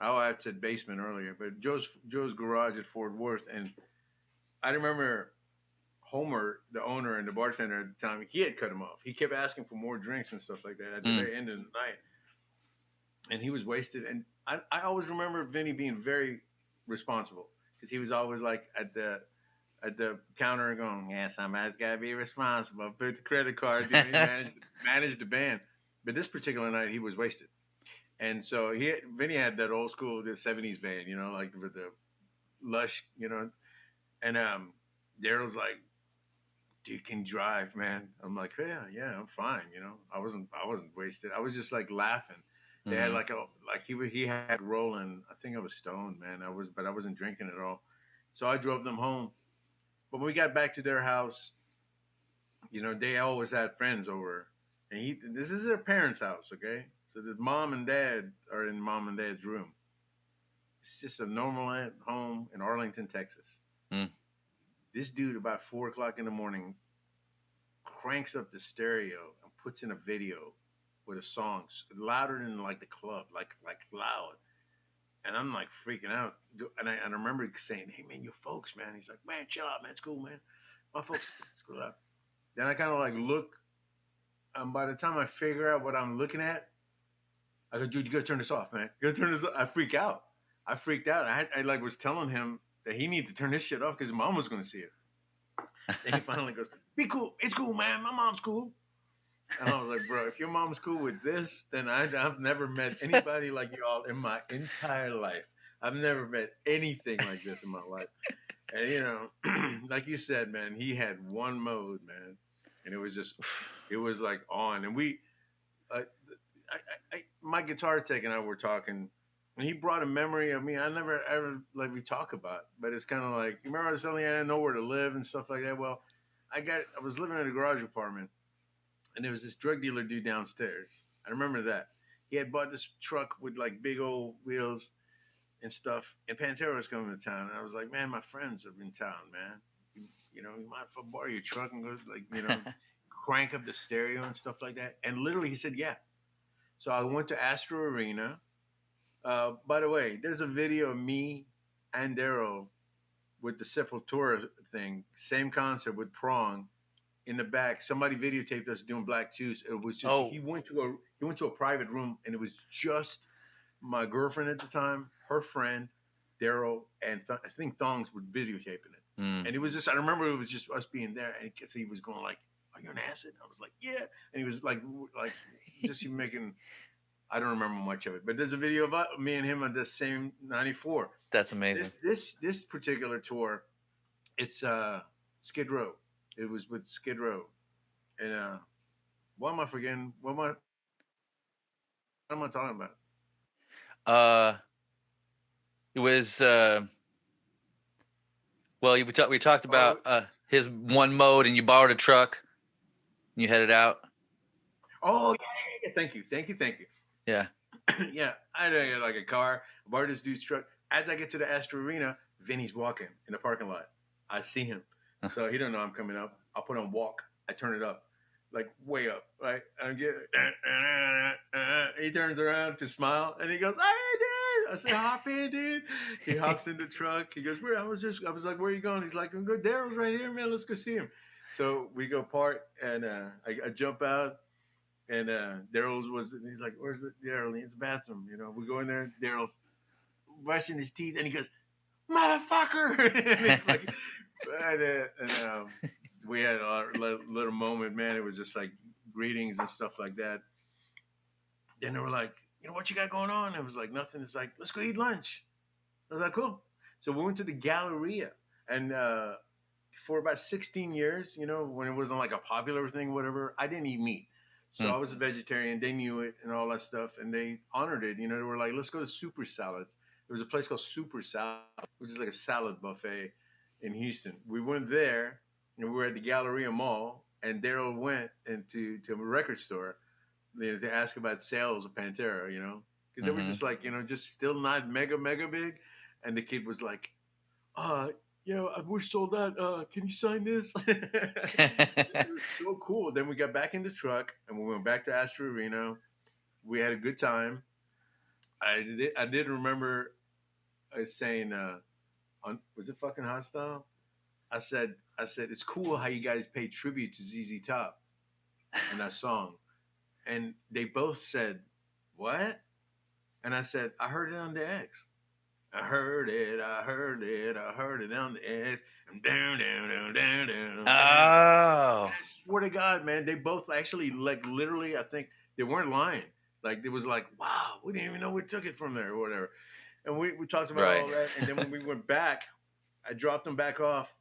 Oh, I had said basement earlier, but Joe's Garage at Fort Worth, and I remember Homer, the owner and the bartender at the time, he had cut him off. He kept asking for more drinks and stuff like that at the very end of the night, and he was wasted. And I always remember Vinny being very responsible, because he was always like at the counter going, "Yeah, somebody's got to be responsible. Put the credit card." He managed the band, but this particular night he was wasted. And so Vinny had that old school, the 70s band, like with the lush, and Daryl's like, "Dude, can you drive, man?" I'm like, yeah, I'm fine. I wasn't wasted. I was just like laughing, They had he had rolling. I think I was stoned, man. But I wasn't drinking at all. So I drove them home. But when we got back to their house, they always had friends over, and this is their parents' house, okay? So the mom and dad are in mom and dad's room. It's just a normal home in Arlington, Texas. Mm. This dude, about 4 o'clock in the morning, cranks up the stereo and puts in a video with a song louder than like the club, like loud. And I'm like freaking out. And I remember saying, "Hey man, your folks, man." He's like, "Man, chill out, man. It's cool, man. My folks, it's cool out." Then I kind of like look. And by the time I figure out what I'm looking at, I go, "Dude, you gotta turn this off, man. You gotta turn this off." I freak out. I freaked out. I like was telling him that he needed to turn this shit off because his mom was gonna see it. Then he finally goes, "Be cool. It's cool, man. My mom's cool." And I was like, "Bro, if your mom's cool with this, then I've never met anybody like y'all in my entire life. I've never met anything like this in my life." And like you said, man, he had one mode, man, and it was like on. And my guitar tech and I were talking, and he brought a memory of me I never ever like we talk about. But it's kind of like, you remember I was telling you I didn't know where to live and stuff like that. Well, I was living in a garage apartment. And there was this drug dealer dude downstairs. I remember that. He had bought this truck with like big old wheels and stuff. And Pantera was coming to town. And I was like, "Man, my friends are in town, man. You mind if I borrow your truck and go crank up the stereo and stuff like that?" And literally he said, "Yeah." So I went to Astro Arena. By the way, there's a video of me and Daryl with the Sepultura thing. Same concert with Prong. In the back, somebody videotaped us doing Black Juice. It was just he went to a private room, and it was just my girlfriend at the time, her friend, Daryl, and I think Thongs were videotaping it. And it was just, I remember it was just us being there, and he was going like, "Are you on acid?" I was like, "Yeah," and he was like just making. I don't remember much of it, but there's a video of me and him on the same '94. That's amazing. This particular tour, it's Skid Row. It was with Skid Row, and what am I forgetting? What am I talking about? It was well, we talked about his one mode, and you borrowed a truck, and you headed out. Oh yeah. Thank you. Yeah. Yeah, I had like a car. I borrowed this dude's truck. As I get to the Astro Arena, Vinny's walking in the parking lot. I see him, so he don't know I'm coming up. I'll put on walk. I turn it up, like way up, right? I get. He turns around to smile, and he goes, "Hey, dude!" I say, "Hop in, dude." He hops in the truck. He goes, "Where?" I was like, "Where are you going?" He's like, "I'm going. Daryl's right here, man. Let's go see him." So we go park, and I jump out. And he's like, "Where's Daryl? He's in the bathroom." We go in there. Daryl's brushing his teeth, and he goes, "Motherfucker!" and we had a little moment, man. It was just like greetings and stuff like that. Then they were like, "What you got going on?" It was like nothing. It's like, "Let's go eat lunch." I was like, "Cool." So we went to the Galleria, and for about 16 years, when it wasn't like a popular thing, whatever, I didn't eat meat. So I was a vegetarian. They knew it and all that stuff, and they honored it. They were like, "Let's go to Super Salads." There was a place called Super Salad, which is like a salad buffet in Houston. We went there, and we were at the Galleria Mall, and Daryl went into a record store to ask about sales of Pantera, because they were just like, just still not mega big. And the kid was like, we're sold out. Can you sign this?" It was so cool. Then we got back in the truck and we went back to Astro Arena. We had a good time. I did remember saying, was it fucking Hostile? I said, "It's cool how you guys pay tribute to ZZ Top in that song." And they both said, "What?" And I said, "I heard it on the X. I heard it on the X. Down. Oh. I swear to God, man, they both actually, like, literally, I think they weren't lying. Like, it was like, "Wow, we didn't even know we took it from there," or whatever. And we talked about all that. And then when we went back, I dropped them back off.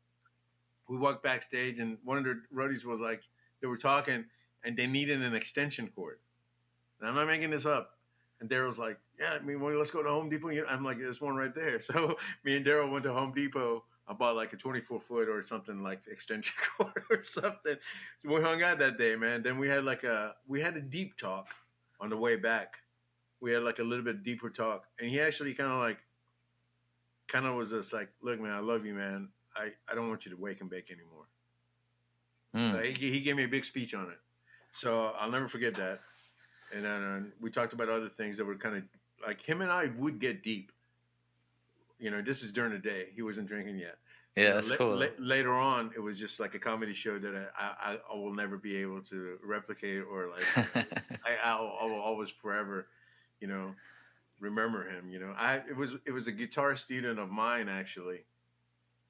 We walked backstage, and one of the roadies was like, they were talking, and they needed an extension cord. And I'm not making this up. And Daryl's like, yeah, I mean, well, let's go to Home Depot. I'm like, there's one right there. So me and Daryl went to Home Depot. I bought like a 24-foot or something, like extension cord or something. So we hung out that day, man. Then we had a deep talk on the way back. We had like a little bit deeper talk, and he actually kind of was just like, look, man, I love you, man. I don't want you to wake and bake anymore. So Mm. he gave me a big speech on it. So I'll never forget that. And then we talked about other things that were kind of like him and I would get deep. This is during the day. He wasn't drinking yet. Yeah, that's cool. Later on, it was just like a comedy show that I will never be able to replicate, or like I will always forever, you know, remember him. It was a guitar student of mine actually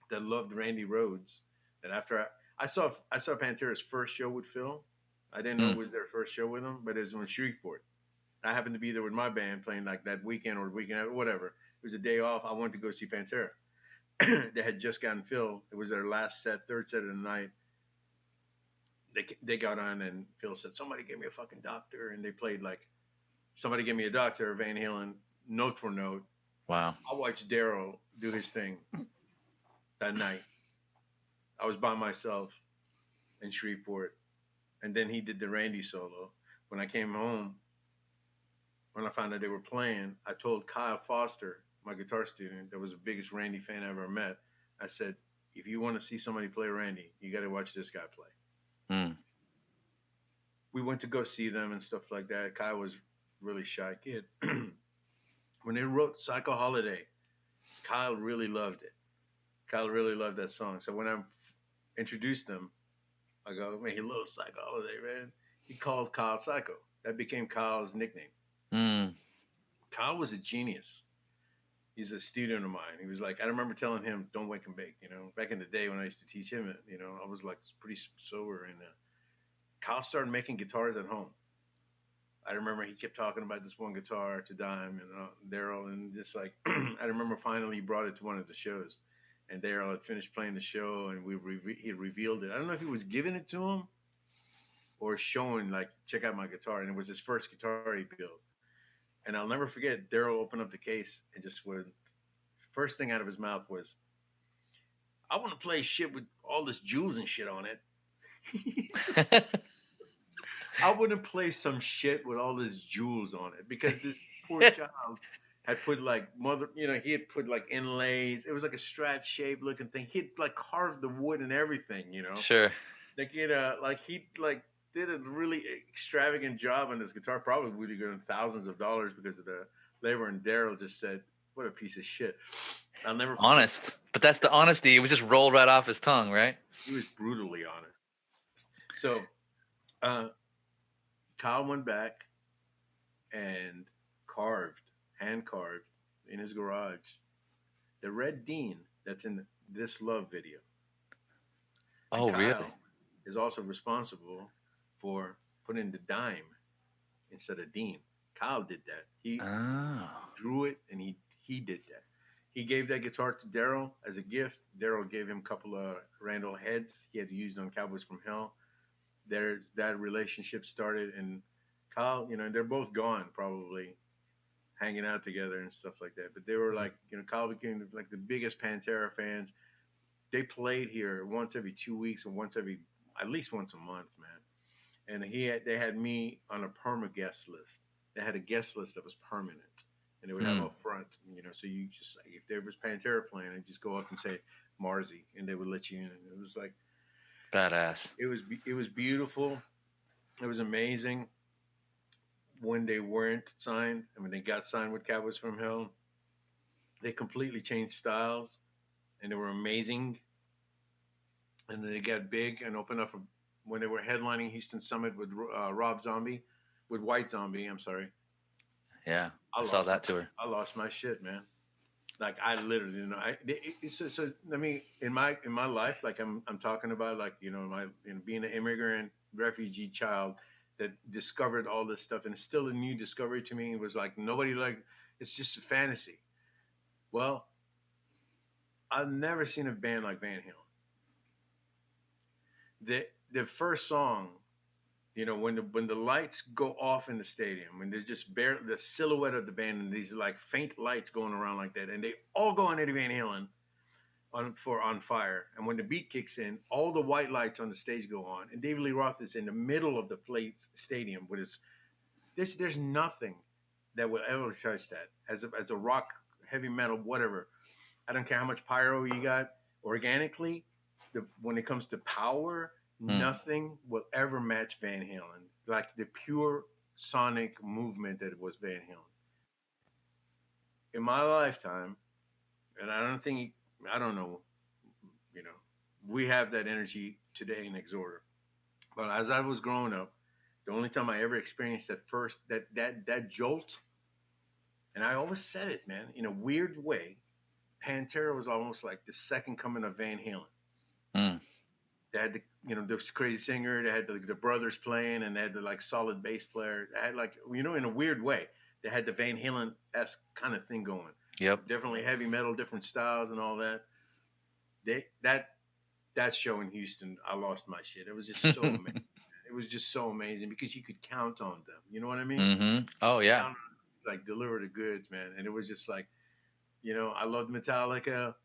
that loved Randy Rhoads. That after I saw Pantera's first show with Phil. I didn't know it Mm. was their first show with him, but it was in Shreveport. I happened to be there with my band playing like that weekend or the weekend or whatever. It was a day off. I wanted to go see Pantera. They had just gotten Phil. It was their last set, third set of the night. They got on and Phil said, "Somebody give me a fucking doctor," and they played like "Somebody Give Me a Doctor," Van Halen, note for note. Wow. I watched Daryl do his thing that night. I was by myself in Shreveport, and then he did the Randy solo. When I came home, when I found out they were playing, I told Kyle Foster, my guitar student, that was the biggest Randy fan I ever met. I said, if you want to see somebody play Randy, you got to watch this guy play. Mm. We went to go see them and stuff like that. Kyle was a really shy kid. When they wrote Psycho Holiday, Kyle really loved it. Kyle really loved that song. So when I introduced them, I go, man, he loves Psycho Holiday, man. He called Kyle Psycho. That became Kyle's nickname. Mm. Kyle was a genius. He's a student of mine. He was like, I remember telling him, don't wake and bake. Back in the day when I used to teach him, I was like pretty sober. And Kyle started making guitars at home. I remember he kept talking about this one guitar to Dime and Daryl, and just like I remember finally he brought it to one of the shows, and Daryl had finished playing the show, and he revealed it. I don't know if he was giving it to him or showing like, check out my guitar, and it was his first guitar he built. And I'll never forget, Daryl opened up the case and just went, first thing out of his mouth was, I want to play shit with all this jewels and shit on it. I wouldn't play some shit with all this jewels on it because this poor child had put like he had put like inlays. It was like a strat shaped looking thing. He'd like carved the wood and everything. Sure. Like he did a really extravagant job on this guitar. Probably would have given thousands of dollars because of the labor. And Daryl just said, "What a piece of shit." I'll never forget. Honest, but that's the honesty. It was just rolled right off his tongue, right? He was brutally honest. So, Kyle went back and hand carved in his garage, the red Dean that's in This Love video. And Oh, Kyle really? is also responsible for putting the dime instead of Dean. Kyle did that. He drew it and he did that. He gave that guitar to Daryl as a gift. Daryl gave him a couple of Randall heads he had used on Cowboys from Hell. There's that relationship started, and Kyle, they're both gone probably, hanging out together and stuff like that. But they were like, Kyle became like the biggest Pantera fans. They played here once every 2 weeks or at least once a month, man. And they had me on a perma guest list. They had a guest list that was permanent, and they would have up front, so you just, if there was Pantera playing, you just go up and say Marzi, and they would let you in. And it was like badass. It was beautiful. It was amazing. When they weren't signed, and when they got signed with Cowboys from Hell, they completely changed styles, and they were amazing. And then they got big and opened up when they were headlining Houston Summit with White Zombie. I'm sorry. Yeah, I saw that tour. I lost my shit, man. Like I literally, so I mean, in my life, like I'm talking about, like being an immigrant refugee child that discovered all this stuff, and it's still a new discovery to me. It was like it's just a fantasy. Well, I've never seen a band like Van Halen. The first song, when the lights go off in the stadium, when there's just the silhouette of the band and these like faint lights going around like that, and they all go on Eddie Van Halen on fire, and when the beat kicks in, all the white lights on the stage go on, and David Lee Roth is in the middle of the stadium with his. There's nothing that will ever touch that as a rock, heavy metal, whatever. I don't care how much pyro you got organically. When it comes to power, nothing will ever match Van Halen. Like the pure sonic movement that was Van Halen. In my lifetime, and I don't know, we have that energy today in Exhorder. But as I was growing up, the only time I ever experienced that jolt, and I always said it, man, in a weird way, Pantera was almost like the second coming of Van Halen. They had this crazy singer. They had the brothers playing, and they had the like solid bass player. They had like in a weird way, they had the Van Halen-esque kind of thing going. Yep. Definitely heavy metal, different styles and all that. That show in Houston, I lost my shit. It was just so amazing. It was just so amazing because you could count on them. You know what I mean? Mm-hmm. Oh yeah. Like deliver the goods, man. And it was just like, I loved Metallica,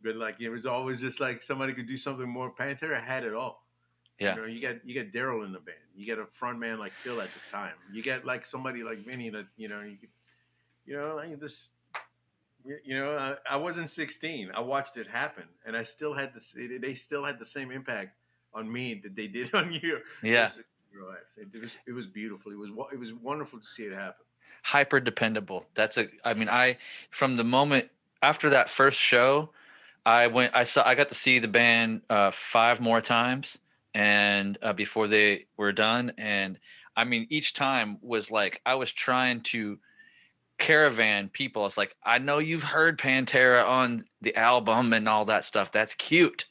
but like it was always just like somebody could do something more. Pantera had it all. Yeah. You got Daryl in the band. You get a front man like Phil at the time. You get like somebody like Vinny that you could, like this. I wasn't 16. I watched it happen, and I still had they still had the same impact on me that they did on you. Yeah. It was beautiful. It was wonderful to see it happen. Hyper dependable. From the moment after that first show, I got to see the band 5 more times, and before they were done, and I mean each time was like I was trying to caravan people. It's like, I know you've heard Pantera on the album and all that stuff. That's cute.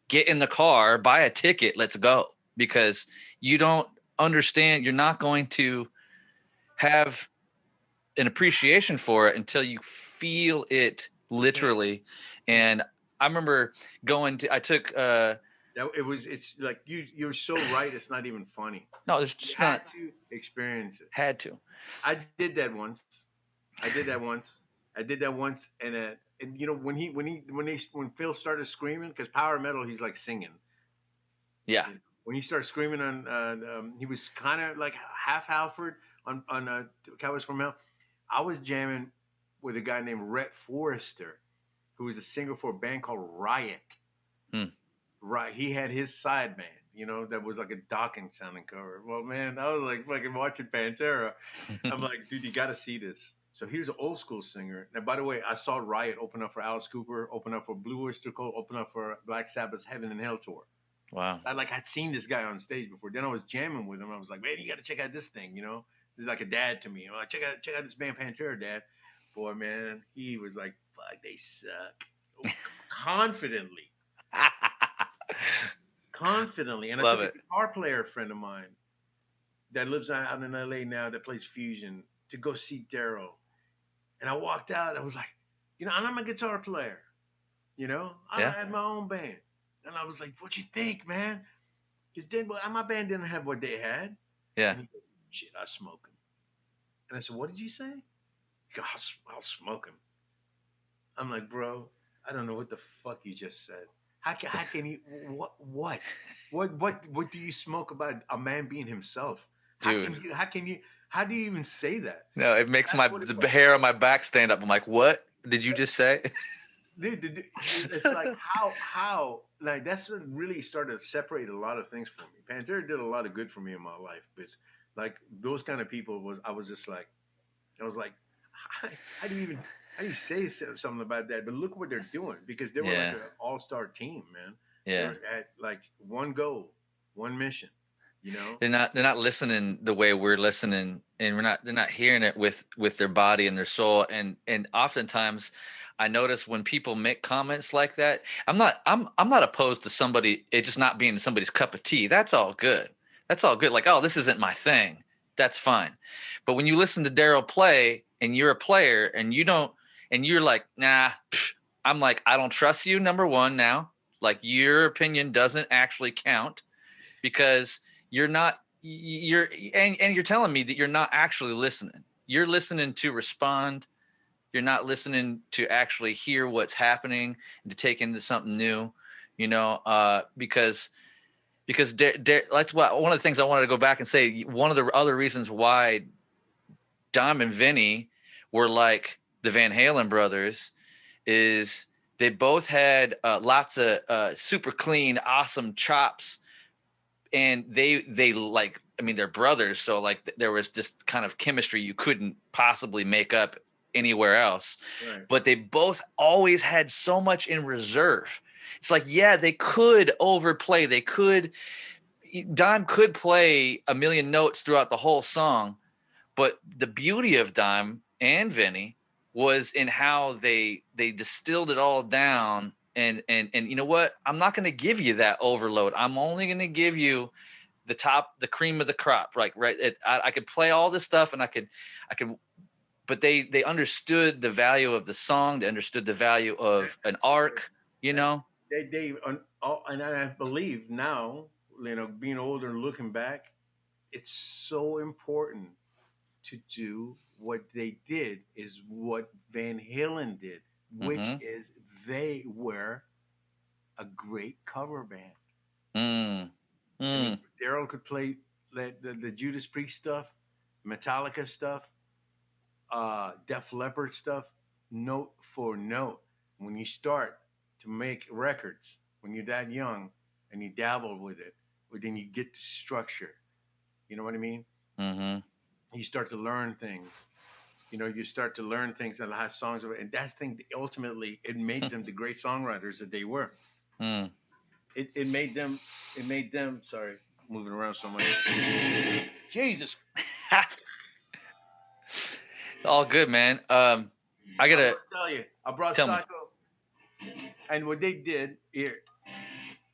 Get in the car, buy a ticket, let's go. Because you don't understand, you're not going to have an appreciation for it until you feel it literally. And I remember it's like you're so right, it's not even funny. No, it's just you had to experience it. Had to. I did that once, and when Phil started screaming, because power metal, he's like singing. Yeah. When he started screaming he was kind of like half Halford on Cowboys from Hell. I was jamming with a guy named Rhett Forrester, who was a singer for a band called Riot. Right, he had his side band, that was like a Dawkins sounding cover. Well, man, I was like fucking watching Pantera. I'm like, dude, you got to see this. So here's an old school singer. Now, by the way, I saw Riot open up for Alice Cooper, open up for Blue Oyster Cult, open up for Black Sabbath's Heaven and Hell tour. Wow. I'd seen this guy on stage before. Then I was jamming with him. I was like, man, you got to check out this thing, He's like a dad to me. I'm like, check out this band Pantera, Dad. Boy, man, he was like, fuck, they suck. Confidently. And Love I took a guitar player friend of mine that lives out in LA now that plays fusion to go see Daryl. And I walked out. I was like, and I'm a guitar player. I had my own band. And I was like, what you think, man? Because my band didn't have what they had. Yeah. And he goes, shit, I smoke him. And I said, what did you say? He goes, I'll smoke him. I'm like, bro, I don't know what the fuck you just said. How can you what do you smoke about a man being himself? Dude. How do you even say that? No, it makes the hair on my back stand up. I'm like, what did you just say? Dude, it's like how like that's what really started to separate a lot of things for me. Pantera did a lot of good for me in my life, but like those kind of people I was like, how do you say something about that? But look what they're doing, because they were like an all-star team, man. Yeah. They're at like one goal, one mission. They're not listening the way we're listening, and they're not hearing it with their body and their soul. And oftentimes I notice when people make comments like that, I'm not opposed to somebody, it just not being somebody's cup of tea. That's all good. Like, oh, this isn't my thing. That's fine. But when you listen to Daryl play and you're a player and you're like, nah, I'm like, I don't trust you. Number one, now, like your opinion doesn't actually count because you're not you're telling me that you're not actually listening. You're listening to respond. You're not listening to actually hear what's happening and to take into something new, because that's what one of the things I wanted to go back and say. One of the other reasons why Dom and Vinny were like the Van Halen brothers is they both had lots of super clean, awesome chops, and they like, I mean, they're brothers, so like there was this kind of chemistry you couldn't possibly make up anywhere else. Right. But they both always had so much in reserve. It's like, yeah, they could overplay. Dime could play a million notes throughout the whole song, but the beauty of Dime and Vinny was in how they distilled it all down. And you know what? I'm not going to give you that overload. I'm only going to give you the cream of the crop. Right. I could play all this stuff, and I could, but they understood the value of the song. They understood the value of an arc. They and I believe now, being older and looking back, it's so important to do what they did is what Van Halen did, which is they were a great cover band. I mean, Daryl could play the Judas Priest stuff, Metallica stuff, Def Leppard stuff, note for note. When you start to make records, when you're that young and you dabble with it, but then you get to structure. You know what I mean? Mm-hmm. You start to learn things. You start to learn things and have songs, and that thing ultimately it made them the great songwriters that they were. It made them. Sorry, moving around so much. Jesus. All good, man. I gotta tell you, I brought Psycho, and what they did here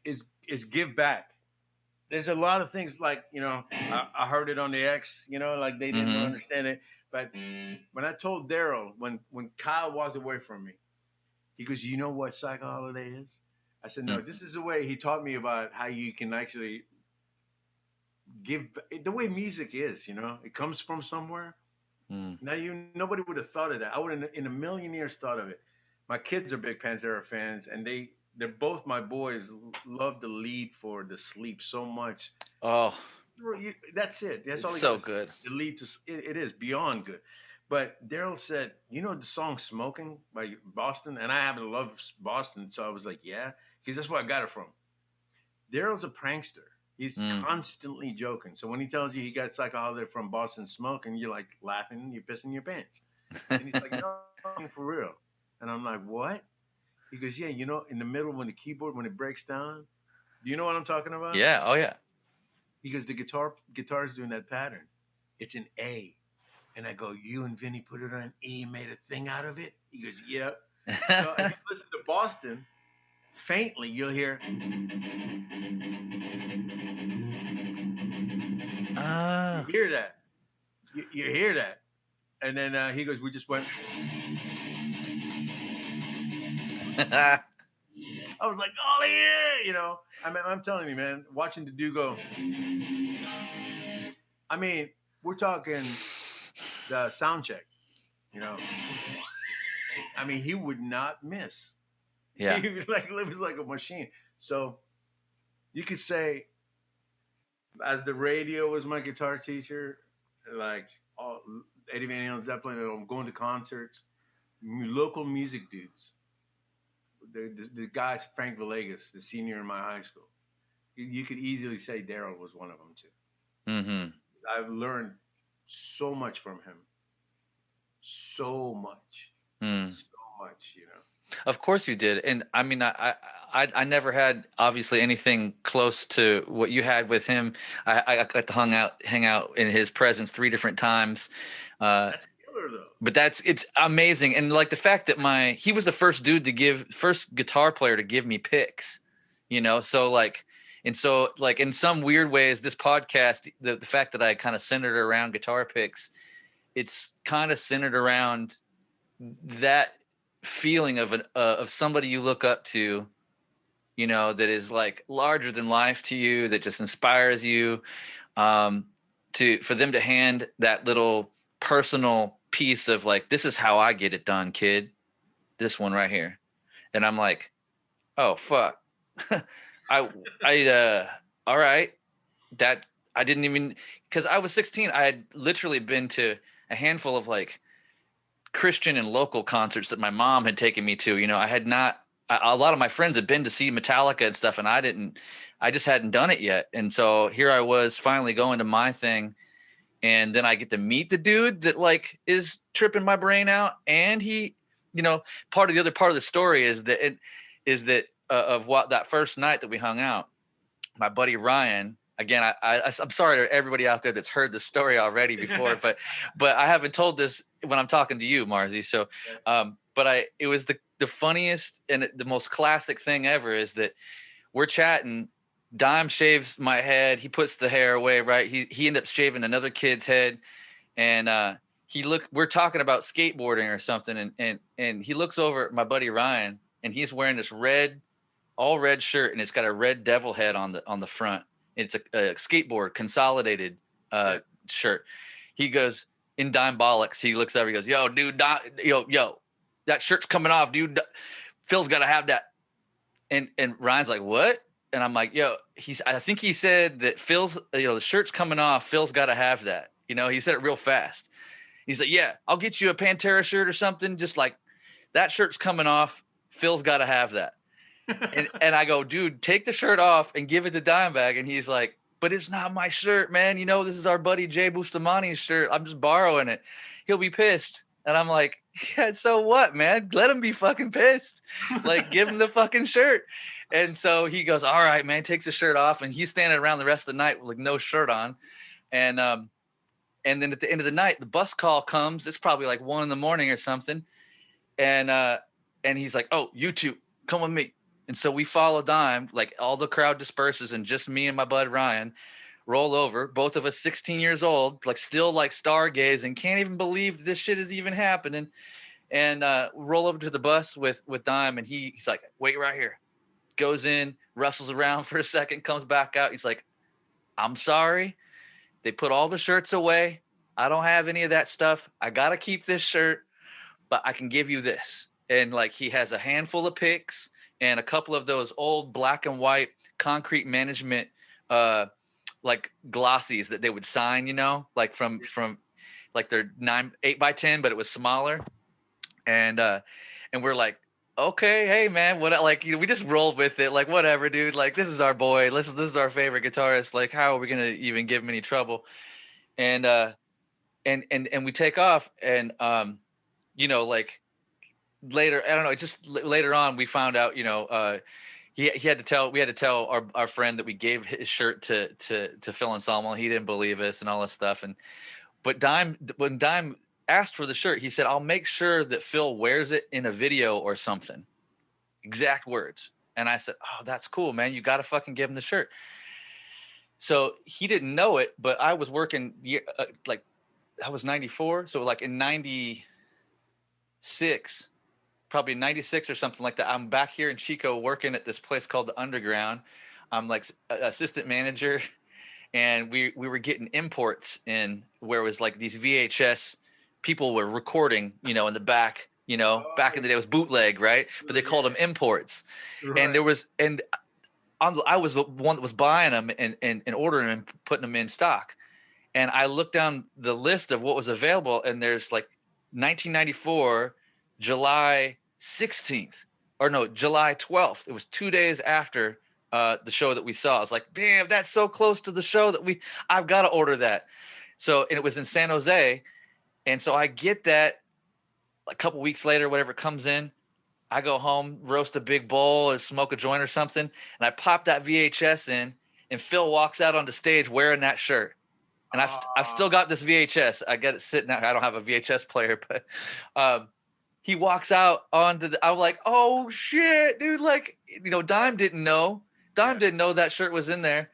is give back. There's a lot of things like I heard it on the X, like they didn't understand it. But when I told Daryl, when Kyle walked away from me, he goes, "You know what Psycho Holiday is?" I said, "No, this is the way." He taught me about how you can actually give the way music is. It comes from somewhere. Now nobody would have thought of that. I would have in a million years thought of it. My kids are big Pantera fans, and they're both my boys. Love the lead for The Sleep so much. Oh, that's it. That's all. So good. The lead to it is beyond good. But Daryl said, the song "Smoking" by Boston, and I happen to love Boston, so I was like, yeah, because that's where I got it from. Daryl's a prankster. He's constantly joking. So when he tells you he got Psycho Holiday from Boston Smoking, you're like laughing, you're pissing your pants. And he's like, no, for real. And I'm like, what? He goes, yeah, in the middle when the keyboard, when it breaks down, do you know what I'm talking about? Yeah. Oh, yeah. He goes, the guitar's doing that pattern. It's an A. And I go, you and Vinny put it on an E and made a thing out of it? He goes, yep. So if you listen to Boston, faintly you'll hear. You hear that. You hear that. And then he goes, we just went. I was like, oh, yeah, I'm telling you, man, watching the dude go. I mean, we're talking the sound check, I mean, he would not miss. Yeah. He was like a machine. So you could say, as the radio was my guitar teacher, like Eddie Van Halen, Zeppelin, I'm going to concerts, local music dudes. The guys, Frank Villegas, the senior in my high school. You could easily say Daryl was one of them too. Mm-hmm. I've learned so much from him. So much. So much, Of course you did. And I mean, I never had obviously anything close to what you had with him. I got to hang out in his presence 3 different times. That's killer though. But it's amazing. And like the fact that he was the first guitar player to give me picks, so like in some weird ways, this podcast, the fact that I kind of centered around guitar picks, it's kind of centered around that feeling of somebody you look up to, that is like larger than life to you, that just inspires you. for them to hand that little personal piece of like, this is how I get it done, kid. This one right here. And I'm like, oh fuck. All right. That I didn't even, because I was 16. I had literally been to a handful of like Christian and local concerts that my mom had taken me to. I had not, a lot of my friends had been to see Metallica and stuff, and I just hadn't done it yet. And so here I was finally going to my thing. And then I get to meet the dude that like is tripping my brain out. And he, part of the story is that of what that first night that we hung out, my buddy Ryan, again, I'm sorry to everybody out there that's heard the story already before, but I haven't told this when I'm talking to you, Marzi. So, it was the funniest and the most classic thing ever is that we're chatting. Dime shaves my head. He puts the hair away, right? He ended up shaving another kid's head, and we're talking about skateboarding or something, and he looks over at my buddy Ryan, and he's wearing this all red shirt, and it's got a red devil head on the front. It's a skateboard consolidated shirt. He goes in Dime Bollocks. He looks over. He goes, "Yo, dude, yo, that shirt's coming off, dude. Phil's got to have that." And Ryan's like, "What?" And I'm like, "Yo, I think he said that Phil's, the shirt's coming off. Phil's got to have that." He said it real fast. He's like, "Yeah, I'll get you a Pantera shirt or something. Just like that shirt's coming off. Phil's got to have that." And I go, "Dude, take the shirt off and give it to Dimebag." And he's like, "But it's not my shirt, man. This is our buddy Jay Bustamani's shirt. I'm just borrowing it. He'll be pissed." And I'm like, "Yeah, so what, man? Let him be fucking pissed. Like, give him the fucking shirt." And so he goes, "All right, man," takes the shirt off, and he's standing around the rest of the night with like no shirt on. And then at the end of the night, the bus call comes. It's probably like 1 a.m. or something. And he's like, "Oh, you two, come with me." And so we follow Dime, like all the crowd disperses, and just me and my bud Ryan roll over. Both of us 16 years old, like still like stargazing, can't even believe this shit is even happening. And roll over to the bus with Dime, and he's like, "Wait right here." Goes in, wrestles around for a second, comes back out. He's like, "I'm sorry. They put all the shirts away. I don't have any of that stuff. I got to keep this shirt, but I can give you this." And like he has a handful of picks and a couple of those old black and white concrete management like glossies that they would sign, like from like they're 8x10, but it was smaller. And we're like, "Okay, hey man, what?" Like, we just rolled with it, like, whatever, dude. Like, this is our boy. This is our favorite guitarist. Like, how are we gonna even give him any trouble? And we take off, and like later, I don't know, just later on, we found out, we had to tell our friend that we gave his shirt to Phil Anselmo. He didn't believe us and all this stuff. But when Dime asked for the shirt, he said, "I'll make sure that Phil wears it in a video or something." Exact words. And I said, "Oh, that's cool, man. You got to fucking give him the shirt." So he didn't know it, but I was working like I was 94. So like in 96, probably 96 or something like that, I'm back here in Chico working at this place called the Underground. I'm like assistant manager, and we were getting imports in where it was like these VHS people were recording, in the back, back in the day it was bootleg, right? But they called them imports. Right. And I was the one that was buying them and ordering them, putting them in stock. And I looked down the list of what was available, and there's like 1994, July 16th, or no, July 12th. It was 2 days after the show that we saw. I was like, damn, that's so close to the show that I've got to order that. So, and it was in San Jose. And so I get that a couple weeks later, whatever it comes in, I go home, roast a big bowl or smoke a joint or something. And I pop that VHS in, and Phil walks out on the stage wearing that shirt. And I've still got this VHS. I got it sitting out. I don't have a VHS player, but he walks out onto I'm like, "Oh shit, dude." Like, Dime didn't know. Didn't know that shirt was in there.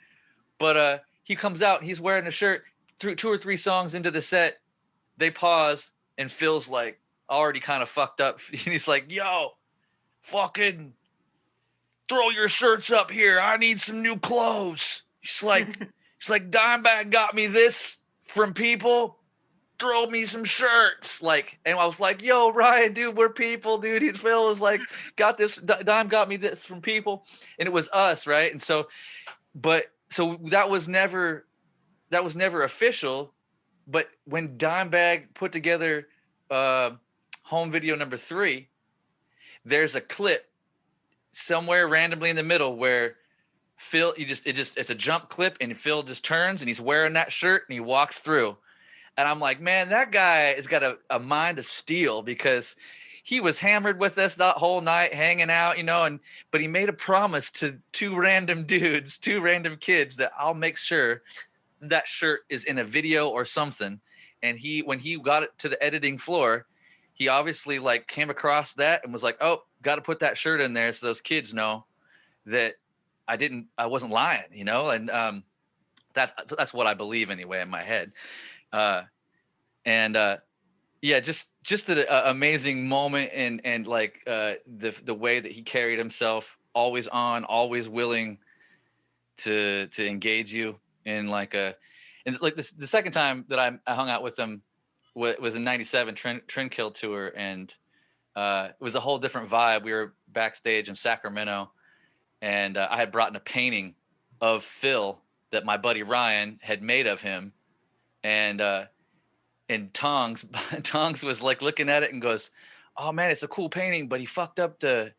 But he comes out, he's wearing a shirt. Through 2 or 3 songs into the set, they pause, and Phil's like already kind of fucked up. He's like, "Yo, fucking throw your shirts up here. I need some new clothes." He's like, She's like, Dimebag got me this from people. Throw me some shirts. Like, and I was like, yo, Ryan, dude, we're people, dude. And Phil was like, got this. Dime got me this from people. And it was us, right? And so, so that was never official. But when Dimebag put together home video number 3, there's a clip somewhere randomly in the middle where Phil, it's a jump clip, and Phil just turns and he's wearing that shirt and he walks through. And I'm like, man, that guy has got a mind of steel, because he was hammered with us that whole night, hanging out, but he made a promise to 2 random dudes, 2 random kids, that I'll make sure that shirt is in a video or something. And when he got it to the editing floor, he obviously like came across that and was like, oh, got to put that shirt in there so those kids know that I wasn't lying, and that's what I believe anyway in my head. Yeah, just an amazing moment, and like the way that he carried himself, always on, always willing to engage you in and like this. The second time that I hung out with him was in '97 Trendkill tour, and it was a whole different vibe. We were backstage in Sacramento, and I had brought in a painting of Phil that my buddy Ryan had made of him, and Tongs was like looking at it and goes, "Oh man, it's a cool painting, but he fucked up the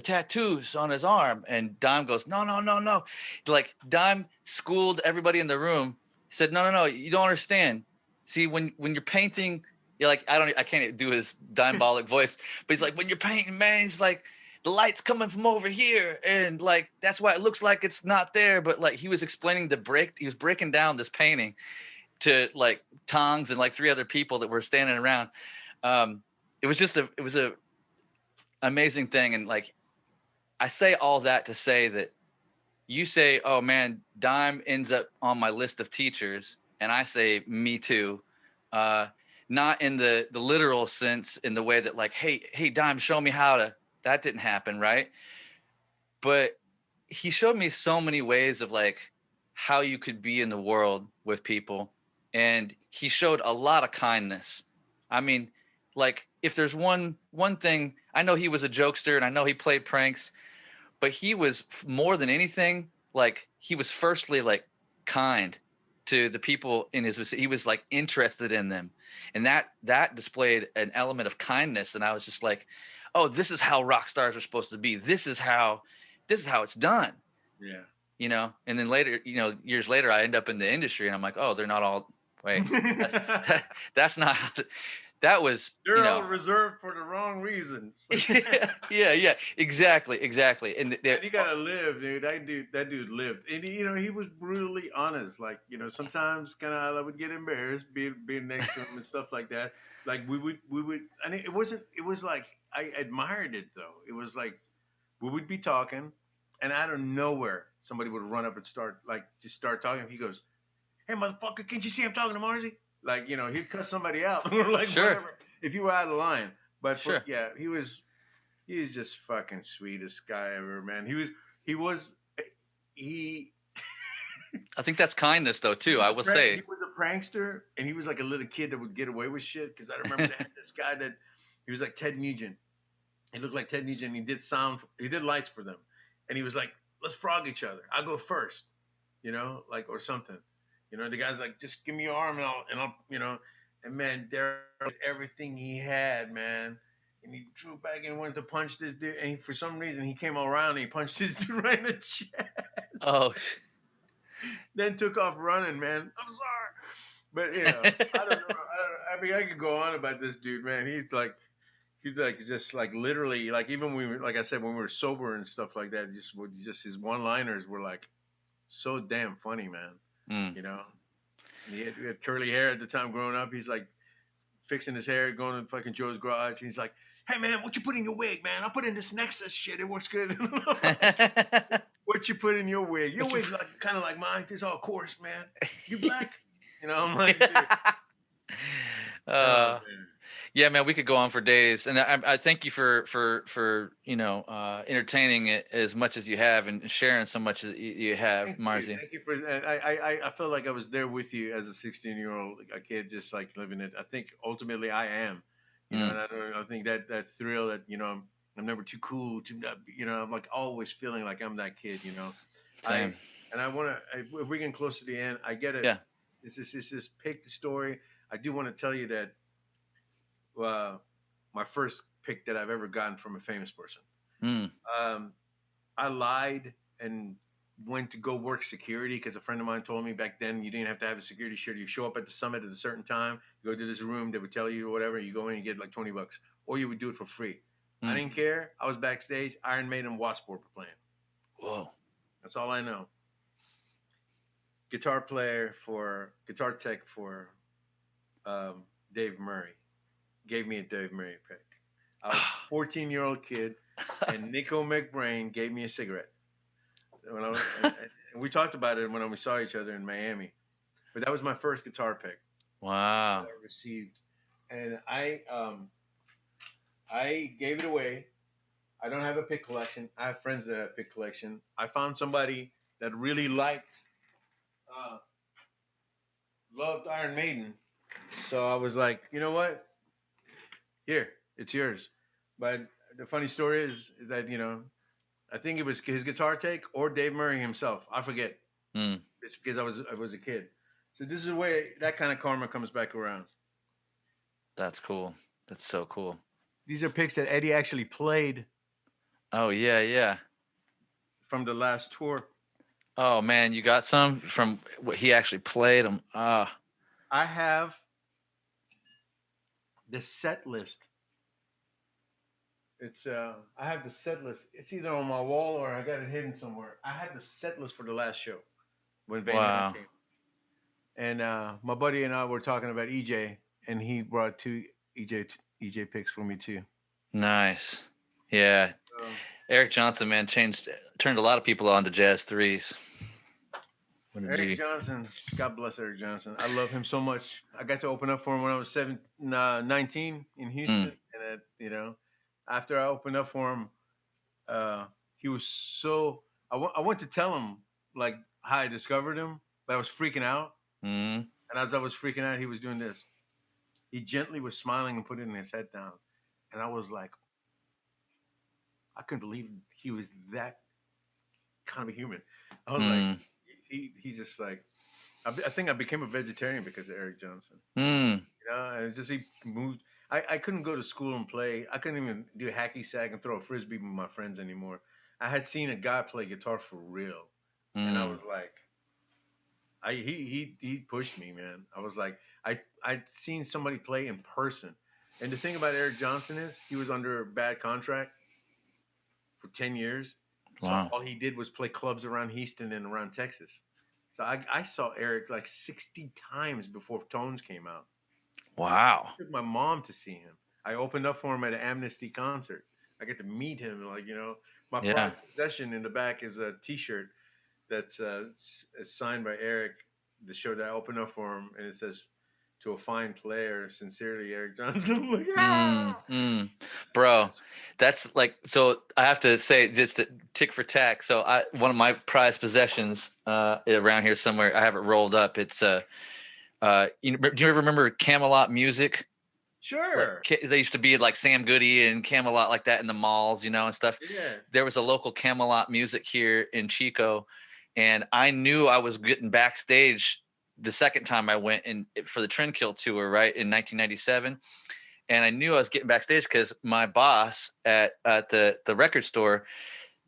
tattoos on his arm." And Dime goes, "No. Like, Dime schooled everybody in the room. He said, No, you don't understand. See, when you're painting, you're like, I can't do his Dimebolic voice, but he's like, when you're painting, man, he's like, the light's coming from over here, and like that's why it looks like it's not there." But like, he was explaining he was breaking down this painting to like Tongs and like 3 other people that were standing around. It was a amazing thing. And like, I say all that to say that you say, oh man, Dime ends up on my list of teachers. And I say, me too. Not in the literal sense, in the way that like, hey, Dime, show me how to, that didn't happen. Right. But he showed me so many ways of like how you could be in the world with people. And he showed a lot of kindness. I mean, like, if there's one thing, I know he was a jokester and I know he played pranks, but he was more than anything, like, he was firstly like kind to the people in his vicinity. He was like interested in them, and that displayed an element of kindness. And I was just like, oh, this is how rock stars are supposed to be. This is how it's done. Yeah. And then later, years later, I end up in the industry and I'm like, oh, they're not all, wait, that's not, that was, they're all reserved for the wrong reasons. yeah, exactly. And you gotta live, dude. That dude lived, and he was brutally honest. Like, sometimes kind of I would get embarrassed being next to him and stuff like that. Like we would, and it was like I admired it though. It was like we would be talking, and out of nowhere somebody would run up and start talking. He goes, "Hey, motherfucker, can't you see I'm talking to Marzi?" Like, he'd cuss somebody out. Or like, sure, whatever, if you were out of line. But sure. Yeah, he was just fucking sweetest guy ever, man. I think that's kindness though too. I will say he was a prankster, and he was like a little kid that would get away with shit. Because I remember they had this guy that he was like Ted Nugent. He looked like Ted Nugent. And he did lights for them, and he was like, "Let's frog each other. I'll go first," like, or something. The guy's like, "Just give me your arm and I'll," and man, Derek did everything he had, man. And he drew back and went to punch this dude. And for some reason, he came around and he punched this dude right in the chest. Oh. Then took off running, man. I'm sorry. But, I don't know. I mean, I could go on about this dude, man. He's just like literally, like, even when like I said, when we were sober and stuff like that, just his one-liners were like so damn funny, man. He had curly hair at the time growing up. He's like fixing his hair, going to fucking Joe's garage. And he's like, "Hey man, what you put in your wig, man? I'll put in this Nexus shit. It works good." What you put in your wig? Your wig's like kind of like mine. It's all coarse, man. You black? I'm like, dude. Yeah, man, we could go on for days, and I thank you for entertaining it as much as you have and sharing so much as you have, Thank you. Marzi. Thank you for. And I felt like I was there with you as a 16-year-old a kid, just like living it. I think ultimately I am, Mm, and I think that thrill that I'm never too cool to, I'm like always feeling like I'm that kid. I same. and I want to. If we're getting close to the end, I get it. Yeah. This pick the story. I do want to tell you that uh, my first pick that I've ever gotten from a famous person. Mm, Um, I lied and went to go work security because a friend of mine told me back then you didn't have to have a security shirt. You show up at the summit at a certain time, you go to this room, they would tell you or whatever, you go in and get like $20, or you would do it for free. I mm. didn't care. I was backstage. Iron Maiden and Wasp were playing. Whoa. That's all I know. Guitar tech for Dave Murray. Gave me a Dave Murray pick. I was a 14-year-old kid, and Nico McBrain gave me a cigarette. When and we talked about it when we saw each other in Miami. But that was my first guitar pick that Wow. I received, and I gave it away. I don't have a pick collection. I have friends that have pick collection. I found somebody that really uh, loved Iron Maiden, so I was like, you know what? Here, it's yours. But the funny story is that I think it was his guitar take or Dave Murray himself. I forget. Mm, It's because I was a kid. So this is where that kind of karma comes back around. that's cool. That's so cool. These are picks that Eddie actually played Oh yeah, yeah. from the last tour. Oh man, you got some from what he actually played them. Ah, I have the set list. I have the set list. It's either on my wall or I got it hidden somewhere. I had the set list for the last show when Van Halen wow. came. And my buddy and I were talking about EJ, and he brought two EJ picks for me too. Nice. Yeah. So, Eric Johnson, man, turned a lot of people on to jazz threes. What did Eric you? Johnson, God bless Eric Johnson. I love him so much. I got to open up for him when I was 19 in Houston, Mm, and after I opened up for him, he was so. I went to tell him like how I discovered him, but I was freaking out. mm. And as I was freaking out, he was doing this. He gently was smiling and putting his head down, and I was like, I couldn't believe he was that kind of a human. I was like, Mm, he's just like. I think I became a vegetarian because of Eric Johnson. mm. And it's just he moved. I couldn't go to school and play. I couldn't even do hacky sack and throw a frisbee with my friends anymore. I had seen a guy play guitar for real, and I Mm. was like, he pushed me, man. I was like, I'd seen somebody play in person, and the thing about Eric Johnson is he was under a bad contract for 10 years, so Wow. all he did was play clubs around Houston and around Texas. So I saw Eric like 60 times before Tones came out. Wow. I took my mom to see him. I opened up for him at an Amnesty concert. I get to meet him. Like, my Yeah. prized possession in the back is a T-shirt that's signed by Eric. The show that I opened up for him, and it says, "To a fine player, sincerely, Eric Johnson." I'm like, Mm, ah! mm. Bro, that's like, so I have to say, just to tick for tack. So one of my prized possessions around here somewhere, I have it rolled up. It's do you ever remember Camelot Music? Like Sure. they used to be like Sam Goody and Camelot like that in the malls, and stuff. Yeah. There was a local Camelot Music here in Chico, and I knew I was getting backstage the second time I went in for the Trendkill tour, right, in 1997. And I knew I was getting backstage because my boss at the record store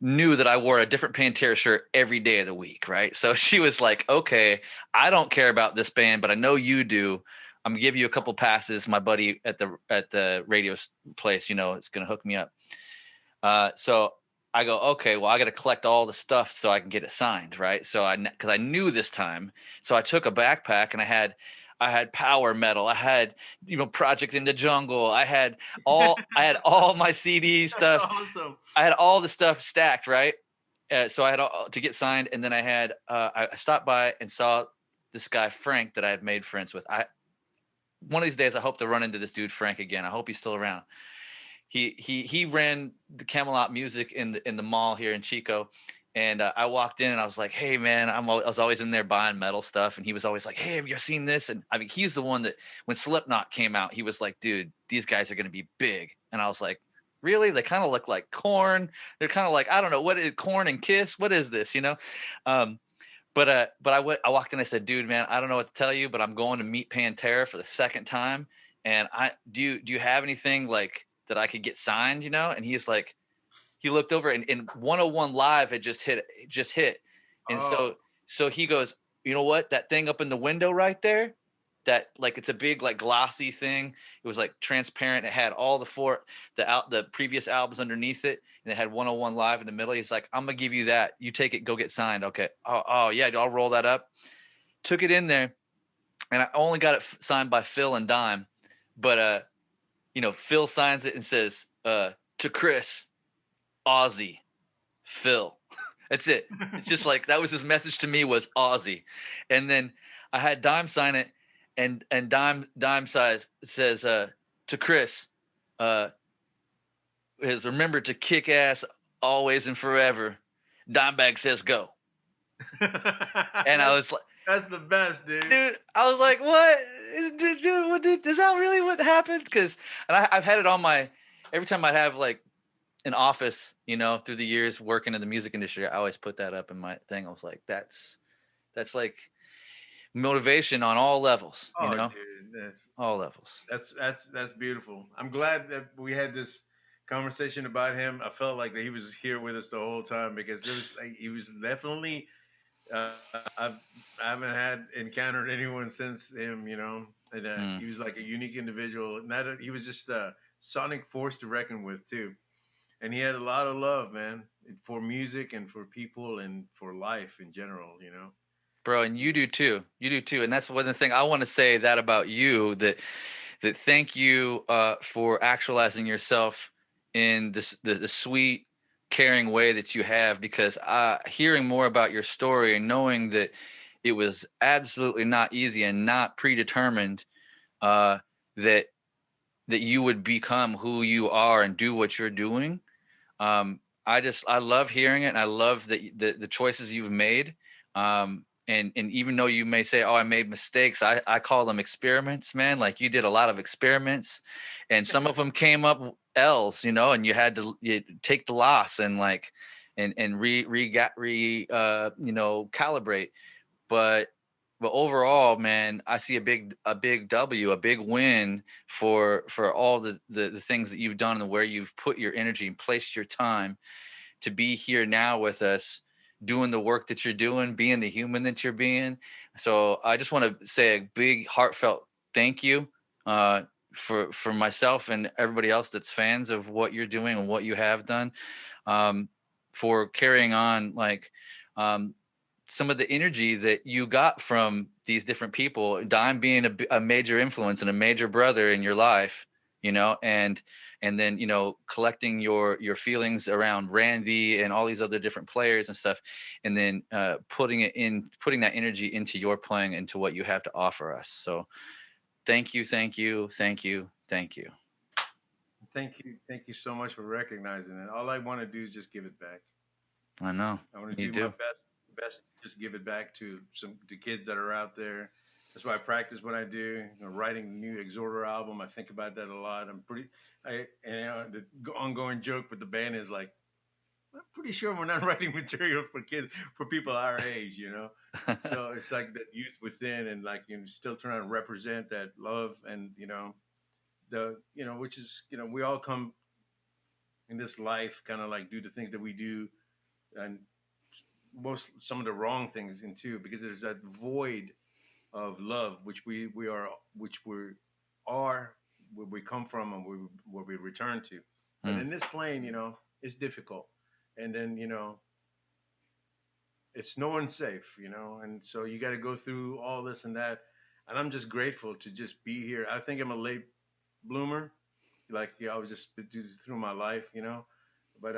knew that I wore a different Pantera shirt every day of the week, right? So she was like, okay, I don't care about this band, but I know you do. I'm gonna give you a couple passes. My buddy at the radio place, it's gonna hook me up. So I go, okay, well, I got to collect all the stuff so I can get it signed, right? So because I knew this time, so I took a backpack and I had power metal, I had Project in the Jungle, I had all my CD That's stuff, awesome. I had all the stuff stacked, right? So I had all to get signed, and then I had I stopped by and saw this guy Frank that I had made friends with. one of these days I hope to run into this dude Frank again. I hope he's still around. He ran the Camelot Music in the mall here in Chico, and I walked in and I was like, hey man, I was always in there buying metal stuff, and he was always like, hey, have you seen this? And I mean, he's the one that when Slipknot came out, he was like, dude, these guys are gonna be big, and I was like, really? They kind of look like Korn. They're kind of like, I don't know, what is Korn and Kiss? What is this? You know. But I walked in. I said, "Dude, man, I don't know what to tell you, but I'm going to meet Pantera for the second time. And do you have anything like that I could get signed? You know?" And he's like, he looked over and 101 Live had just hit, and so he goes, "You know what? That thing up in the window right there, that like it's a big like glossy thing. It was like transparent. It had all the previous albums underneath it, and it had 101 Live in the middle. He's like, I'm gonna give you that. You take it, go get signed. Okay. Oh yeah, I'll roll that up. Took it in there, and I only got it signed by Phil and Dime, but Phil signs it and says to Chrys, Ozzy, Phil. That's it. It's just like that was his message to me was Ozzy, and then I had Dime sign it. And Dime says to Chrys, is remember to kick ass always and forever. Dimebag says go. And I was like, that's the best, dude. Dude, I was like, what? Dude, is that really what happened? Because I've had it on my every time I'd have like an office, through the years working in the music industry, I always put that up in my thing. I was like, that's like motivation on all levels, dude, all levels. That's beautiful. I'm glad that we had this conversation about him. I felt like that he was here with us the whole time because he was definitely. I haven't encountered anyone since him, and he was like a unique individual. He was just a sonic force to reckon with too, and he had a lot of love, man, for music and for people and for life in general, Bro, and you do too. And that's one of the things I want to say that about you, that thank you for actualizing yourself in the sweet, caring way that you have, because hearing more about your story and knowing that it was absolutely not easy and not predetermined, that you would become who you are and do what you're doing. I love hearing it, and I love the choices you've made. And even though you may say, "Oh, I made mistakes," I call them experiments, man. Like you did a lot of experiments, and some of them came up L's, and you had to take the loss and calibrate. But overall, man, I see a big W, a big win for all the things that you've done and where you've put your energy and placed your time to be here now with us, doing the work that you're doing, being the human that you're being. So I just want to say a big heartfelt thank you for myself and everybody else that's fans of what you're doing and what you have done, for carrying on some of the energy that you got from these different people, Dime being a major influence and a major brother in your life, and then, collecting your feelings around Randy and all these other different players and stuff. And then putting that energy into your playing, into what you have to offer us. So thank you. Thank you. Thank you. Thank you. Thank you. Thank you so much for recognizing it. All I want to do is just give it back. I know. I want to do my best, just give it back to the kids that are out there. That's why I practice what I do. Writing the new Exhorder album, I think about that a lot. The ongoing joke with the band is like, I'm pretty sure we're not writing material for kids, for people our age, So it's like that youth within, and still trying to represent that love, and which is we all come in this life kind of like do the things that we do, and some of the wrong things in too, because there's that void of love, which we are, where we come from and where we return to. But in this plane, it's difficult. And then, it's no one safe, and so you got to go through all this and that. And I'm just grateful to just be here. I think I'm a late bloomer. I was just through my life, but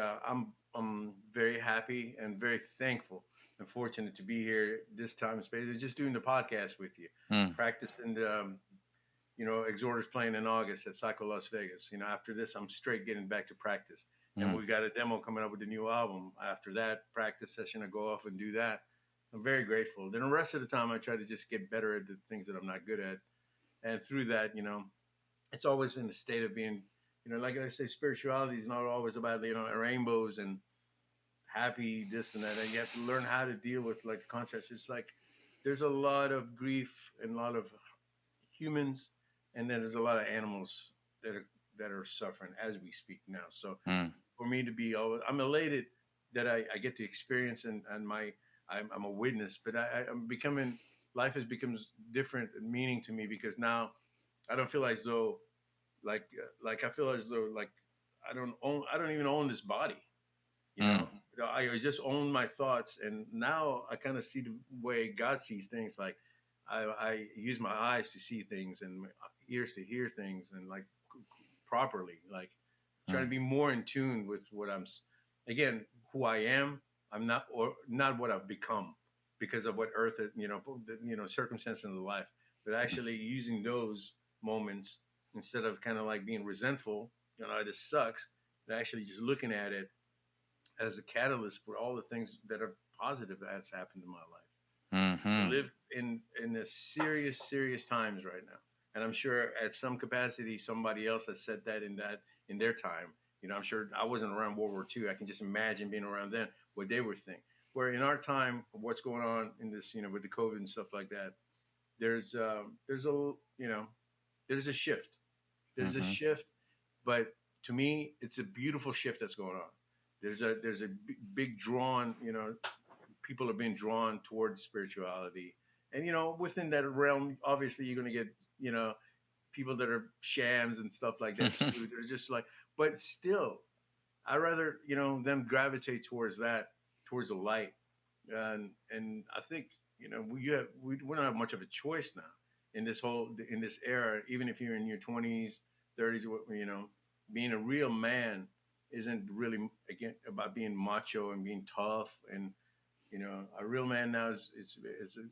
I'm very happy and very thankful and fortunate to be here this time and space. Just doing the podcast with you, practicing Exhorder's playing in August at Psycho Las Vegas. After this, I'm straight getting back to practice. And Mm. we got a demo coming up with a new album. After that practice session, I go off and do that. I'm very grateful. Then the rest of the time, I try to just get better at the things that I'm not good at. And through that, it's always in a state of being, like I say, spirituality is not always about, rainbows and happy, this and that. And you have to learn how to deal with like the contrast. It's like there's a lot of grief and a lot of humans, and then there's a lot of animals that are suffering as we speak now. So Mm. for me to be, I'm elated that I get to experience and I'm a witness, but I'm becoming, life has become different and meaning to me because now I don't feel as though like I feel as though like I don't even own this body, you Mm. know. I just own my thoughts, and now I kind of see the way God sees things. Like I use my eyes to see things and my ears to hear things, and like properly, like trying to Mm. be more in tune with what again, who I am. I'm not, or not what I've become because of what Earth, circumstances in the life, but actually using those moments instead of kind of like being resentful, this sucks, but actually just looking at it as a catalyst for all the things that are positive that's happened in my life. We Mm-hmm. live in a serious times right now, and I'm sure at some capacity somebody else has said that in their time. I'm sure I wasn't around World War II. I can just imagine being around then what they were thinking. Where in our time, what's going on in this, with the COVID and stuff like that, there's a there's a shift. There's a Mm-hmm. shift, but to me, it's a beautiful shift that's going on. There's a big drawn, people are being drawn towards spirituality, and within that realm, obviously you're going to get people that are shams and stuff like that too. They're just like, but still, I rather them gravitate towards that, towards the light, and I think we don't have much of a choice now in this era. Even if you're in your 20s, 30s, being a real man isn't really again about being macho and being tough. And a real man now is an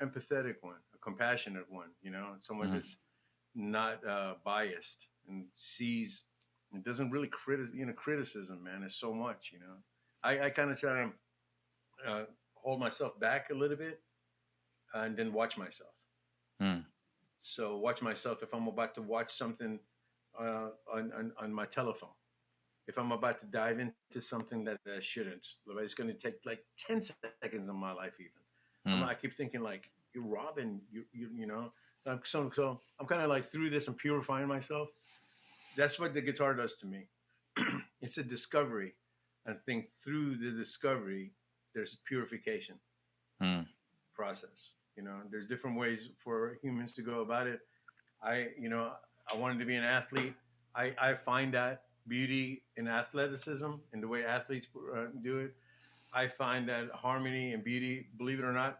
empathetic one, a compassionate one. Someone Mm. that's not biased and sees and doesn't really criticism. Man, is so much. I kind of try to hold myself back a little bit and then watch myself. Mm. So watch myself if I'm about to watch something on my telephone. If I'm about to dive into something that I shouldn't, like it's going to take like 10 seconds of my life even. Mm. I keep thinking like, you're robbing, so I'm kind of like through this, I'm purifying myself. That's what the guitar does to me. It's a discovery. I think through the discovery, there's a purification Mm. process. There's different ways for humans to go about it. I wanted to be an athlete. I find that beauty in athleticism in the way athletes do it. I find that harmony and beauty, believe it or not.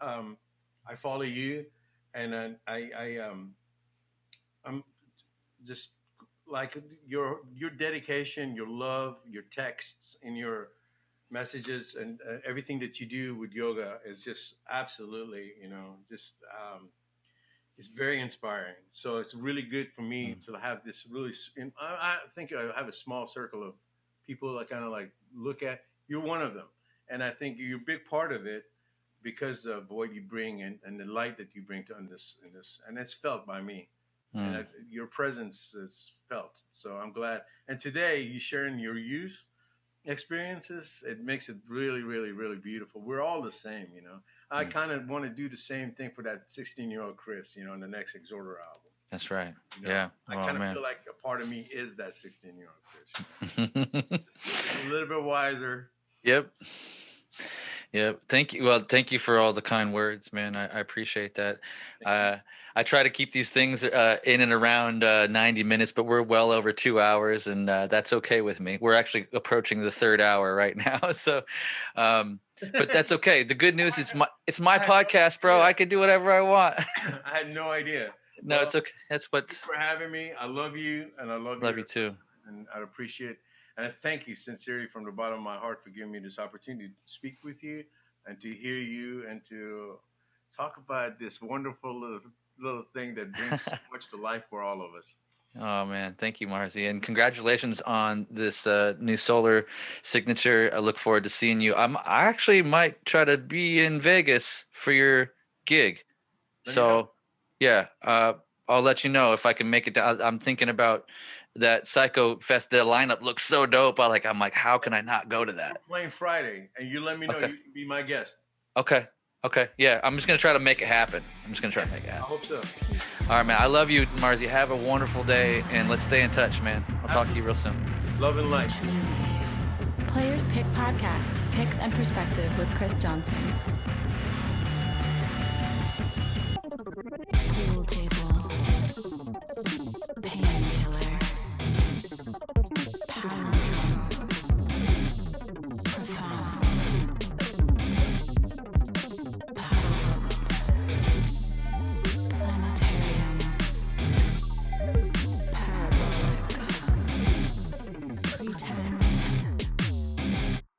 I follow you, and I'm just like your dedication, your love, your texts, and your messages, and everything that you do with yoga is just absolutely, just it's very inspiring. So it's really good for me Mm. to have this really. I think I have a small circle of people that kind of like look at. You're one of them, and I think you're a big part of it because of what you bring and the light that you bring to in this, and it's felt by me, and Mm. your presence is felt. So I'm glad. And today you sharing your youth experiences, it makes it really beautiful. We're all the same. I Mm. kind of want to do the same thing for that 16-year-old Chrys, in the next Exhorder album. That's right. you know Yeah. I Oh kind of man. feel like a part of me is that 16-year-old Chrys. Just a little bit wiser. Yep. Yep. Thank you. Well, thank you for all the kind words, man. I appreciate that. Thank you. I try to keep these things in and around 90 minutes, but we're well over 2 hours, and that's okay with me. We're actually approaching the third hour right now, so. But that's okay. The good news is it's my I had no podcast, bro. idea. I can do whatever I want. I had no idea. No, Well, it's okay. That's what. thank you for having me. I love you, and I love Love your you too. and I appreciate, and I thank you sincerely from the bottom of my heart for giving me this opportunity to speak with you and to hear you and to talk about this wonderful little thing that brings so much to life for all of us. Oh man, thank you, Marzi, and congratulations on this new solar signature. I look forward to seeing you. I actually might try to be in Vegas for your gig. Let me know. So, yeah, I'll let you know if I can make it down. I'm thinking about that Psycho Fest. The lineup looks so dope. I'm like, how can I not go to that? We're playing Friday, and you let me know. Okay. You can be my guest. Okay. Yeah, I'm just gonna try to make it happen. I hope so. All right, man. I love you, Marzi. Have a wonderful day, and let's stay in touch, man. I'll talk to you real soon. Love and light. Players Pick Podcast, Picks and Perspective with Chrys Johnson.